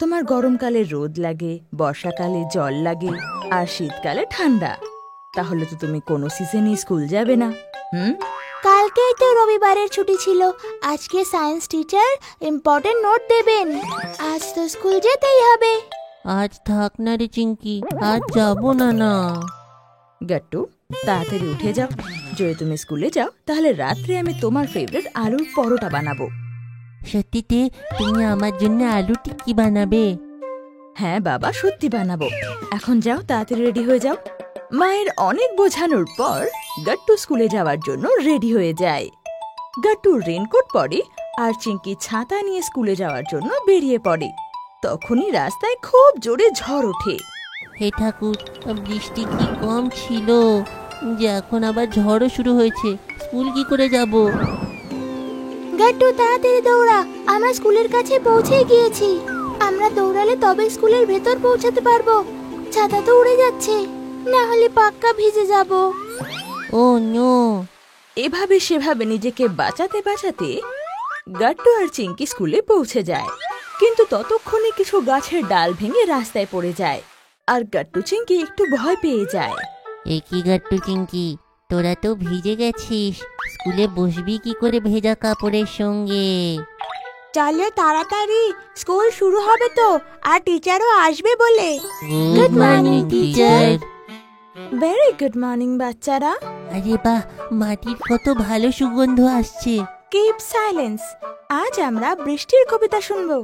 তোমার গরমকালে রোদ লাগে, বর্ষাকালে জল লাগে আর শীতকালে ঠান্ডা, তাহলে তো তুমি কোনো সিজনে স্কুল যাবে না। কালকেই তো রবিবারের ছুটি ছিল, আজকে সায়েন্স টিচার ইম্পর্টেন্ট নোট দেবেন, আজ তো স্কুল যেতেই হবে। আজ থাক না রে চিংকি, আজ যাব না। গাট্টু, তাড়াতাড়ি উঠে যাও। যদি তুমি স্কুলে যাও তাহলে রাত্রে আমি তোমার ফেভারিট আলুর পরোটা বানাবো। সত্যিতে তুমি আমার জন্য আলু টিক্কি বানাবে? হ্যাঁ বাবা, সত্যি বানাবো। এখন যাও, তাড়াতাড়ি রেডি হয়ে যাও। মায়ের অনেক বোঝানোর পর গাট্টু স্কুলে যাওয়ার জন্য রেডি হয়ে যায়। গাট্টু রেনকোট পরে আর চিংকি ছাতা নিয়ে স্কুলে যাওয়ার জন্য বেরিয়ে পড়ে। তখনই রাস্তায় খুব জোরে ঝড় ওঠে। হে ঠাকুর, বৃষ্টি কি কম ছিল যে এখন আবার ঝড়ও শুরু হয়েছে, স্কুল কি করে যাব? গাট্টু তাড়াতাড়ি দৌড়া, আমরা স্কুলের কাছে পৌঁছে গিয়েছি। আমরা দৌড়ালে তবে স্কুলের ভেতর পৌঁছাতে পারবো। ছাতা তো উড়ে যাচ্ছে, না হলে পাক্কা ভিজে যাব। ও নো! এভাবে সেভাবে নিজেকে বাঁচাতে বাঁচাতে গাট্টু আর চিংকি স্কুলে পৌঁছে যায়। কিন্তু ততক্ষণে কিছু গাছের ডাল ভেঙে রাস্তায় পড়ে যায় আর গাট্টু চিংকি একটু ভয় পেয়ে যায়। এ কি গাট্টু চিংকি, তোরা তো ভিজে গেছিস, স্কুলে বসবি কি করে ভেজা কাপড়ের সঙ্গে? চলো তাড়াতাড়ি, স্কুল শুরু হবে তো, আর টিচারও আসবে বলে। Good morning teacher. Very good morning বাচ্চারা। আরে বাহ, মাটির কত ভালো সুগন্ধ আসছে। কিপ সাইলেন্স, আজ আমরা বৃষ্টির কবিতা শুনবো।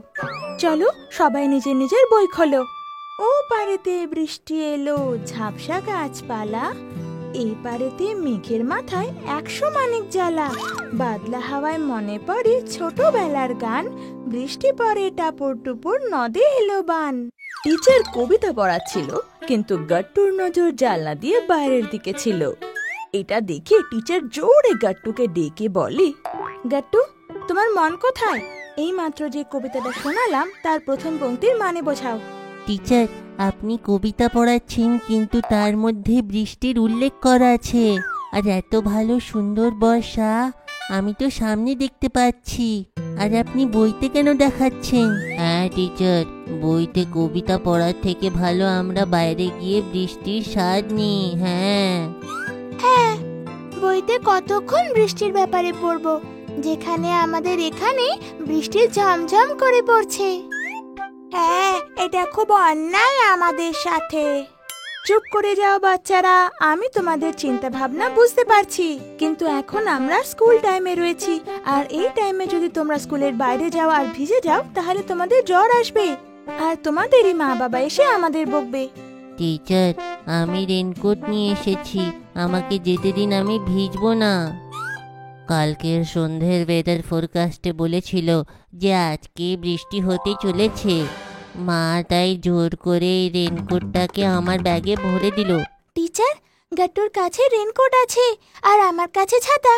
চলো সবাই নিজের নিজের বই খোলো। ও পারেতে বৃষ্টি এলো, ঝাপসা গাছপালা, এই পারেতে মেঘের মাথায় 100 মানিক জ্বালা, বাদলা হাওয়ায় মনে পড়ে ছোটবেলার গান, বৃষ্টি পরে টাপুর টুপুর নদে এলো বান। টিচার কবিতা পড়াচ্ছিল, কিন্তু গাট্টুর নজর জানলা দিয়ে বাইরের দিকে ছিল। এটা দেখে টিচার জোরে গাট্টুকে ডেকে বলে, গাট্টু, তোমার মন কোথায়? এই মাত্র যে কবিতাটা শোনালাম তার প্রথম পংক্তির মানে বোঝাও। টিচার, আপনি কবিতা পড়াচ্ছেন, কিন্তু তার মধ্যে বৃষ্টির উল্লেখ করা আছে। আর এত ভালো সুন্দর বর্ষা আমি তো সামনে দেখতে পাচ্ছি, আর আপনি বইতে কেন দেখাচ্ছেন? হ্যাঁ টিচার, বইতে কবিতা পড়ার থেকে ভালো আমরা বাইরে গিয়ে বৃষ্টির স্বাদ নিই। হ্যাঁ হ্যাঁ, বইতে কতক্ষণ বৃষ্টির ব্যাপারে পড়বো, যেখানে আমাদের এখানে বৃষ্টি ঝমঝম করে পড়ছে। হ্যাঁ, এটা খুব অন্যায় আমাদের সাথে। চুপ করে যাও বাচ্চারা, আমি তোমাদের চিন্তা ভাবনা বুঝতে পারছি, কিন্তু এখন আমরা স্কুল টাইমে রয়েছি, আর এই টাইমে যদি তোমরা স্কুলের বাইরে যাও আর ভিজে যাও তাহলে তোমাদের জ্বর আসবে, আর তোমাদেরই মা বাবা এসে আমাদের বকবে। টিচার, আমি রেনকোট নিয়ে এসেছি, আমাকে যেতে দিন, আমি ভিজবো না। কালকের সন্ধ্যের ওয়েদার ফোরকাস্টে বলেছিল যে আজকে বৃষ্টি হতে চলেছে। মা তাই জোর করে এই রেনকোটটাকে আমার ব্যাগে ভরে দিল। টিচার, গাট্টুর কাছে রেনকোট আছে আর আমার কাছে ছাতা।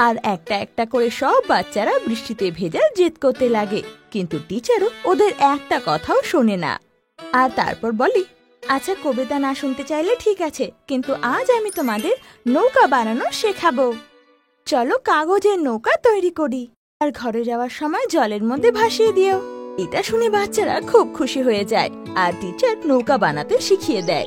আর একটা একটা করে সব বাচ্চারা বৃষ্টিতে ভেজার জেদ করতে লাগে, কিন্তু টিচারও ওদের একটা কথাও শোনে না। আর তারপর বলি, আচ্ছা কবিতা না শুনতে চাইলে ঠিক আছে, কিন্তু আজ আমি তোমাদের নৌকা বানানো শেখাবো। চলো কাগজের নৌকা তৈরি করি, আর ঘরে যাওয়ার সময় জলের মধ্যে ভাসিয়ে দিও। এটা শুনে বাচ্চারা খুব খুশি হয়ে যায়, আর টিচার নৌকা বানাতে শিখিয়ে দেয়।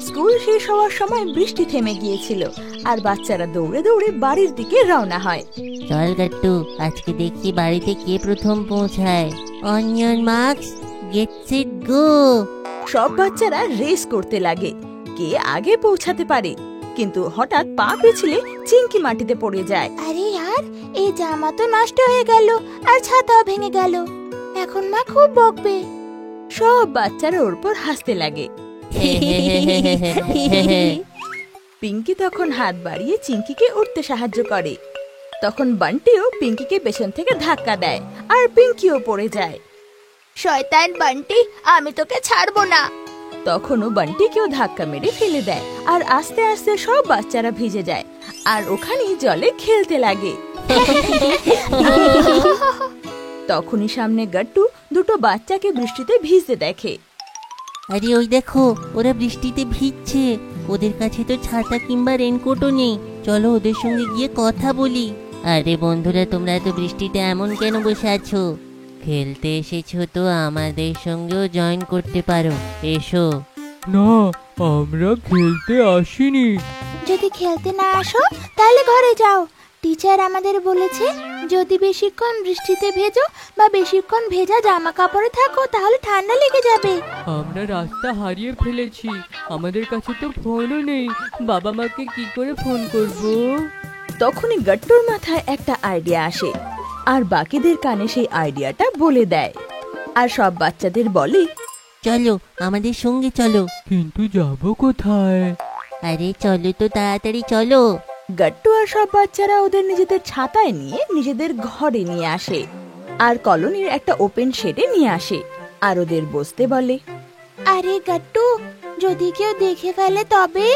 স্কুল শেষ হওয়ার সময় বৃষ্টি থেমে গিয়েছিল, আর বাচ্চারা দৌড়ে দৌড়ে বাড়ির দিকে রওনা হয়। চল গাট্টু, আজকে দেখি বাড়িতে কে প্রথম পৌঁছায়। Onion marks, get set go. সব বাচ্চারা রেস করতে লাগে, কে আগে পৌঁছাতে পারে, কিন্তু হঠাৎ পা পিছলে চিংকি মাটিতে পড়ে যায়। আরে यार, এই জামা তো নষ্ট হয়ে গেল আর ছাতাও ভেঙে গেল, এখন মা খুব বকবে। সব বাচ্চারা ওর উপর হাসতে লাগে। পিঙ্কি তখন হাত বাড়িয়ে চিঙ্কিকে উঠতে সাহায্য করে। তখন বান্টিও পিঙ্কিকে পেছন থেকে ধাক্কা দেয় আর পিঙ্কিও পড়ে যায়। শয়তান বান্টি, আমি তোকে ছাড়বো না। তখনও বান্টিকেও ধাক্কা মেরে ফেলে দেয় আর আস্তে আস্তে সব বাচ্চারা ভিজে যায় আর ওখানেই জলে খেলতে লাগে। তখনই সামনে গাট্টু দুটো বাচ্চাকে বৃষ্টিতে ভিজতে দেখে। আরে ওই দেখো, ওরা বৃষ্টিতে ভিজছে। ওদের কাছে তো ছাতা কিংবা রেনকোটও নেই। চলো ওদের সঙ্গে গিয়ে কথা বলি। আরে বন্ধুরা, তোমরা তো বৃষ্টিতে এমন কেন বসে আছো? খেলতে এসেছো তো আমাদের সঙ্গেও জয়েন করতে পারো, এসো। না, আমরা খেলতে আসিনি। যদি খেলতে না আসো তাহলে ঘরে যাও। টিচার আমাদের বলেছে যদি বেশিক্ষণ বৃষ্টিতে ভেজো বা বেশিক্ষণ ভেজা জামা কাপড়ে থাকো তাহলে ঠান্ডা লেগে যাবে। আমরা রাস্তা হারিয়ে ফেলেছি, আমাদের কাছে তো ফোনও নেই। বাবা মাকে কি করে ফোন করব? তখনই গাট্টুর মাথায় একটা আইডিয়া আসে আর বাকিদের কানে সেই আইডিয়াটা বলে দেয় আর সব বাচ্চাদের বলে, চলো আমাদের সঙ্গে চলো। কিন্তু যাব কোথায়? আরে চলো তো, তাড়াতাড়ি চলো। গাট্টু আর সব বাচ্চারা ওদের নিজেদের ছাতায় নিয়ে নিজেদের ঘরে নিয়ে আসে আর কলোনির একটা ওপেন শেডে নিয়ে আসে আর ওদের বসতে বলে। আরে গাট্টু, যদি কেউ দেখে ফেলে তবে?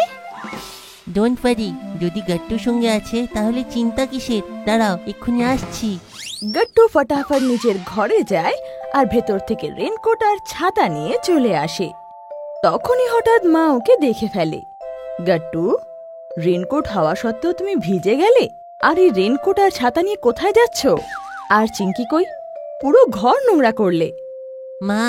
ডোন্ট ওয়ারি, যদি গাট্টুর সঙ্গে আছে তাহলে চিন্তা কিসের? দাঁড়াও, এক্ষুনি আসছি। গাট্টু ফটাফট নিজের ঘরে যায় আর ভেতর থেকে রেনকোট আর ছাতা নিয়ে চলে আসে। তখনই হঠাৎ মা ওকে দেখে ফেলে। গাট্টু, রেনকোট হওয়া সত্ত্বেও তুমি ভিজে গেলে? আর এই রেনকোট আর ছাতা নিয়ে কোথায় যাচ্ছ? আর চিঙ্কি কই? পুরো ঘর নোংরা করলে। মা,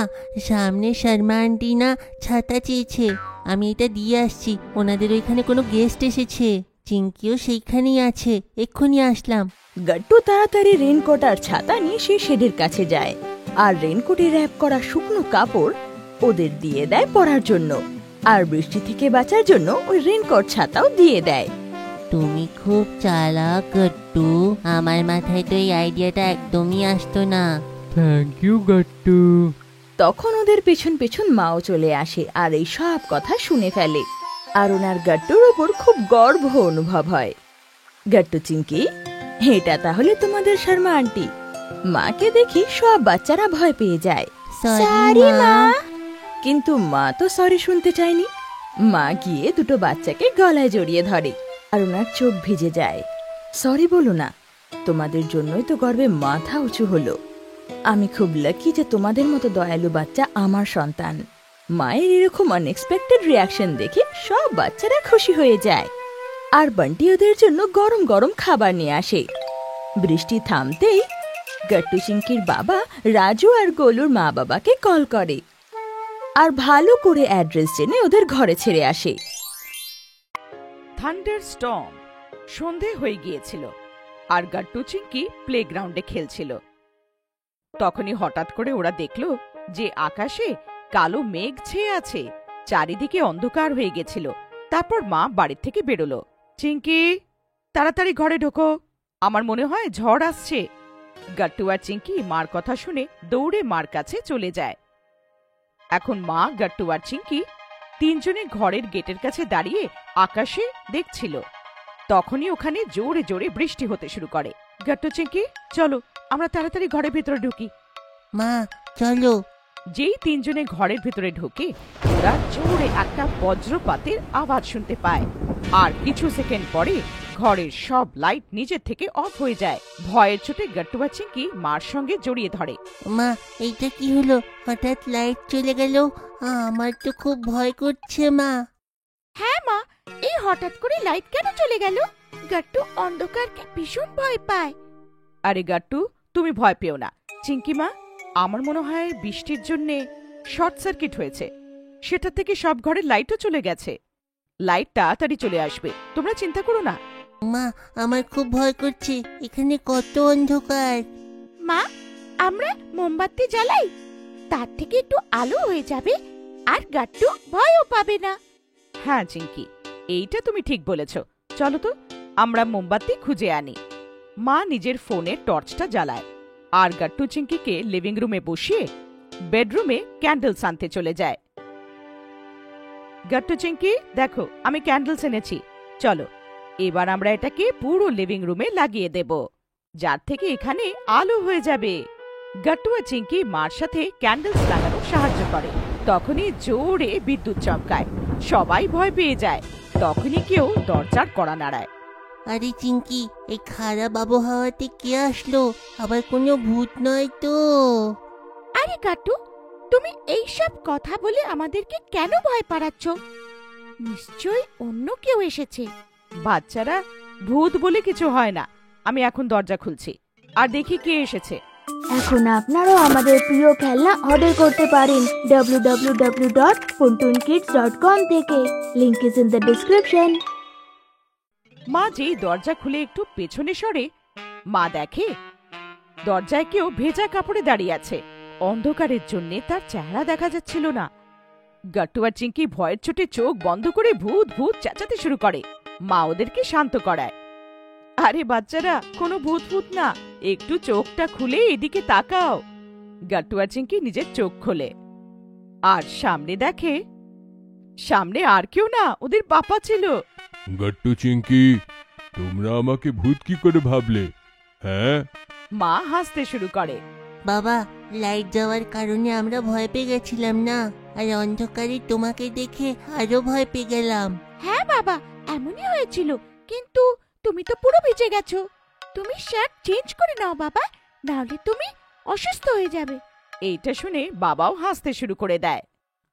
সামনে শর্মা আন্টি না ছাতা চেয়েছে, আমি এটা দিয়ে আসছি। ওনাদের ওইখানে কোনো গেস্ট এসেছে। চিঙ্কিও সেইখানেই আছে, এক্ষুনি আসলাম। গাট্টু তাড়াতাড়ি রেনকোট আর ছাতা নিয়ে সেই শেডের কাছে যায় আর রেনকোটে র্যাপ করা শুকনো কাপড় ওদের দিয়ে দেয় পরার জন্য আর বৃষ্টি থেকে বাঁচার জন্য ওই রেনকোট ছাতাও দিয়ে দেয়। তুমি খুব চালাক গাট্টু, আমার মাথায় তো এই আইডিয়াটা একদমই আসতো না। Thank you Gattu. তখন ওদের পেছন পেছন মাও চলে আসে আর এই সব কথা শুনে ফেলে আর ওনার গাট্টুর ওপর খুব গর্ব অনুভব হয়। গাট্টু, চিঙ্কি, এটা তাহলে তোমাদের শর্মা আন্টি। মাকে দেখি সব বাচ্চারা ভয় পেয়ে যায়। সরি মা। কিন্তু মা তো সরি শুনতে চায়নি। মা গিয়ে দুটো বাচ্চাকে গলায় জড়িয়ে ধরে আর ওনার চোখ ভিজে যায়। সরি বলো না, তোমাদের জন্যই তো গর্বে মাথা উঁচু হলো। আমি খুব লাকি যে তোমাদের মতো দয়ালু বাচ্চা আমার সন্তান। মায়ের এরকম আনএক্সপেক্টেড রিয়াকশন দেখে সব বাচ্চারা খুশি হয়ে যায় আর বান্টি ওদের জন্য গরম গরম খাবার নিয়ে আসে। বৃষ্টি থামতেই গাট্টু চিঙ্কির বাবা রাজু আর গোলুর মা বাবাকে কল করে আর ভালো করে অ্যাড্রেস জেনে ওদের ঘরে ছেড়ে আসে। Thunder storm. সন্ধে হয়ে গিয়েছিল আর গাট্টু চিঙ্কি প্লেগ্রাউন্ডে খেলছিল। তখনই হঠাৎ করে ওরা দেখল যে আকাশে কালো মেঘ ছেয়ে আছে, চারিদিকে অন্ধকার হয়ে গেছিল। তারপর মা বাড়ির থেকে বেরোলো। চিঙ্কি, তাড়াতাড়ি ঘরে ঢোকো, আমার মনে হয় ঝড় আসছে। গাট্টু আর চিঙ্কি মার কথা শুনে দৌড়ে মার কাছে চলে যায়। এখন মা, গাট্টু আর চিঙ্কি তিনজনে ঘরের গেটের কাছে দাঁড়িয়ে আকাশে দেখছিল। তখনই ওখানে জোরে জোরে বৃষ্টি হতে শুরু করে। গাট্টু, চিঙ্কি, চলো আমরা তাড়াতাড়ি ঘরের ভেতরে ঢুকি। মা চলো। যেই তিনজনে ঘরের ভেতরে ঢোকে ওরা জোরে একটা বজ্রপাতের আওয়াজ শুনতে পায় আর কিছু সেকেন্ড পরে ঘরের সব লাইট নিজের থেকে অফ হয়ে যায়। ভয়ের চোটে গাট্টু আর চিঙ্কি মার সঙ্গে জড়িয়ে ধরে। মা, এইটা কি হলো? হঠাৎ লাইট চলে গেল, আমার তো খুব ভয় করছে মা। হ্যাঁ মা, এই হঠাৎ করে লাইট কেন চলে গেল? গাট্টু অন্ধকারকে ভীষণ ভয় পায়। আরে গাট্টু, তুমি ভয় পেও না। চিঙ্কি মা, আমার মনে হয় বৃষ্টির জন্যে শর্ট সার্কিট হয়েছে, সেটা থেকে সব ঘরের লাইটও চলে গেছে। লাইট তাড়াতাড়ি চলে আসবে, তোমরা চিন্তা করো না। মা, আমার খুব ভয় করছে, এখানে কত অন্ধকার। মা, আমরা মোমবাতি জ্বালাই, তার থেকে একটু আলো হয়ে যাবে আর গাট্টু ভয়ও পাবে না। হ্যাঁ চিঙ্কি, এইটা তুমি ঠিক বলেছ। চলো তো আমরা মোমবাতি খুঁজে আনি। মা নিজের ফোনে টর্চটা জ্বালায় আর গাট্টু চিঙ্কিকে লিভিং রুমে বসিয়ে বেডরুমে ক্যান্ডেলস আনতে চলে যায়। গাট্টু চিঙ্কি, দেখো আমি ক্যান্ডেলস এনেছি, চলো এবার আমরা এটাকে পুরো লিভিং রুমে লাগিয়ে দেব, যার থেকে এখানে আলো হয়ে যাবে। গাট্টু আর চিঙ্কি মার সাথে ক্যান্ডেলস লাগানোর সাহায্য করে। তখনই জোরে বিদ্যুৎ চমকায়, সবাই ভয় পেয়ে যায়। তখনই কেউ দরজার কড়া নাড়ায়। আরে চিঙ্কি, এই খারাপ আবহাওয়াতে কে আসলো? আবার কোনো ভূত নয় তো? আরে গাট্টু, তুমি এইসব কথা বলে আমাদেরকে কেন ভয় পাড়াচ্ছ? নিশ্চয়ই অন্য কেউ এসেছে। বাচ্চারা, ভূত বলে কিছু হয় না। আমি এখন দরজা খুলছি আর দেখি কে এসেছে। এখন আপনারাও আমাদের প্রিয় খেলনা অর্ডার করতে পারেন www.puntunkids.com থেকে। Link is in the description. মা যেই দরজা খুলে একটু পেছনে সরে, মা দেখে দরজায় কেউ ভেজা কাপড়ে দাঁড়িয়ে আছে। অন্ধকারের জন্য তার চেহারা দেখা যাচ্ছিল না। গাট্টু আর চিঙ্কি ভয়ের চোটে চোখ বন্ধ করে ভূত ভূত চেঁচাতে শুরু করে। মা ওদেরকে শান্ত করায়। আরে বাচ্চারা, কোনো ভূত ভূত না, একটু চোখটা খুলে এদিকে তাকাও। গাট্টু আর চিঙ্কি নিজের চোখ খোলে আর সামনে দেখে, সামনে আর কেউ না, ওদের পাপা ছিল। গাট্টু চিঙ্কি, তোমরা আমাকে ভূত কি করে ভাবলে? হ্যাঁ, মা হাসতে শুরু করে। বাবা, লাইট যাওয়ার কারণে আমরা ভয় পেয়ে গেছিলাম না, আর অন্ধকারে তোমাকে দেখে আরো ভয় পেয়ে গেলাম। হ্যাঁ বাবা, এমনই হয়েছিল, কিন্তু তুমি তো পুরো ভিজে গেছো। তুমি শার্ট চেঞ্জ করে নাও বাবা, নাহলে তুমি অসুস্থ হয়ে যাবে। এইটা শুনে বাবাও হাসতে শুরু করে দেয়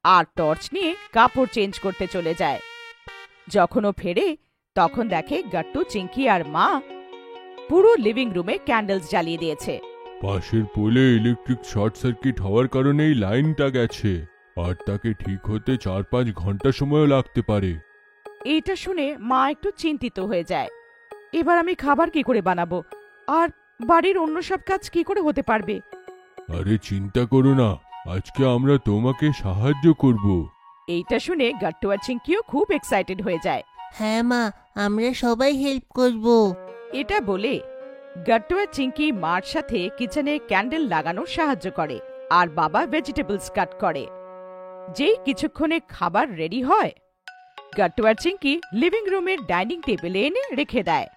আর টর্চ নিয়ে কাপড় চেঞ্জ করতে চলে যায়। যখন ও ফেরে তখন দেখে গাট্টু, চিঙ্কি আর মা পুরো লিভিং রুমে ক্যান্ডেলস জ্বালিয়ে দিয়েছে। পাশের পোলে ইলেকট্রিক শর্ট সার্কিট হওয়ার কারণেই লাইনটা গেছে, আর তাকে ঠিক হতে 4-5 ঘন্টা সময়ও লাগতে পারে। এইটা শুনে মা একটু চিন্তিত হয়ে যায়। এবার আমি খাবার কি করে বানাবো, আর বাড়ির অন্য সব কাজ কি করে হতে পারবে? আরে চিন্তা করো না, আজকে আমরা তোমাকে সাহায্য করব। এইটা শুনে গাট্টু আর চিঙ্কিও খুব এক্সাইটেড হয়ে যায়। হ্যাঁ মা, আমরা সবাই হেল্প করব। এটা বলে গাট্টু আর চিঙ্কি মার সাথে কিচেনে ক্যান্ডেল লাগানোর সাহায্য করে আর বাবা ভেজিটেবলস কাট করে। যেই কিছুক্ষণে খাবার রেডি হয়, গাট্টু আর চিঙ্কি লিভিং রুমের ডাইনিং টেবিলে এনে রেখে দেয়।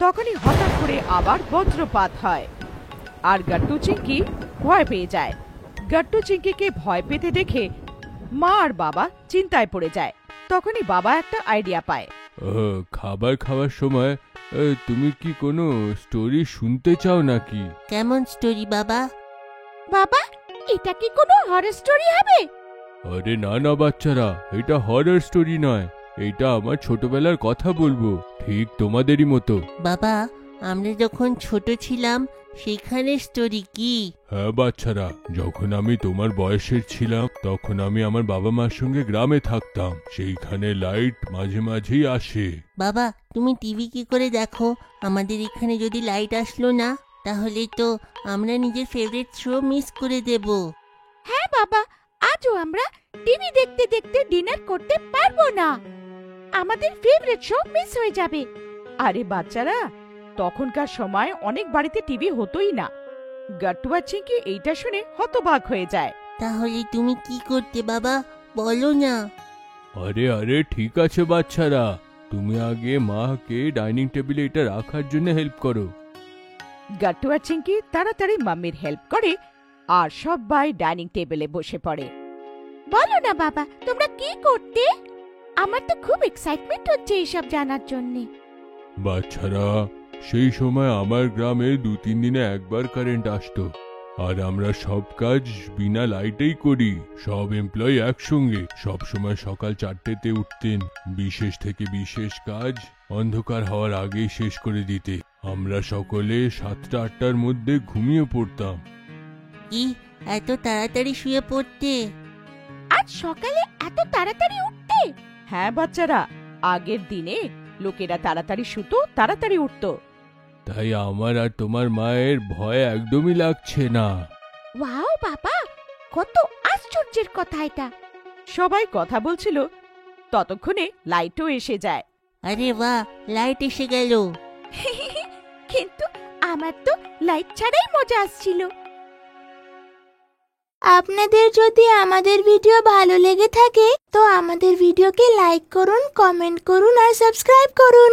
তখনই হঠাৎ করে আবার বজ্রপাত হয় আর গাট্টু চিঙ্কি ভয় পেয়ে যায়। গাট্টু চিঙ্কিকে ভয় পেতে দেখে মা আর বাবা চিন্তায় পড়ে যায়। তখনই বাবা একটা আইডিয়া পায়। খাবার খাওয়ার সময় তুমি কি কোনো স্টোরি শুনতে চাও নাকি? কেমন স্টোরি বাবা? বাবা, এটা কি কোনো হরর স্টোরি হবে? আরে না না বাচ্চারা, এটা হরর স্টোরি নয়, এটা আমার ছোটবেলার কথা বলবো, ঠিক তোমাদেরই মতো। বাবা, আমরা যখন ছোট ছিলাম সেখানে স্টোরি কি? হ্যাঁ বাচ্চারা, যখন আমি তোমার বয়সের ছিলাম তখন আমি আমার বাবা মার সঙ্গে গ্রামে থাকতাম। সেইখানে লাইট মাঝে মাঝেই আসে। বাবা, তুমি টিভি কি করে দেখো? আমাদের এখানে যদি লাইট আসলো না, তাহলে তো আমরা নিজের ফেভারিট শো মিস করে দেব। হ্যাঁ বাবা, আজও আমরা টিভি দেখতে দেখতে ডিনার করতে পারবো না। আমাদের ফেভারিট শো মিস হয়ে যাবে। আরে বাচ্চারা, তখনকার সময় অনেক বাড়িতে টিভি হতোই না। গাট্টু আর চিঙ্কি এইটা শুনে হতবাক হয়ে যায়। তাহলে তুমি কি করতে বাবা, বলো না। আরে আরে ঠিক আছে বাচ্চারা, তুমি আগে মাকে ডাইনিং টেবিলে এটা রাখার জন্য হেল্প করো। গাট্টু আর চিঙ্কি তাড়াতাড়ি মাম্মির হেল্প করে আর সবাই ডাইনিং টেবিলে বসে পড়ে। বলো না বাবা, তোমরা কি করতে? আমার তো খুব এক্সাইটমেন্ট হচ্ছে এইসব জানার জন্য। বাচ্চারা, সেই সময় আমার গ্রামে 2-3 দিনে একবার কারেন্ট আসতো, আর আমরা সব কাজ বিনা লাইটেই করি। সব এমপ্লয়ি একসঙ্গে সব সময় সকাল 4টেতে উঠতেন। বিশেষ থেকে বিশেষ কাজ অন্ধকার হওয়ার আগেই শেষ করে দিতে। আমরা সকলে 7টা-8টার মধ্যে ঘুমিয়ে পড়তাম। কি এত তাড়াতাড়ি শুয়ে পড়তে? আজ সকালে এত তাড়াতাড়ি উঠতে? হ্যাঁ বাচ্চারা, আগের দিনে লোকেরা তাড়াতাড়ি শুতো, তাড়াতাড়ি উঠতো। তাই আমার আর তোমার মায়ের ভয় একদমই লাগছে না। ওয়াও বাবা, কত আশ্চর্যের কথা এটা। সবাই কথা বলছিল, ততক্ষণে লাইটও এসে যায়। আরে বাহ, লাইট এসে গেল। কিন্তু আমার তো লাইট ছাড়াই মজা আসছিল। আপনাদের যদি আমাদের ভিডিও ভালো লেগে থাকে তো আমাদের ভিডিওকে লাইক করুন, কমেন্ট করুন আর সাবস্ক্রাইব করুন।